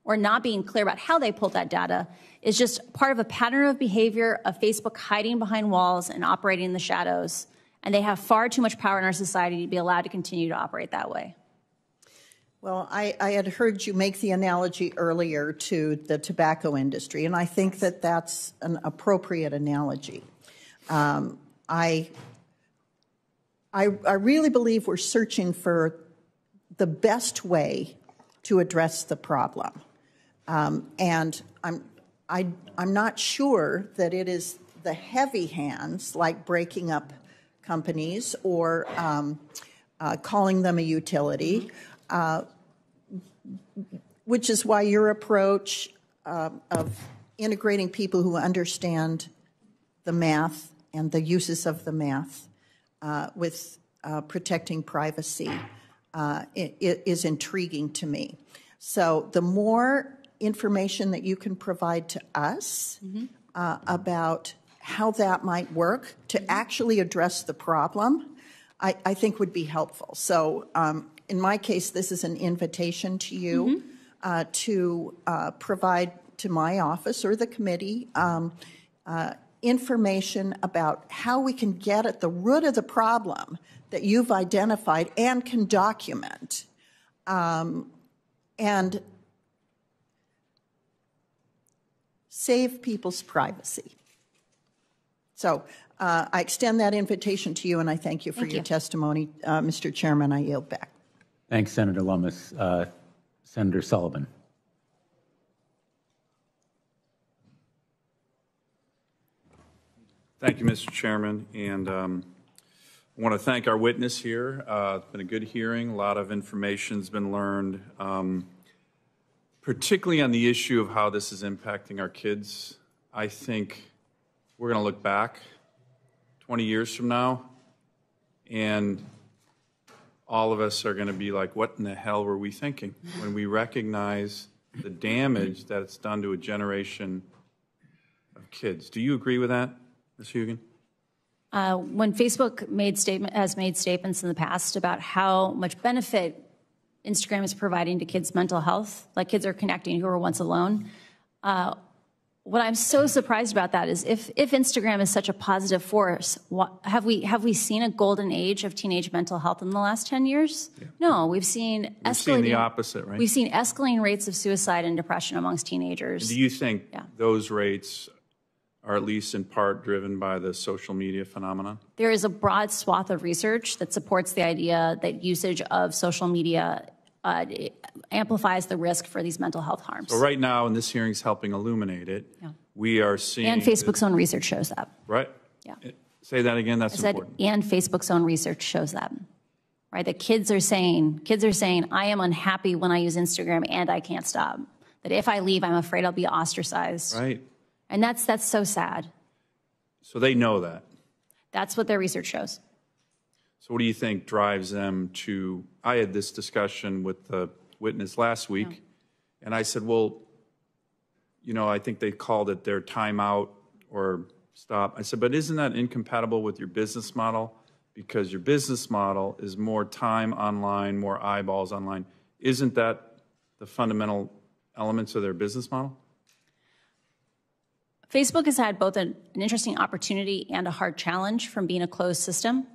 or not being clear about how they pulled that data, is just part of a pattern of behavior of Facebook hiding behind walls and operating in the shadows. And they have far too much power in our society to be allowed to continue to operate that way.
Well, I had heard you make the analogy earlier to the tobacco industry, and I think that that's an appropriate analogy. I really believe we're searching for the best way to address the problem. And I'm not sure that it is the heavy hands, like breaking up companies or calling them a utility, which is why your approach of integrating people who understand the math and the uses of the math with protecting privacy is intriguing to me. So the more information that you can provide to us about how that might work to actually address the problem, I think would be helpful. So in my case, this is an invitation to you to provide to my office or the committee information about how we can get at the root of the problem that you've identified and can document, and save people's privacy. So I extend that invitation to you, and I thank you for your testimony. Mr. Chairman, I yield back.
Thanks, Senator Lummis. Senator Sullivan.
Thank you, Mr. Chairman, and I want to thank our witness here. It's been a good hearing. A lot of information has been learned, particularly on the issue of how this is impacting our kids. I think we're going to look back 20 years from now, and all of us are going to be like, what in the hell were we thinking? When we recognize the damage that it's done to a generation of kids. Do you agree with that, Ms. Haugen?
When Facebook has made statements in the past about how much benefit Instagram is providing to kids' mental health, like kids are connecting who were once alone, what I'm so surprised about that is if Instagram is such a positive force, have we seen a golden age of teenage mental health in the last 10 years? Yeah. No, we've seen
the opposite, right?
We've seen escalating rates of suicide and depression amongst teenagers.
Do you think those rates are at least in part driven by the social media phenomenon?
There is a broad swath of research that supports the idea that usage of social media amplifies the risk for these mental health harms.
So right now, and this hearing is helping illuminate it, we are seeing...
And Facebook's own research shows that.
Right? Yeah. Say that again, that's important.
And Facebook's own research shows that. Right? That kids are saying, I am unhappy when I use Instagram and I can't stop. that if I leave, I'm afraid I'll be ostracized.
Right.
And that's so sad.
So they know that.
That's what their research shows.
So what do you think drives them to, I had this discussion with the witness last week, and I said, well, you know, I think they called it their timeout or stop. I said, but isn't that incompatible with your business model? Because your business model is more time online, more eyeballs online. Isn't that the fundamental elements of their business model?
Facebook has had both an interesting opportunity and a hard challenge from being a closed system.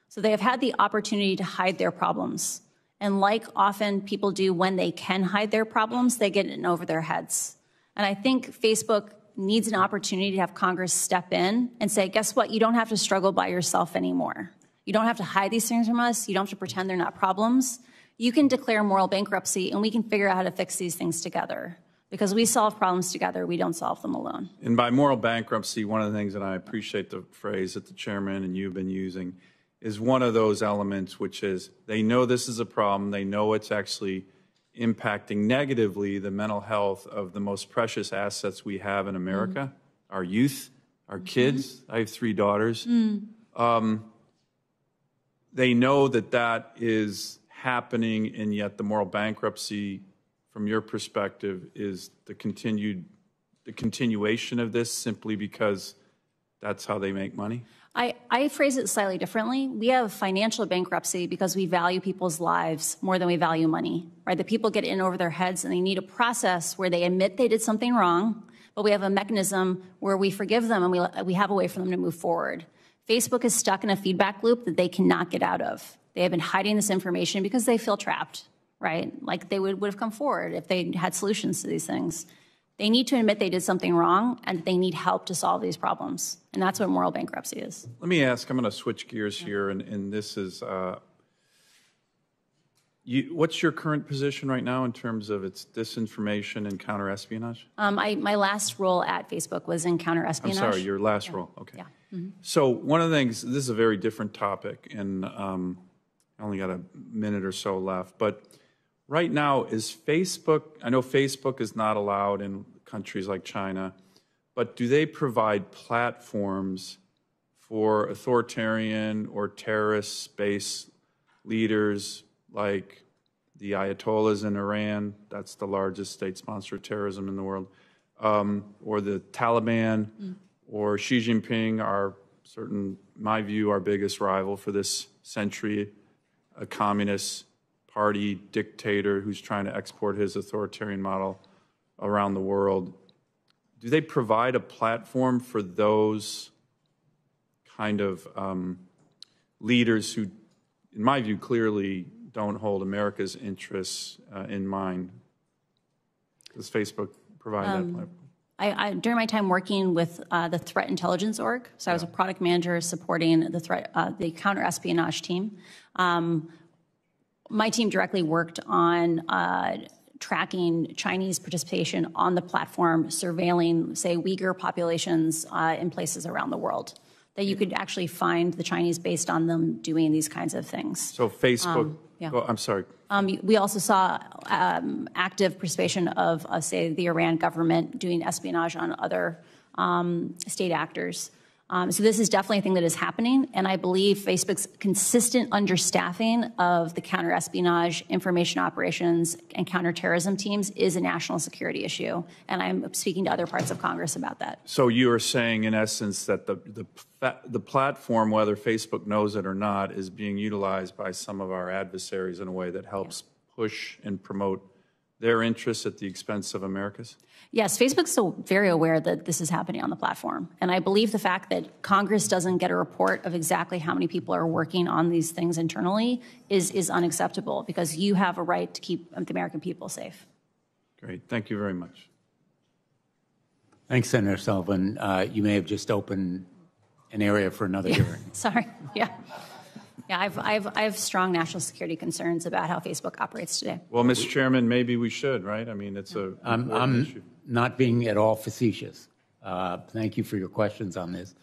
So they have had the opportunity to hide their problems. And like often people do when they can hide their problems, they get in over their heads. And I think Facebook needs an opportunity to have Congress step in and say, guess what? You don't have to struggle by yourself anymore. You don't have to hide these things from us. You don't have to pretend they're not problems. You can declare moral bankruptcy, and we can figure out how to fix these things together. Because we solve problems together, we don't solve them alone.
And by moral bankruptcy, one of the things, and I appreciate the phrase that the chairman and you've been using, is one of those elements, which is they know this is a problem. They know it's actually impacting negatively the mental health of the most precious assets we have in America, our youth, our kids. I have 3 daughters. They know that that is happening, and yet the moral bankruptcy, from your perspective, is the continuation of this simply because that's how they make money?
I phrase it slightly differently. We have financial bankruptcy because we value people's lives more than we value money, right? The people get in over their heads, and they need a process where they admit they did something wrong, but we have a mechanism where we forgive them and we have a way for them to move forward. Facebook is stuck in a feedback loop that they cannot get out of. They have been hiding this information because they feel trapped, right? Like they would have come forward if they had solutions to these things. They need to admit they did something wrong, and they need help to solve these problems. And that's what moral bankruptcy is.
Let me ask, I'm going to switch gears here, and this is, what's your current position right now in terms of its disinformation and counter-espionage?
My last role at Facebook was in counter-espionage.
I'm sorry, your last role, okay.
Yeah.
So one of the things, this is a very different topic, and I only got a minute or so left, but right now is Facebook, I know Facebook is not allowed in countries like China, but do they provide platforms for authoritarian or terrorist-based leaders like the Ayatollahs in Iran, that's the largest state sponsor of terrorism in the world, or the Taliban, or Xi Jinping, in my view, our biggest rival for this century, a communist party dictator who's trying to export his authoritarian model around the world. Do they provide a platform for those kind of leaders who, in my view, clearly don't hold America's interests in mind? Does Facebook provide that platform?
During my time working with the Threat Intelligence Org, so I was a product manager supporting the counter-espionage team. My team directly worked on tracking Chinese participation on the platform, surveilling, say, Uyghur populations in places around the world, that you could actually find the Chinese based on them doing these kinds of things.
So Facebook, I'm sorry.
We also saw active participation of, say, the Iran government doing espionage on other state actors. So this is definitely a thing that is happening, and I believe Facebook's consistent understaffing of the counter-espionage, information operations, and counterterrorism teams is a national security issue, and I'm speaking to other parts of Congress about that.
So you are saying, in essence, that the platform, whether Facebook knows it or not, is being utilized by some of our adversaries in a way that helps push and promote their interests at the expense of America's?
Yes, Facebook's still very aware that this is happening on the platform. And I believe the fact that Congress doesn't get a report of exactly how many people are working on these things internally is unacceptable, because you have a right to keep the American people safe.
Great. Thank you very much.
Thanks, Senator Sullivan. You may have just opened an area for another hearing.
Sorry. Yeah, I have strong national security concerns about how Facebook operates today.
Well, Mr. Chairman, maybe we should, right? I mean, it's a important issue.
Not being at all facetious. Thank you for your questions on this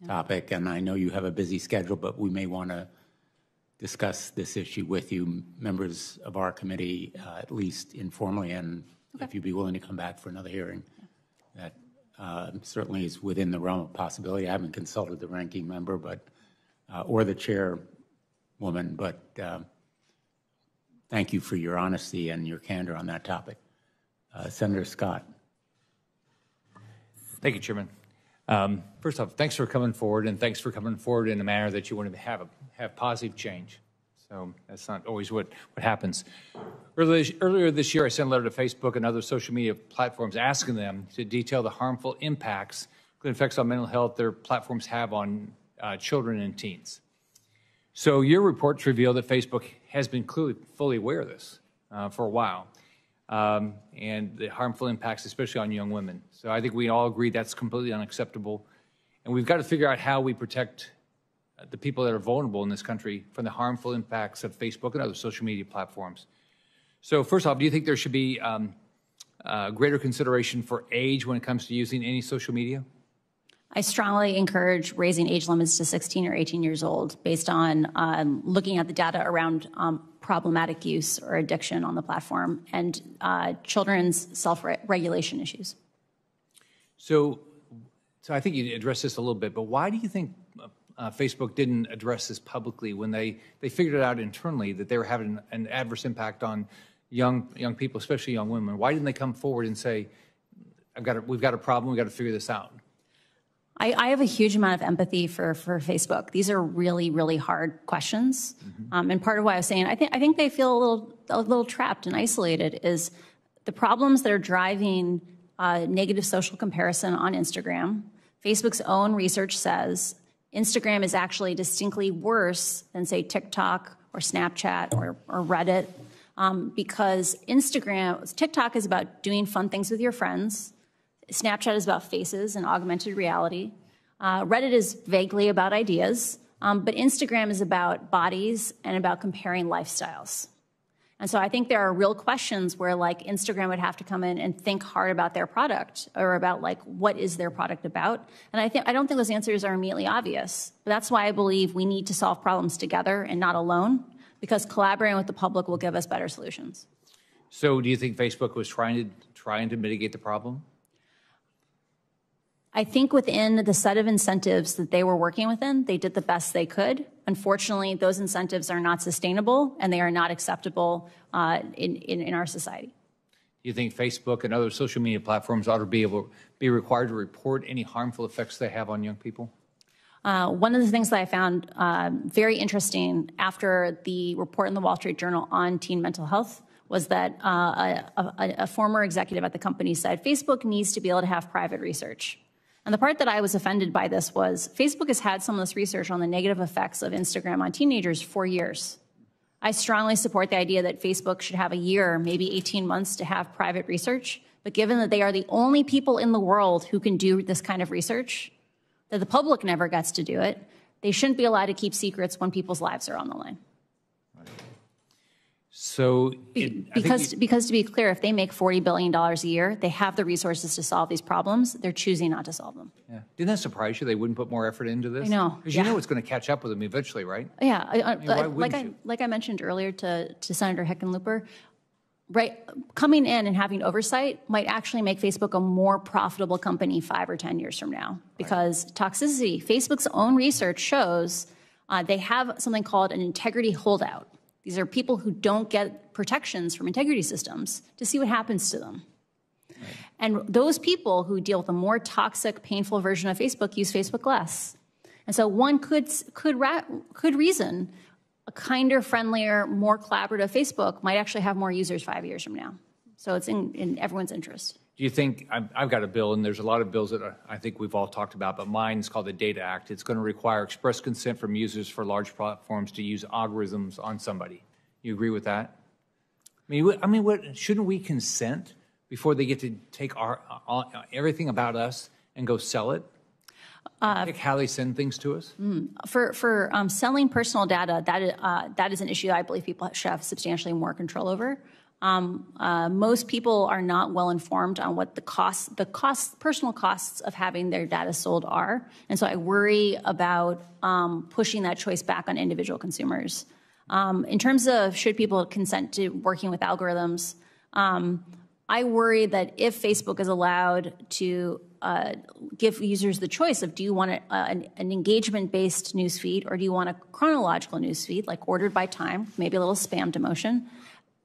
topic, and I know you have a busy schedule, but we may want to discuss this issue with you, members of our committee, at least informally and if you'd be willing to come back for another hearing. That certainly is within the realm of possibility. I haven't consulted the ranking member, but or the chairwoman, but thank you for your honesty and your candor on that topic. Senator Scott.
Thank you, Chairman. First off, thanks for coming forward, and thanks for coming forward in a manner that you want to have positive change. So that's not always what happens. Earlier this year, I sent a letter to Facebook and other social media platforms asking them to detail the harmful impacts, including effects on mental health, their platforms have on children and teens. So your reports reveal that Facebook has been clearly fully aware of this for a while, and the harmful impacts, especially on young women. So I think we all agree that's completely unacceptable, and we've got to figure out how we protect the people that are vulnerable in this country from the harmful impacts of Facebook and other social media platforms. So first off, do you think there should be greater consideration for age when it comes to using any social media?
I strongly encourage raising age limits to 16 or 18 years old based on looking at the data around problematic use or addiction on the platform and children's self-regulation issues.
So I think you addressed this a little bit, but why do you think Facebook didn't address this publicly when they figured it out internally that they were having an adverse impact on young people, especially young women? Why didn't they come forward and say, we've got a problem, we've got to figure this out?
I have a huge amount of empathy for Facebook. These are really, really hard questions. And part of why I was saying I think they feel a little trapped and isolated is the problems that are driving negative social comparison on Instagram. Facebook's own research says Instagram is actually distinctly worse than, say, TikTok or Snapchat or Reddit because TikTok is about doing fun things with your friends. Snapchat is about faces and augmented reality. Reddit is vaguely about ideas, but Instagram is about bodies and about comparing lifestyles. And so I think there are real questions where, like, Instagram would have to come in and think hard about their product or about, like, what is their product about? And I don't think those answers are immediately obvious. But that's why I believe we need to solve problems together and not alone, because collaborating with the public will give us better solutions.
So do you think Facebook was trying to mitigate the problem?
I think within the set of incentives that they were working within, they did the best they could. Unfortunately, those incentives are not sustainable and they are not acceptable in our society.
Do you think Facebook and other social media platforms ought to be required to report any harmful effects they have on young people?
One of the things that I found very interesting after the report in the Wall Street Journal on teen mental health was that a former executive at the company said Facebook needs to be able to have private research. And the part that I was offended by this was Facebook has had some of this research on the negative effects of Instagram on teenagers for years. I strongly support the idea that Facebook should have a year, maybe 18 months to have private research. But given that they are the only people in the world who can do this kind of research, that the public never gets to do it, they shouldn't be allowed to keep secrets when people's lives are on the line.
So,
because to be clear, if they make $40 billion a year, they have the resources to solve these problems. They're choosing not to solve them.
Yeah. Didn't that surprise you? They wouldn't put more effort into this?
I know.
Because you know it's going to catch up with them eventually, right?
Yeah.
Like
I mentioned earlier to Senator Hickenlooper, right? Coming in and having oversight might actually make Facebook a more profitable company 5 or 10 years from now because toxicity, Facebook's own research shows they have something called an integrity holdout. These are people who don't get protections from integrity systems to see what happens to them. Right. And those people who deal with a more toxic, painful version of Facebook use Facebook less. And so one could reason a kinder, friendlier, more collaborative Facebook might actually have more users 5 years from now. So it's in everyone's interest.
Do you think, I've got a bill, and there's a lot of bills that I think we've all talked about, but mine is called the Data Act. It's going to require express consent from users for large platforms to use algorithms on somebody. You agree with that? Shouldn't we consent before they get to take everything about us and go sell it? Pick how they send things to us?
For selling personal data, that is an issue that I believe people should have substantially more control over. Most people are not well informed on what the personal costs of having their data sold are. And so I worry about pushing that choice back on individual consumers. In terms of should people consent to working with algorithms, I I worry that if Facebook is allowed to give users the choice of do you want an engagement-based newsfeed or do you want a chronological newsfeed, like ordered by time, maybe a little spam demotion,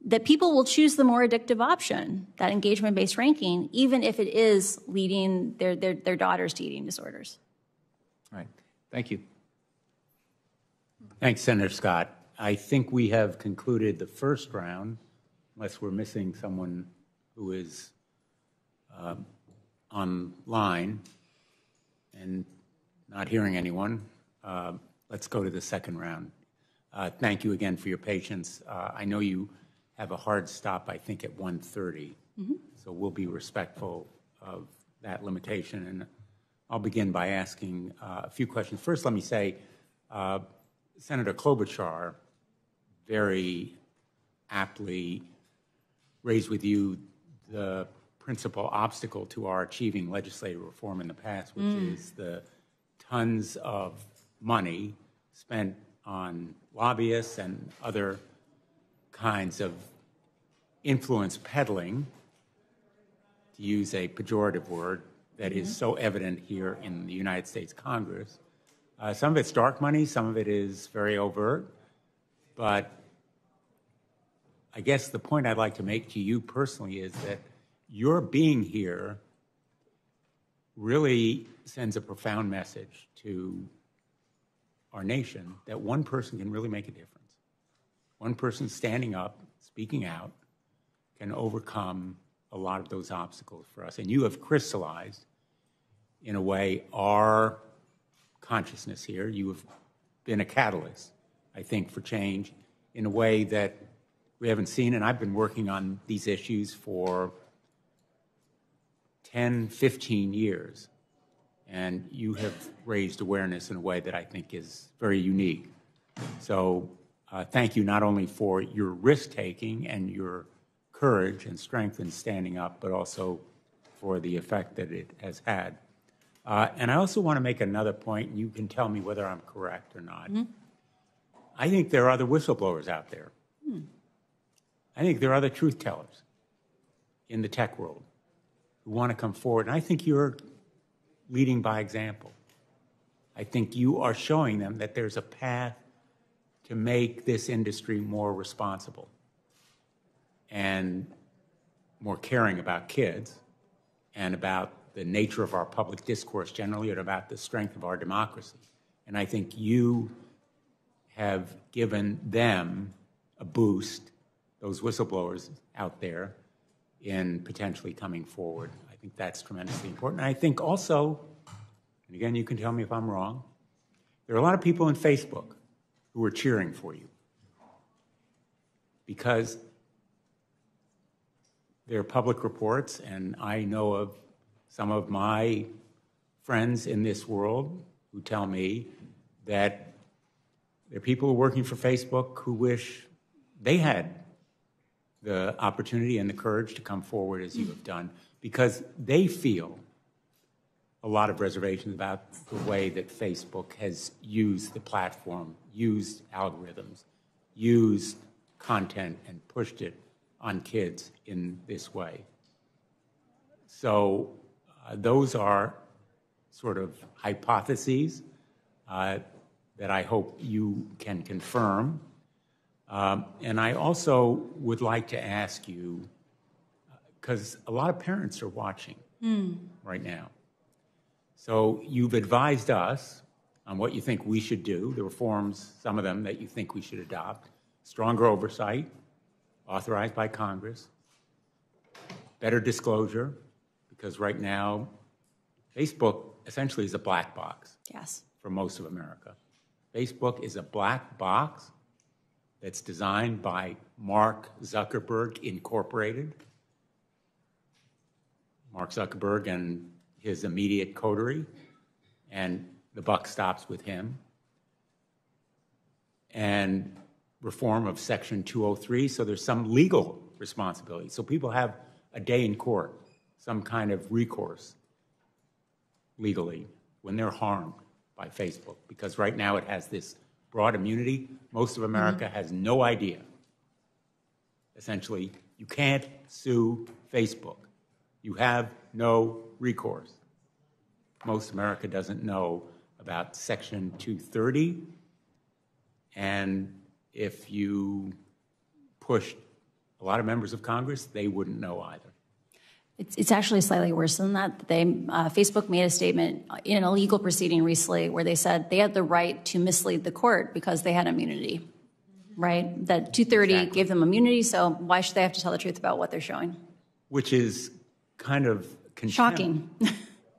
that people will choose the more addictive option, that engagement-based ranking, even if it is leading their daughters to eating disorders.
All right. Thank you.
Thanks, Senator Scott. I think we have concluded the first round, unless we're missing someone who is online and not hearing anyone. Let's go to the second round. Thank you again for your patience. I know you have a hard stop, I think, at 1:30, so we'll be respectful of that limitation. And I'll begin by asking a few questions. First, let me say, Senator Klobuchar very aptly raised with you the principal obstacle to our achieving legislative reform in the past, which is the tons of money spent on lobbyists and other kinds of influence peddling, to use a pejorative word, that is so evident here in the United States Congress. Some of it's dark money, some of it is very overt, but I guess the point I'd like to make to you personally is that your being here really sends a profound message to our nation that one person can really make a difference. One person standing up, speaking out, can overcome a lot of those obstacles for us. And you have crystallized, in a way, our consciousness here. You have been a catalyst, I think, for change in a way that we haven't seen. And I've been working on these issues for 10, 15 years. And you have raised awareness in a way that I think is very unique. So thank you not only for your risk-taking and your courage and strength in standing up, but also for the effect that it has had. And I also want to make another point, and you can tell me whether I'm correct or not. I think there are other whistleblowers out there. I think there are other truth tellers in the tech world who want to come forward. And I think you're leading by example. I think you are showing them that there's a path to make this industry more responsible and more caring about kids and about the nature of our public discourse generally and about the strength of our democracy. And I think you have given them a boost, those whistleblowers out there, in potentially coming forward. I think that's tremendously important. And I think also, and again, you can tell me if I'm wrong, there are a lot of people in Facebook who are cheering for you because there are public reports, and I know of some of my friends in this world who tell me that there are people working for Facebook who wish they had the opportunity and the courage to come forward as you have done, because they feel a lot of reservations about the way that Facebook has used the platform, used algorithms, used content, and pushed it on kids in this way. So those are sort of hypotheses that I hope you can confirm. And I also would like to ask you, because a lot of parents are watching right now. So you've advised us on what you think we should do, the reforms, some of them that you think we should adopt, stronger oversight, authorized by Congress, better disclosure, because right now Facebook essentially is a black box for most of America. Facebook is a black box that's designed by Mark Zuckerberg Incorporated. Mark Zuckerberg and his immediate coterie, and the buck stops with him. And reform of Section 203, so there's some legal responsibility. So people have a day in court, some kind of recourse legally when they're harmed by Facebook, because right now it has this broad immunity. Most of America has no idea, essentially, You can't sue Facebook. You have no recourse. Most America doesn't know about Section 230, and if you pushed a lot of members of Congress, they wouldn't know either.
It's actually slightly worse than that. Facebook made a statement in a legal proceeding recently where they said they had the right to mislead the court because they had immunity, right? That 230 gave them immunity, so why should they have to tell the truth about what they're showing?
Which is kind of
shocking.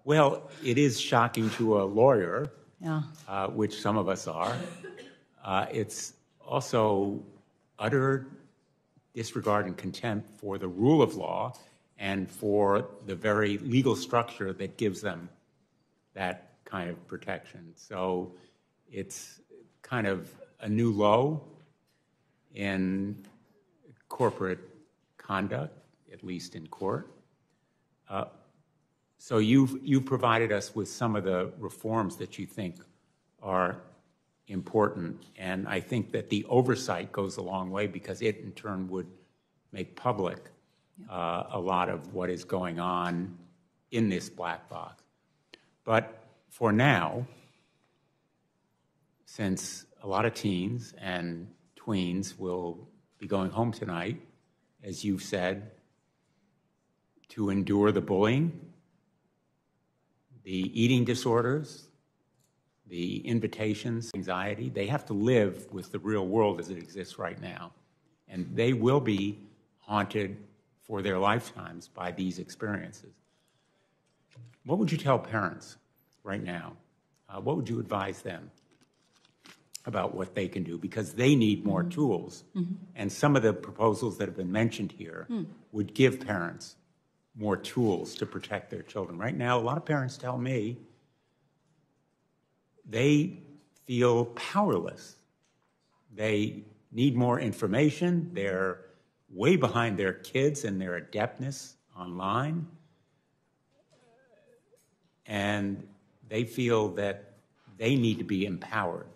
Well, it is shocking to a lawyer,
Yeah.
Which some of us are. It's also utter disregard and contempt for the rule of law and for the very legal structure that gives them that kind of protection. So it's kind of a new low in corporate conduct, at least in court. So you've provided us with some of the reforms that you think are important, and I think that the oversight goes a long way because it in turn would make public a lot of what is going on in this black box. But for now, since a lot of teens and tweens will be going home tonight, as you've said, to endure the bullying, the eating disorders, the invitations, anxiety, they have to live with the real world as it exists right now. And they will be haunted for their lifetimes by these experiences. What would you tell parents right now? What would you advise them about what they can do? Because they need more tools. And some of the proposals that have been mentioned here would give parents more tools to protect their children. Right now, a lot of parents tell me they feel powerless. They need more information. They're way behind their kids in their adeptness online. And they feel that they need to be empowered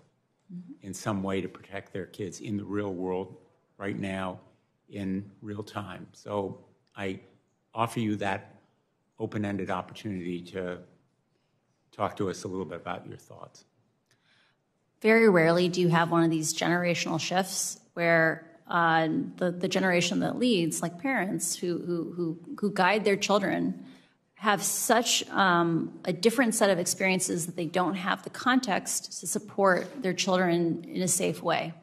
in some way to protect their kids in the real world right now in real time. So I offer you that open-ended opportunity to talk to us a little bit about your thoughts.
Very rarely do you have one of these generational shifts where the generation that leads, like parents who guide their children, have such a different set of experiences that they don't have the context to support their children in a safe way.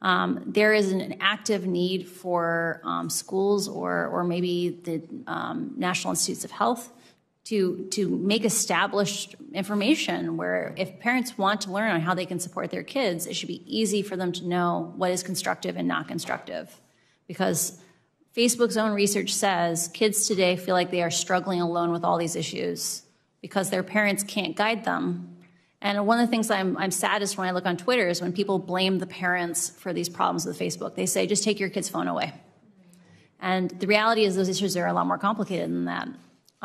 There is an active need for schools or maybe the National Institutes of Health to make established information where if parents want to learn on how they can support their kids, it should be easy for them to know what is constructive and not constructive. Because Facebook's own research says kids today feel like they are struggling alone with all these issues because their parents can't guide them. And one of the things I'm saddest when I look on Twitter is when people blame the parents for these problems with Facebook. They say, just take your kid's phone away. And the reality is those issues are a lot more complicated than that.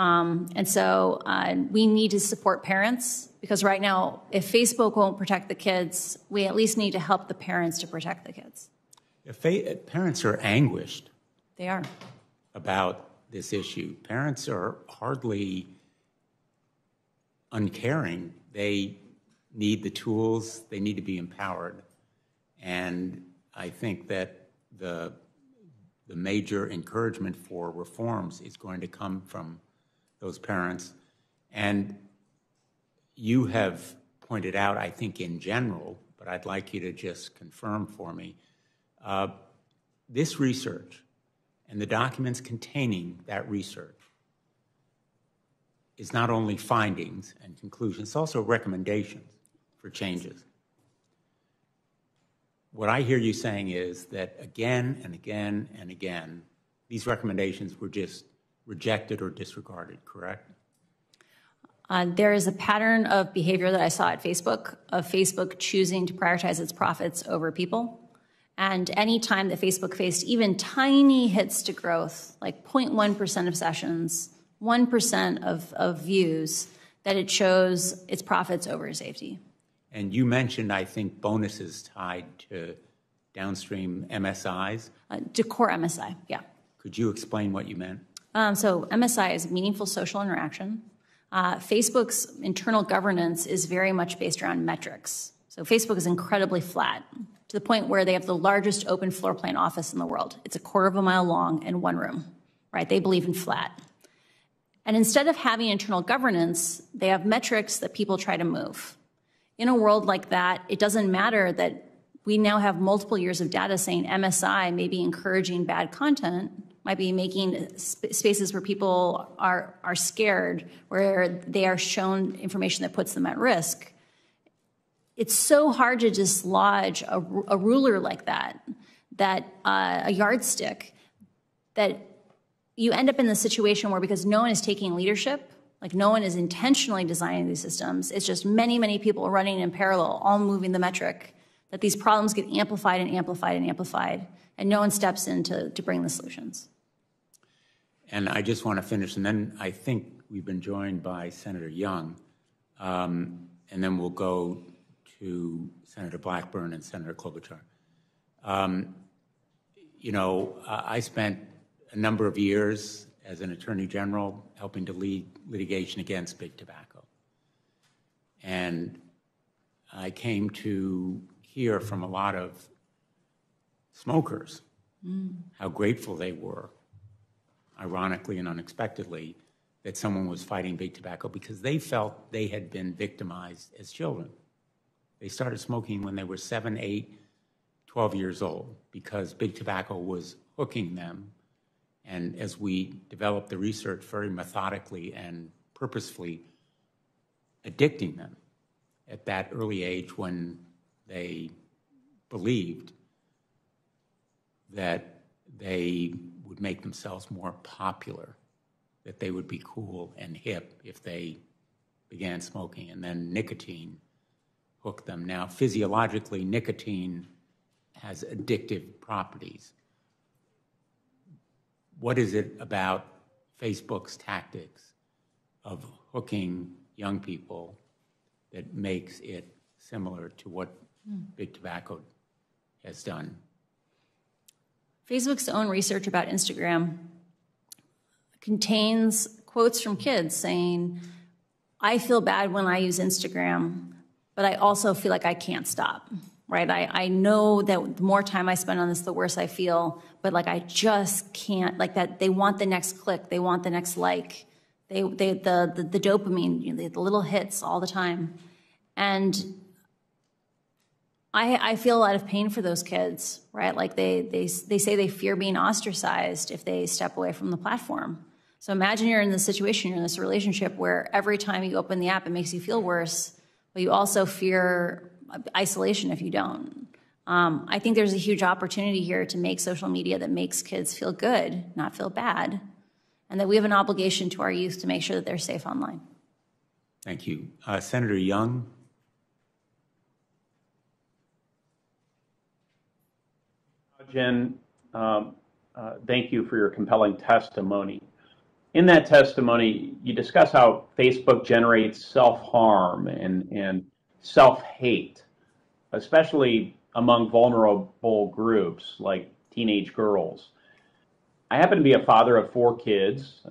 And so we need to support parents because right now, if Facebook won't protect the kids, we at least need to help the parents to protect the kids.
If parents are anguished.
They are.
About this issue. Parents are hardly uncaring. They need the tools. They need to be empowered. And I think that the major encouragement for reforms is going to come from those parents. And you have pointed out, I think in general, but I'd like you to just confirm for me, this research and the documents containing that research is not only findings and conclusions, it's also recommendations for changes. What I hear you saying is that again and again and again, these recommendations were just rejected or disregarded, correct?
There is a pattern of behavior that I saw at Facebook, of Facebook choosing to prioritize its profits over people. And any time that Facebook faced even tiny hits to growth, like 0.1% of sessions, 1% of views, that it chose its profits over safety.
And you mentioned, I think, bonuses tied to downstream MSIs.
To core MSI, yeah.
Could you explain what you meant?
So MSI is meaningful social interaction. Facebook's internal governance is very much based around metrics. So Facebook is incredibly flat, to the point where they have the largest open floor plan office in the world. It's a quarter of a mile long and one room, right? They believe in flat. And instead of having internal governance, they have metrics that people try to move. In a world like that, it doesn't matter that we now have multiple years of data saying MSI may be encouraging bad content, might be making spaces where people are scared, where they are shown information that puts them at risk. It's so hard to dislodge a ruler like that, a yardstick, that you end up in the situation where, because no one is taking leadership, like no one is intentionally designing these systems, it's just many, many people running in parallel, all moving the metric, that these problems get amplified and amplified and amplified, and no one steps in to bring the solutions.
And I just want to finish, and then I think we've been joined by Senator Young, and then we'll go to Senator Blackburn and Senator Klobuchar. I spent a number of years as an attorney general helping to lead litigation against big tobacco. And I came to hear from a lot of smokers how grateful they were, ironically and unexpectedly, that someone was fighting big tobacco, because they felt they had been victimized as children. They started smoking when they were 7, 8, 12 years old because big tobacco was hooking them. And as we developed the research, very methodically and purposefully addicting them at that early age, when they believed that they would make themselves more popular, that they would be cool and hip if they began smoking. And then nicotine hooked them. Now, physiologically, nicotine has addictive properties. What is it about Facebook's tactics of hooking young people that makes it similar to what big tobacco has done?
Facebook's own research about Instagram contains quotes from kids saying, I feel bad when I use Instagram, but I also feel like I can't stop, right? I know that the more time I spend on this, the worse I feel, but like I just can't, like that they want the next click, they want the next like, the dopamine, the little hits all the time. And I feel a lot of pain for those kids, right? Like they say they fear being ostracized if they step away from the platform. So imagine you're in this situation, you're in this relationship where every time you open the app, it makes you feel worse, but you also fear isolation if you don't. I think there's a huge opportunity here to make social media that makes kids feel good, not feel bad, and that we have an obligation to our youth to make sure that they're safe online.
Thank you. Senator Young.
Jen, thank you for your compelling testimony. In that testimony, you discuss how Facebook generates self-harm and self-hate, especially among vulnerable groups like teenage girls. I happen to be a father of 4 kids,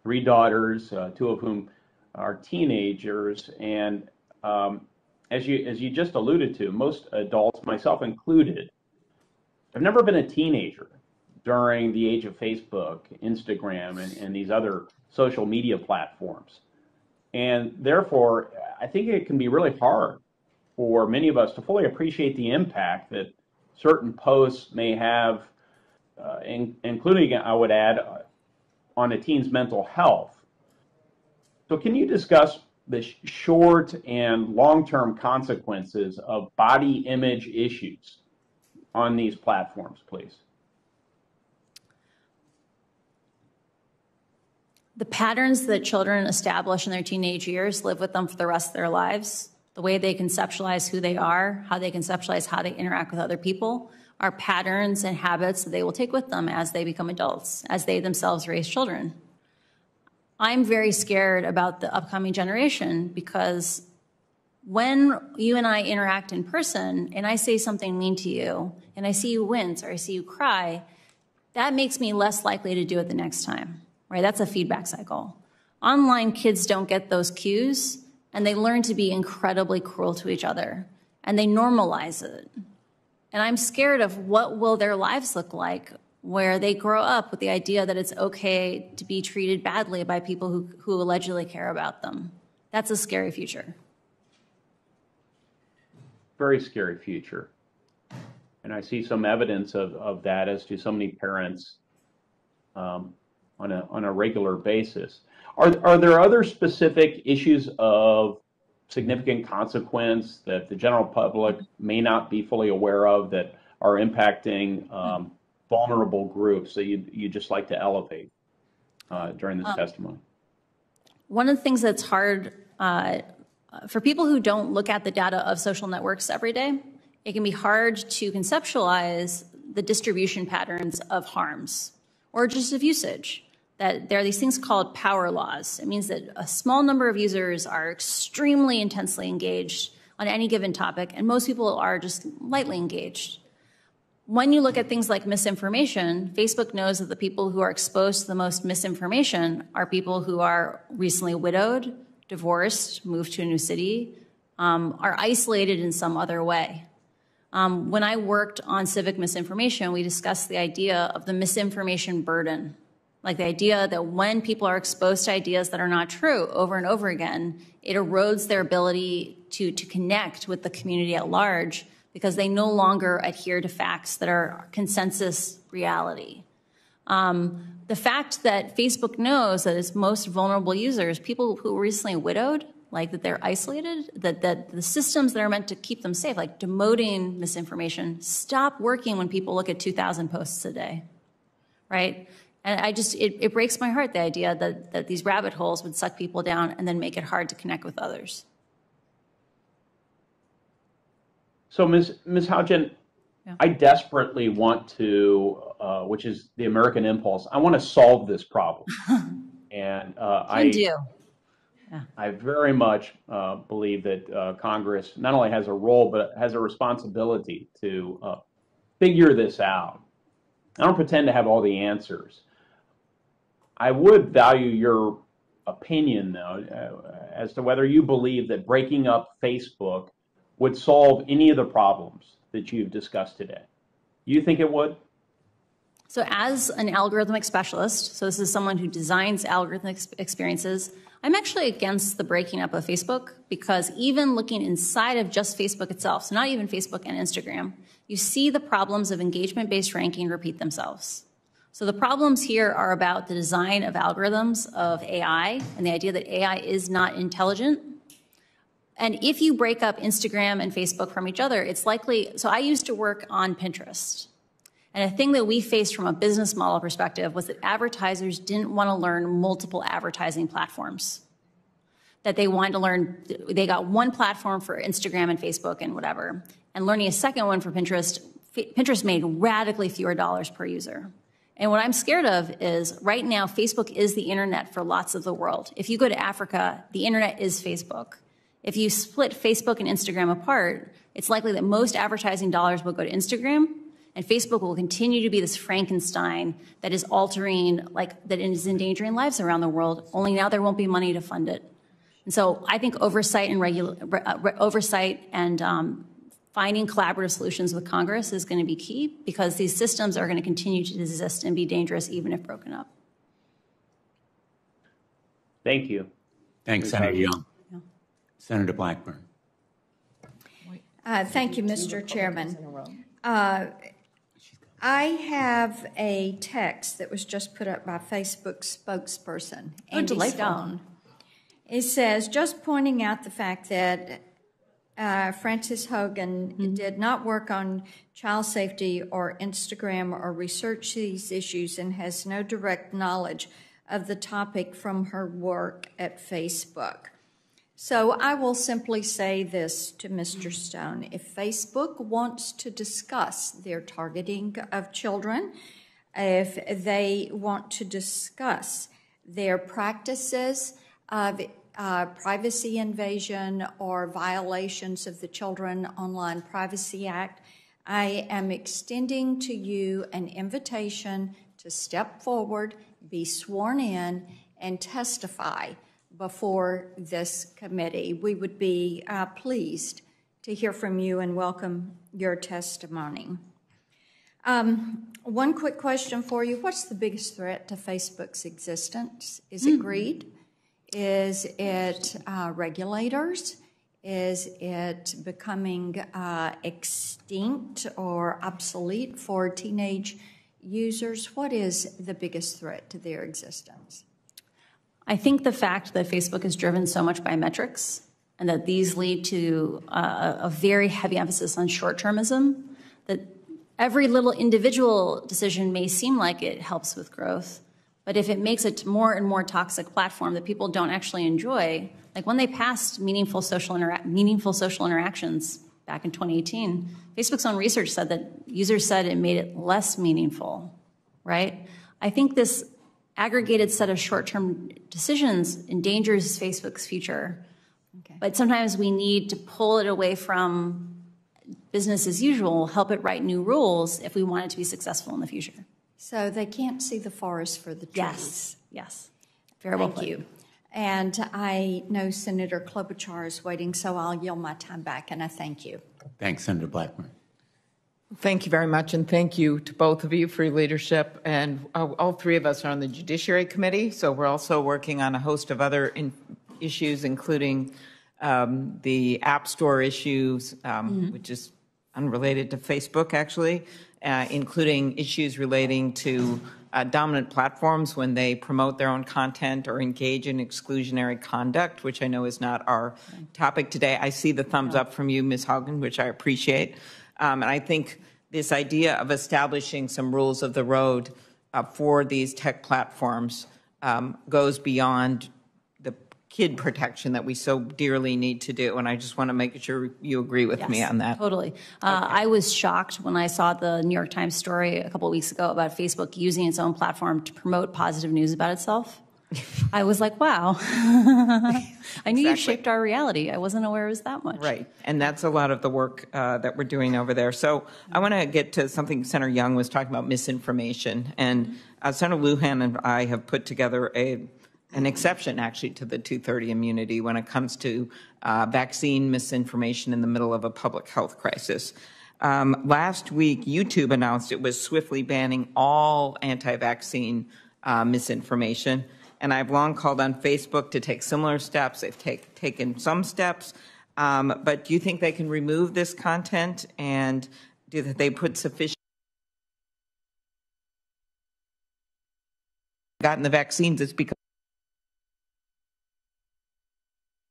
3 daughters, 2 of whom are teenagers, and as you just alluded to, most adults, myself included, I've never been a teenager during the age of Facebook, Instagram, and these other social media platforms. And therefore, I think it can be really hard for many of us to fully appreciate the impact that certain posts may have, including, I would add, on a teen's mental health. So can you discuss the short and long-term consequences of body image issues on these platforms, please?
The patterns that children establish in their teenage years live with them for the rest of their lives. The way they conceptualize who they are, how they conceptualize how they interact with other people, are patterns and habits that they will take with them as they become adults, as they themselves raise children. I'm very scared about the upcoming generation because when you and I interact in person and I say something mean to you and I see you wince or I see you cry, That makes me less likely to do it the next time, right? That's a feedback cycle. Online kids don't get those cues, and they learn to be incredibly cruel to each other, and they normalize it. And I'm scared of what will their lives look like where they grow up with the idea that it's okay to be treated badly by people who allegedly care about them. That's a scary future.
Very scary future. And I see some evidence of that as to so many parents on a regular basis. Are there other specific issues of significant consequence that the general public may not be fully aware of that are impacting vulnerable groups that you just like to elevate during this testimony?
One of the things that's hard for people who don't look at the data of social networks every day, it can be hard to conceptualize the distribution patterns of harms or just of usage. That there are these things called power laws. It means that a small number of users are extremely intensely engaged on any given topic, and most people are just lightly engaged. When you look at things like misinformation, Facebook knows that the people who are exposed to the most misinformation are people who are recently widowed, divorced, moved to a new city, are isolated in some other way. When I worked on civic misinformation, we discussed the idea of the misinformation burden, like the idea that when people are exposed to ideas that are not true over and over again, it erodes their ability to connect with the community at large because they no longer adhere to facts that are consensus reality. The fact that Facebook knows that its most vulnerable users, people who were recently widowed, like that they're isolated, that the systems that are meant to keep them safe, like demoting misinformation, stop working when people look at 2,000 posts a day, right? And it breaks my heart, the idea that these rabbit holes would suck people down and then make it hard to connect with others.
So, Ms. Haugen, yeah. I desperately want to, which is the American impulse, I want to solve this problem. And I very much believe that Congress not only has a role, but has a responsibility to figure this out. I don't pretend to have all the answers. I would value your opinion, though, as to whether you believe that breaking up Facebook would solve any of the problems that you've discussed today. You think it would?
So as an algorithmic specialist, so this is someone who designs algorithmic experiences, I'm actually against the breaking up of Facebook because even looking inside of just Facebook itself, so not even Facebook and Instagram, you see the problems of engagement-based ranking repeat themselves. So the problems here are about the design of algorithms of AI and the idea that AI is not intelligent. And if you break up Instagram and Facebook from each other, it's likely, so I used to work on Pinterest. And a thing that we faced from a business model perspective was that advertisers didn't want to learn multiple advertising platforms. That they wanted to learn, they got one platform for Instagram and Facebook and whatever, and learning a second one for Pinterest, Pinterest made radically fewer dollars per user. And what I'm scared of is right now, Facebook is the internet for lots of the world. If you go to Africa, the internet is Facebook. If you split Facebook and Instagram apart, it's likely that most advertising dollars will go to Instagram, and Facebook will continue to be this Frankenstein that is altering, that is endangering lives around the world, only now there won't be money to fund it. And so I think oversight and finding collaborative solutions with Congress is going to be key because these systems are going to continue to exist and be dangerous even if broken up.
Thank you.
Thanks, Senator Young. Yeah. Senator Blackburn.
Thank you, Mr. Chairman. I have a text that was just put up by Facebook's spokesperson, Andy Stone. It says, just pointing out the fact that Frances Haugen did not work on child safety or Instagram or research these issues and has no direct knowledge of the topic from her work at Facebook. So I will simply say this to Mr. Stone. If Facebook wants to discuss their targeting of children, if they want to discuss their practices of privacy invasion or violations of the Children Online Privacy Act, I am extending to you an invitation to step forward, be sworn in, and testify before this committee. We would be pleased to hear from you and welcome your testimony. One quick question for you. What's the biggest threat to Facebook's existence? Is it greed? Is it regulators? Is it becoming extinct or obsolete for teenage users? What is the biggest threat to their existence?
I think the fact that Facebook is driven so much by metrics and that these lead to a very heavy emphasis on short-termism, that every little individual decision may seem like it helps with growth, but if it makes it more and more toxic platform that people don't actually enjoy, like when they passed meaningful social interactions back in 2018, Facebook's own research said that users said it made it less meaningful, right? I think this aggregated set of short-term decisions endangers Facebook's future. Okay. But sometimes we need to pull it away from business as usual, help it write new rules if we want it to be successful in the future.
So they can't see the forest for the trees.
Yes, yes. Very well put.
Thank you. And I know Senator Klobuchar is waiting, so I'll yield my time back, and I thank you.
Thanks, Senator Blackburn.
Thank you very much, and thank you to both of you for your leadership. And all three of us are on the Judiciary Committee, so we're also working on a host of other issues, including the App Store issues, which is unrelated to Facebook, actually, including issues relating to dominant platforms when they promote their own content or engage in exclusionary conduct, which I know is not our topic today. I see the thumbs up from you, Ms. Haugen, which I appreciate. And I think this idea of establishing some rules of the road for these tech platforms goes beyond the kid protection that we so dearly need to do. And I just want to make sure you agree with me on that.
Totally. Okay. I was shocked when I saw the New York Times story a couple of weeks ago about Facebook using its own platform to promote positive news about itself. I was like, wow. I knew you shaped our reality. I wasn't aware it was that much.
Right. And that's a lot of the work that we're doing over there. So I want to get to something Senator Young was talking about, misinformation. And Senator Lujan and I have put together an exception, actually, to the 230 immunity when it comes to vaccine misinformation in the middle of a public health crisis. Last week, YouTube announced it was swiftly banning all anti-vaccine misinformation. And I've long called on Facebook to take similar steps. They've taken some steps. But do you think they can remove this content? And do they put sufficient gotten the vaccines? It's because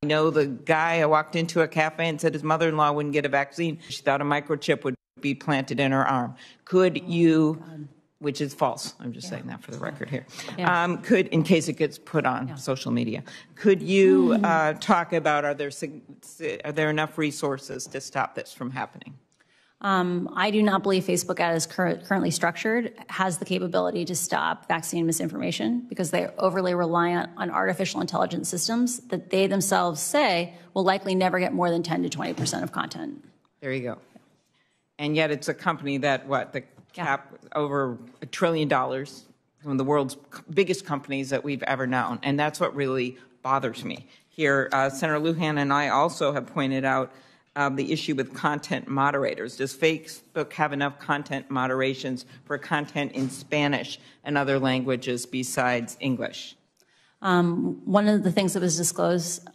I know the guy I walked into a cafe and said his mother-in-law wouldn't get a vaccine. She thought a microchip would be planted in her arm. Could you, which is false, I'm just saying that for the record here, could, in case it gets put on social media, could you talk about are there enough resources to stop this from happening?
I do not believe Facebook, as currently structured, has the capability to stop vaccine misinformation because they're overly reliant on artificial intelligence systems that they themselves say will likely never get more than 10 to 20% of content.
There you go. And yet it's a company that, the cap over $1 trillion, one of the world's biggest companies that we've ever known. And that's what really bothers me. Here, Senator Lujan and I also have pointed out the issue with content moderators. Does Facebook have enough content moderations for content in Spanish and other languages besides English?
One of the things that was disclosed,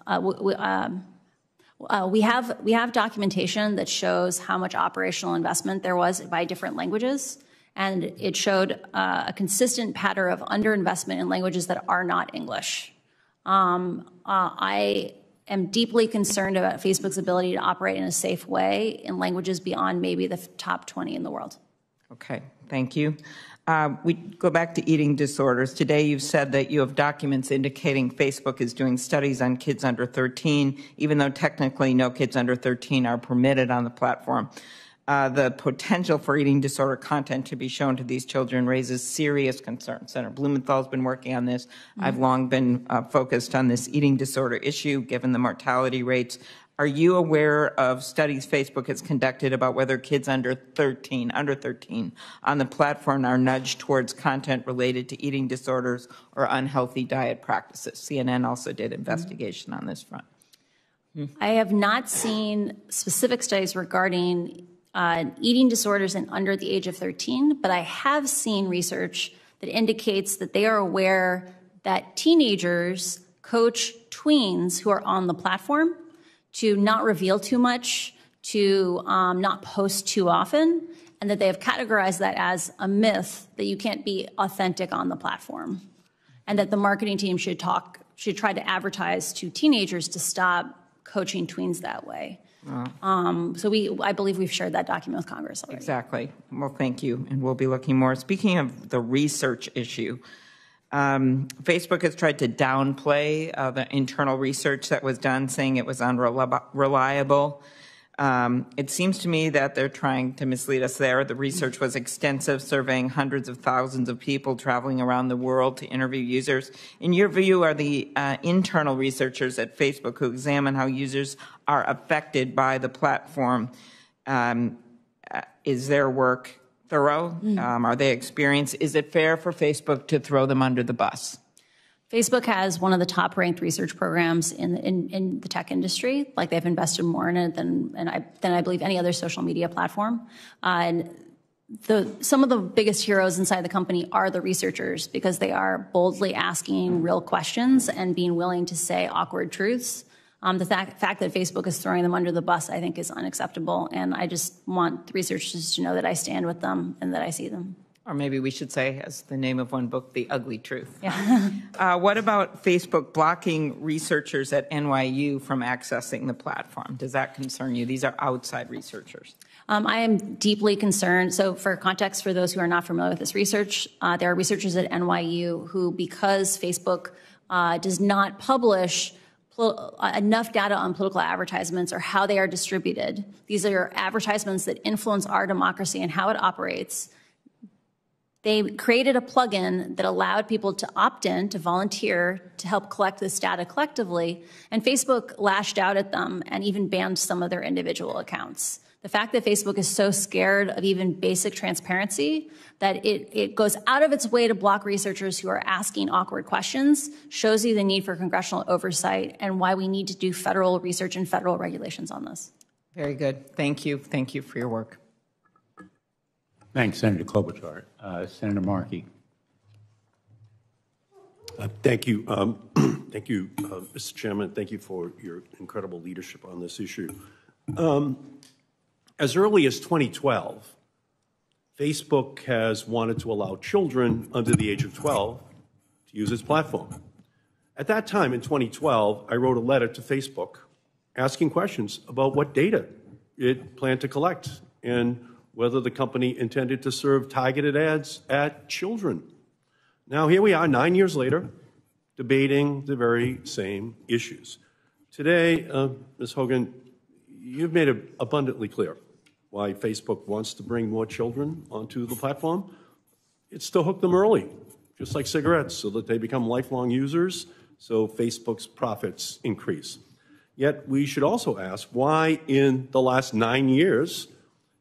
we have documentation that shows how much operational investment there was by different languages, and it showed a consistent pattern of underinvestment in languages that are not English. I am deeply concerned about Facebook's ability to operate in a safe way in languages beyond maybe the top 20 in the world.
Okay, thank you. We go back to eating disorders. Today you've said that you have documents indicating Facebook is doing studies on kids under 13, even though technically no kids under 13 are permitted on the platform. The potential for eating disorder content to be shown to these children raises serious concerns. Senator Blumenthal has been working on this. I've long been focused on this eating disorder issue, given the mortality rates. Are you aware of studies Facebook has conducted about whether kids under 13 on the platform are nudged towards content related to eating disorders or unhealthy diet practices? CNN also did investigation on this front.
I have not seen specific studies regarding eating disorders in under the age of 13, but I have seen research that indicates that they are aware that teenagers coach tweens who are on the platform to not reveal too much, to not post too often, and that they have categorized that as a myth that you can't be authentic on the platform, and that the marketing team should try to advertise to teenagers to stop coaching tweens that way. I believe we've shared that document with Congress already.
Exactly. Well, thank you, and we'll be looking more. Speaking of the research issue, Facebook has tried to downplay the internal research that was done, saying it was unreliable. It seems to me that they're trying to mislead us there. The research was extensive, surveying hundreds of thousands of people traveling around the world to interview users. In your view, are the internal researchers at Facebook who examine how users are affected by the platform, is their work thorough? Are they experienced? Is it fair for Facebook to throw them under the bus?
Facebook has one of the top-ranked research programs in the tech industry. Like, they've invested more in it than I believe any other social media platform. And some of the biggest heroes inside the company are the researchers, because they are boldly asking real questions and being willing to say awkward truths. The fact that Facebook is throwing them under the bus, I think, is unacceptable. And I just want the researchers to know that I stand with them and that I see them.
Or maybe we should say, as the name of one book, The Ugly Truth. Yeah. What about Facebook blocking researchers at NYU from accessing the platform? Does that concern you? These are outside researchers.
I am deeply concerned. So for context, for those who are not familiar with this research, there are researchers at NYU who, because Facebook does not publish enough data on political advertisements or how they are distributed, these are advertisements that influence our democracy and how it operates. They created a plugin that allowed people to opt in, to volunteer, to help collect this data collectively, and Facebook lashed out at them and even banned some of their individual accounts. The fact that Facebook is so scared of even basic transparency that it goes out of its way to block researchers who are asking awkward questions shows you the need for congressional oversight and why we need to do federal research and federal regulations on this.
Very good. Thank you. Thank you for your work.
Thanks, Senator Klobuchar. Senator Markey.
Thank you. Thank you, Mr. Chairman. Thank you for your incredible leadership on this issue. As early as 2012, Facebook has wanted to allow children under the age of 12 to use its platform. At that time, in 2012, I wrote a letter to Facebook asking questions about what data it planned to collect and whether the company intended to serve targeted ads at children. Now, here we are 9 years later, debating the very same issues. Today, Ms. Haugen, you've made it abundantly clear why Facebook wants to bring more children onto the platform. It's to hook them early, just like cigarettes, so that they become lifelong users, so Facebook's profits increase. Yet we should also ask why in the last 9 years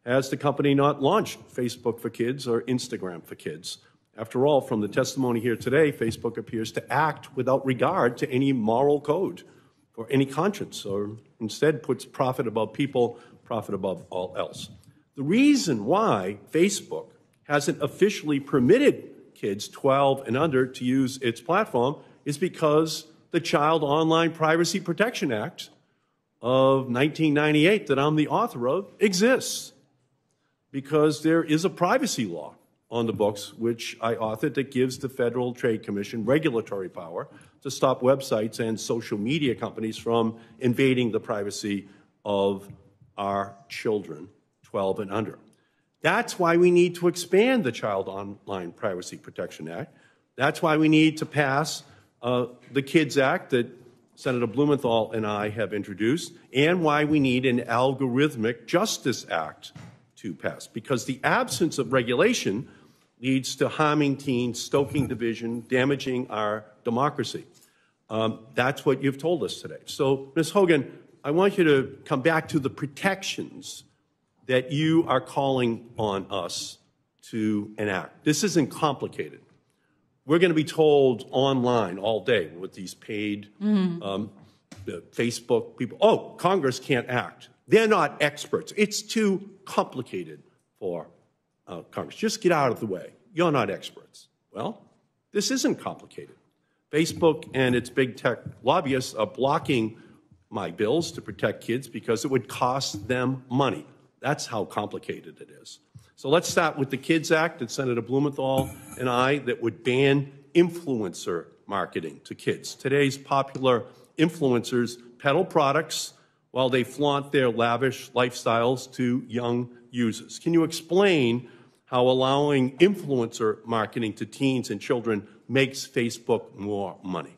has the company not launched Facebook for Kids or Instagram for Kids? After all, from the testimony here today, Facebook appears to act without regard to any moral code or any conscience, or instead puts profit above people, profit above all else. The reason why Facebook hasn't officially permitted kids 12 and under to use its platform is because the Child Online Privacy Protection Act of 1998 that I'm the author of exists. Because there is a privacy law on the books, which I authored, that gives the Federal Trade Commission regulatory power to stop websites and social media companies from invading the privacy of our children, 12 and under. That's why we need to expand the Child Online Privacy Protection Act. That's why we need to pass the KIDS Act that Senator Blumenthal and I have introduced, and why we need an Algorithmic Justice Act to pass, because the absence of regulation leads to harming teens, stoking division, damaging our democracy. That's what you've told us today. So, Ms. Haugen, I want you to come back to the protections that you are calling on us to enact. This isn't complicated. We're going to be told online all day with these paid the Facebook people, oh, Congress can't act. They're not experts. It's too complicated for Congress. Just get out of the way. You're not experts. Well, this isn't complicated. Facebook and its big tech lobbyists are blocking my bills to protect kids because it would cost them money. That's how complicated it is. So let's start with the Kids Act that Senator Blumenthal and I that would ban influencer marketing to kids. Today's popular influencers peddle products while they flaunt their lavish lifestyles to young users. Can you explain how allowing influencer marketing to teens and children makes Facebook more money?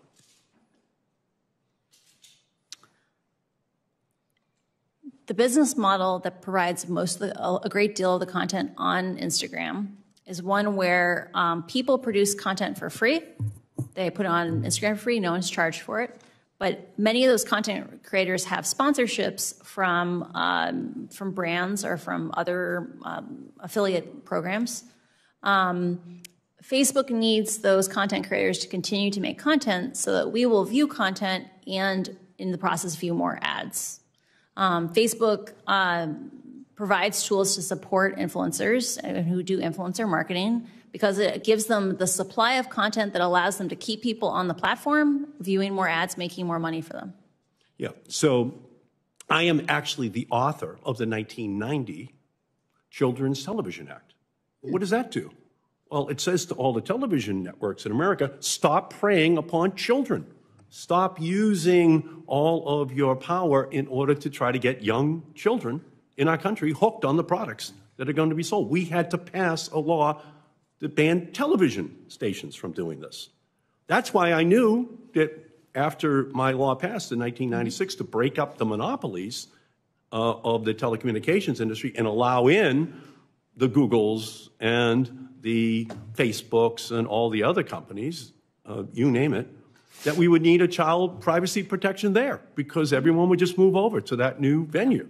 The business model that provides a great deal of the content on Instagram is one where people produce content for free. They put it on Instagram for free. No one's charged for it. But many of those content creators have sponsorships from brands or from other affiliate programs. Facebook needs those content creators to continue to make content so that we will view content and, in the process, view more ads. Facebook provides tools to support influencers who do influencer marketing because it gives them the supply of content that allows them to keep people on the platform, viewing more ads, making more money for them.
Yeah, so I am actually the author of the 1990 Children's Television Act. What does that do? Well, it says to all the television networks in America, stop preying upon children. Stop using all of your power in order to try to get young children in our country hooked on the products that are going to be sold. We had to pass a law that banned television stations from doing this. That's why I knew that after my law passed in 1996 to break up the monopolies of the telecommunications industry and allow in the Googles and the Facebooks and all the other companies, you name it, that we would need a child privacy protection there because everyone would just move over to that new venue.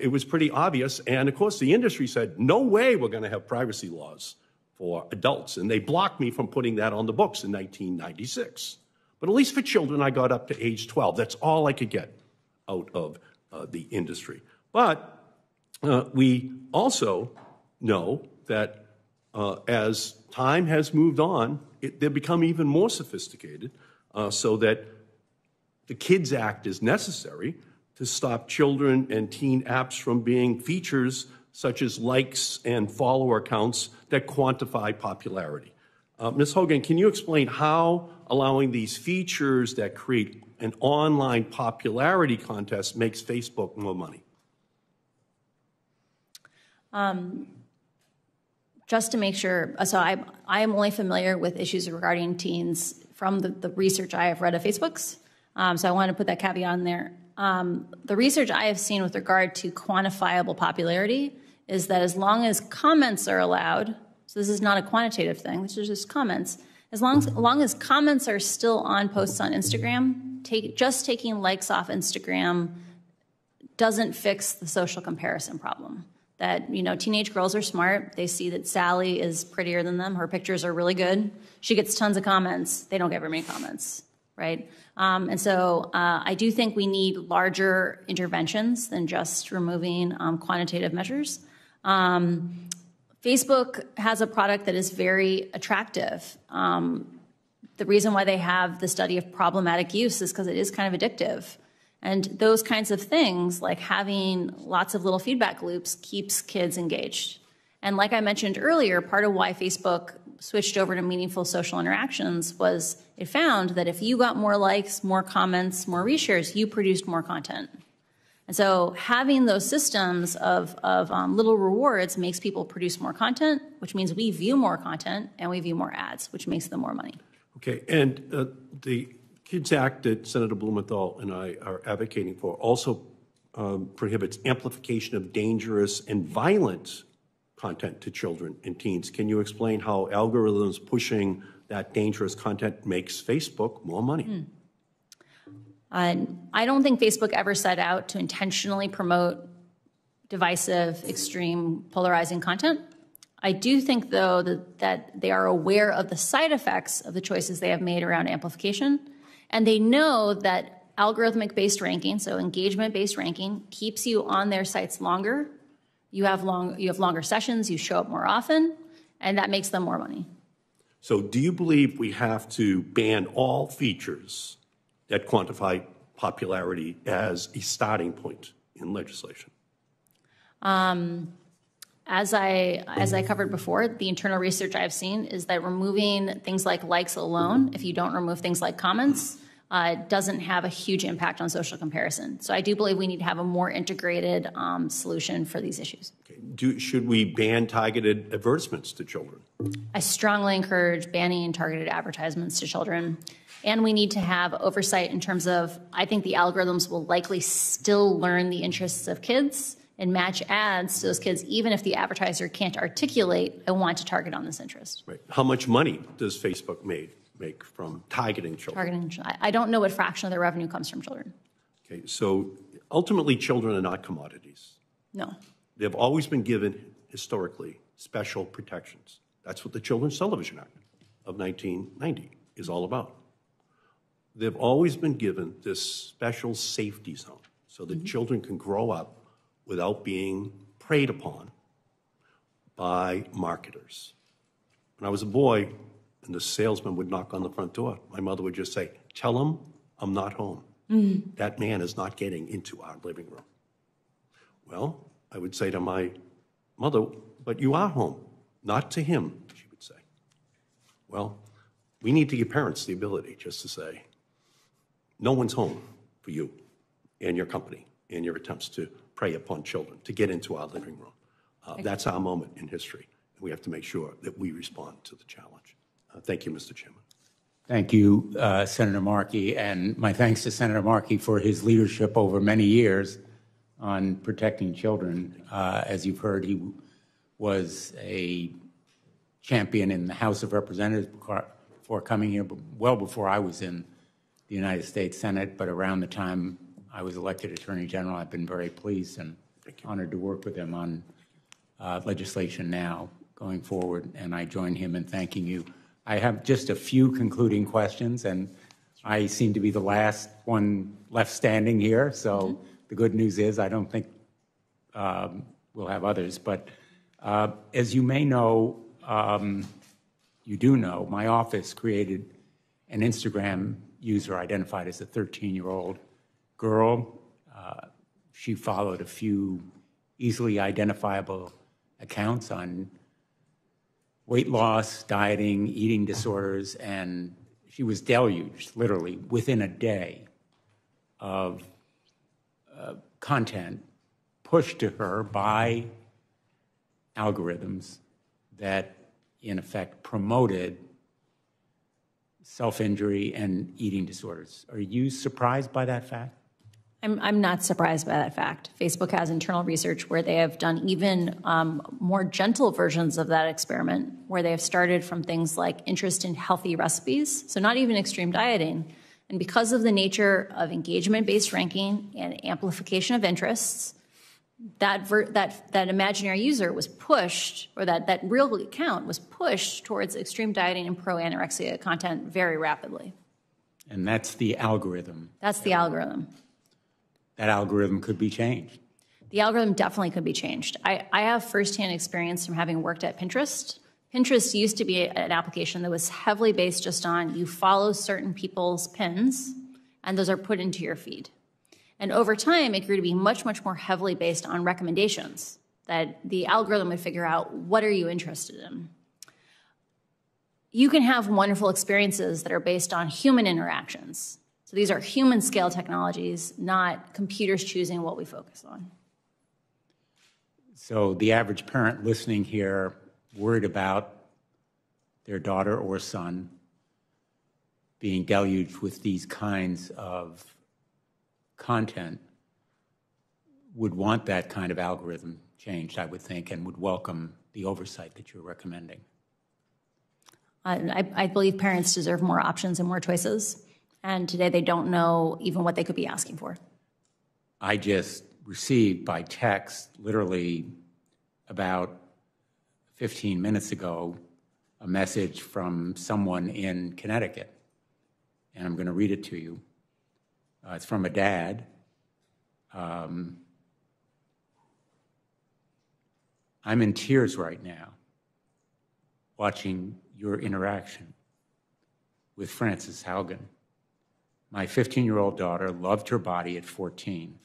It was pretty obvious. And of course, the industry said, no way we're going to have privacy laws for adults. And they blocked me from putting that on the books in 1996. But at least for children, I got up to age 12. That's all I could get out of the industry. But we also know that as time has moved on, they've become even more sophisticated so that the Kids Act is necessary to stop children and teen apps from being features such as likes and follower counts that quantify popularity. Ms. Haugen, can you explain how allowing these features that create an online popularity contest makes Facebook more money?
Just to make sure, so I am only familiar with issues regarding teens from the research I have read of Facebook's. So I want to put that caveat in there. The research I have seen with regard to quantifiable popularity is that as long as comments are allowed, so this is not a quantitative thing, this is just comments, as long as comments are still on posts on Instagram, just taking likes off Instagram doesn't fix the social comparison problem. That, you know, teenage girls are smart. They see that Sally is prettier than them. Her pictures are really good. She gets tons of comments. They don't get very many comments, right? And so I do think we need larger interventions than just removing quantitative measures. Facebook has a product that is very attractive. The reason why they have the study of problematic use is because it is kind of addictive. And those kinds of things, like having lots of little feedback loops, keeps kids engaged. And like I mentioned earlier, part of why Facebook switched over to meaningful social interactions was it found that if you got more likes, more comments, more reshares, you produced more content. And so having those systems of little rewards makes people produce more content, which means we view more content and we view more ads, which makes them more money.
Okay, and the Kids Act that Senator Blumenthal and I are advocating for also prohibits amplification of dangerous and violent content to children and teens. Can you explain how algorithms pushing that dangerous content makes Facebook more money?
I don't think Facebook ever set out to intentionally promote divisive, extreme, polarizing content. I do think, though, that they are aware of the side effects of the choices they have made around amplification, and they know that algorithmic-based ranking, so engagement-based ranking, keeps you on their sites longer. You have longer sessions, you show up more often, and that makes them more money.
So do you believe we have to ban all features that quantify popularity as a starting point in legislation?
As I covered before, the internal research I've seen is that removing things like likes alone, if you don't remove things like comments, doesn't have a huge impact on social comparison. So I do believe we need to have a more integrated solution for these issues.
Okay. Should we ban targeted advertisements to children?
I strongly encourage banning targeted advertisements to children. And we need to have oversight in terms of, I think the algorithms will likely still learn the interests of kids and match ads to those kids, even if the advertiser can't articulate, I want to target on this interest.
Right. How much money does Facebook make from targeting children?
I don't know what fraction of their revenue comes from children.
Okay, so ultimately children are not commodities.
No.
They've always been given, historically, special protections. That's what the Children's Television Act of 1990 is all about. They've always been given this special safety zone so that children can grow up without being preyed upon by marketers. When I was a boy and the salesman would knock on the front door, my mother would just say, "Tell him I'm not home. That man is not getting into our living room." Well, I would say to my mother, "But you are home." "Not to him," she would say. Well, we need to give parents the ability just to say, no one's home for you and your company and your attempts to prey upon children, to get into our living room. That's our moment in history. And we have to make sure that we respond to the challenge. Thank you, Mr. Chairman.
Thank you, Senator Markey, and my thanks to Senator Markey for his leadership over many years on protecting children. As you've heard, he was a champion in the House of Representatives before coming here, well before I was in the United States Senate, but around the time I was elected Attorney General, I've been very pleased and honored to work with him on legislation now going forward, and I join him in thanking you. I have just a few concluding questions, and I seem to be the last one left standing here, so the good news is I don't think we'll have others, but as you may know, you do know, my office created an Instagram user identified as a 13-year-old girl. She followed a few easily identifiable accounts on weight loss, dieting, eating disorders, and she was deluged, literally, within a day of content pushed to her by algorithms that, in effect, promoted self-injury and eating disorders. Are you surprised by that fact?
I'm not surprised by that fact. Facebook has internal research where they have done even more gentle versions of that experiment, where they have started from things like interest in healthy recipes, so not even extreme dieting. And because of the nature of engagement-based ranking and amplification of interests, that imaginary user was pushed, or that real account was pushed towards extreme dieting and pro-anorexia content very rapidly.
And that's the algorithm.
That's the algorithm.
That algorithm could be changed.
The algorithm definitely could be changed. I have firsthand experience from having worked at Pinterest. Pinterest used to be an application that was heavily based just on you follow certain people's pins, and those are put into your feed. And over time, it grew to be much, much more heavily based on recommendations, that the algorithm would figure out, what are you interested in? You can have wonderful experiences that are based on human interactions. So these are human scale technologies, not computers choosing what we focus on.
So the average parent listening here, worried about their daughter or son being deluged with these kinds of content, would want that kind of algorithm changed, I would think, and would welcome the oversight that you're recommending.
I believe parents deserve more options and more choices. And today they don't know even what they could be asking for.
I just received by text, literally about 15 minutes ago, a message from someone in Connecticut. And I'm going to read it to you. It's from a dad. I'm in tears right now watching your interaction with Frances Haugen. My 15-year-old daughter loved her body at 14,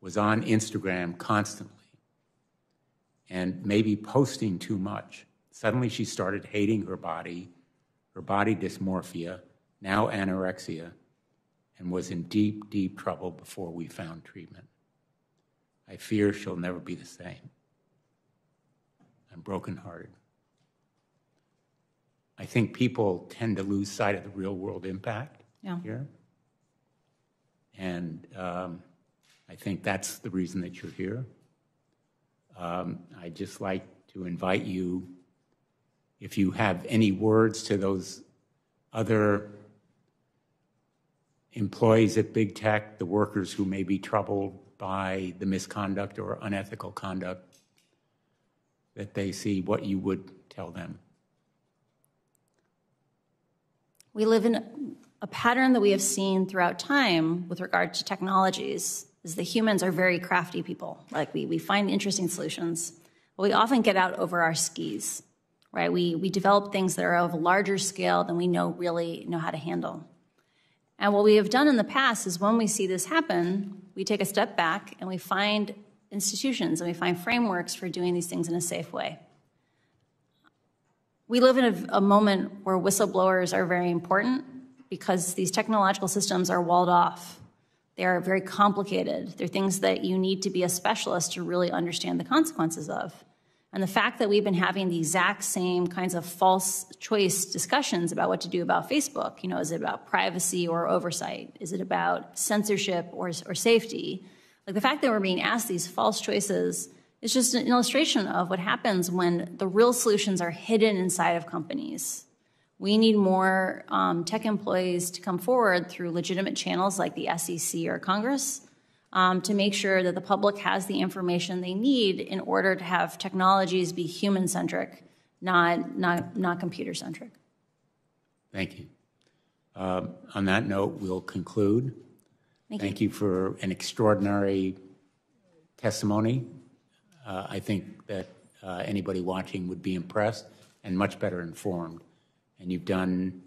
was on Instagram constantly, and maybe posting too much. Suddenly she started hating her body dysmorphia, now anorexia, and was in deep, deep trouble before we found treatment. I fear she'll never be the same. I'm brokenhearted. I think people tend to lose sight of the real-world impact here. And I think that's the reason that you're here. I'd just like to invite you, if you have any words to those other employees at big tech, the workers who may be troubled by the misconduct or unethical conduct that they see, what you would tell them.
We live in a pattern that we have seen throughout time with regard to technologies is that humans are very crafty people. Like we find interesting solutions, but we often get out over our skis, right? We develop things that are of a larger scale than we really know how to handle. And what we have done in the past is when we see this happen, we take a step back and we find institutions and we find frameworks for doing these things in a safe way. We live in a moment where whistleblowers are very important because these technological systems are walled off. They are very complicated. They're things that you need to be a specialist to really understand the consequences of. And the fact that we've been having the exact same kinds of false choice discussions about what to do about Facebook, is it about privacy or oversight? Is it about censorship or safety? Like the fact that we're being asked these false choices is just an illustration of what happens when the real solutions are hidden inside of companies. We need more tech employees to come forward through legitimate channels like the SEC or Congress to make sure that the public has the information they need in order to have technologies be human-centric, not computer-centric.
Thank you. On that note, we'll conclude. Thank you for an extraordinary testimony. I think that anybody watching would be impressed and much better informed. And you've done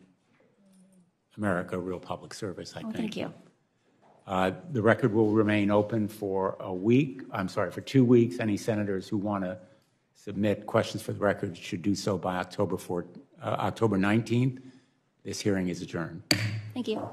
America a real public service, I think.
Thank you.
The record will remain open for for 2 weeks. Any senators who want to submit questions for the record should do so by October 19th. This hearing is adjourned.
Thank you.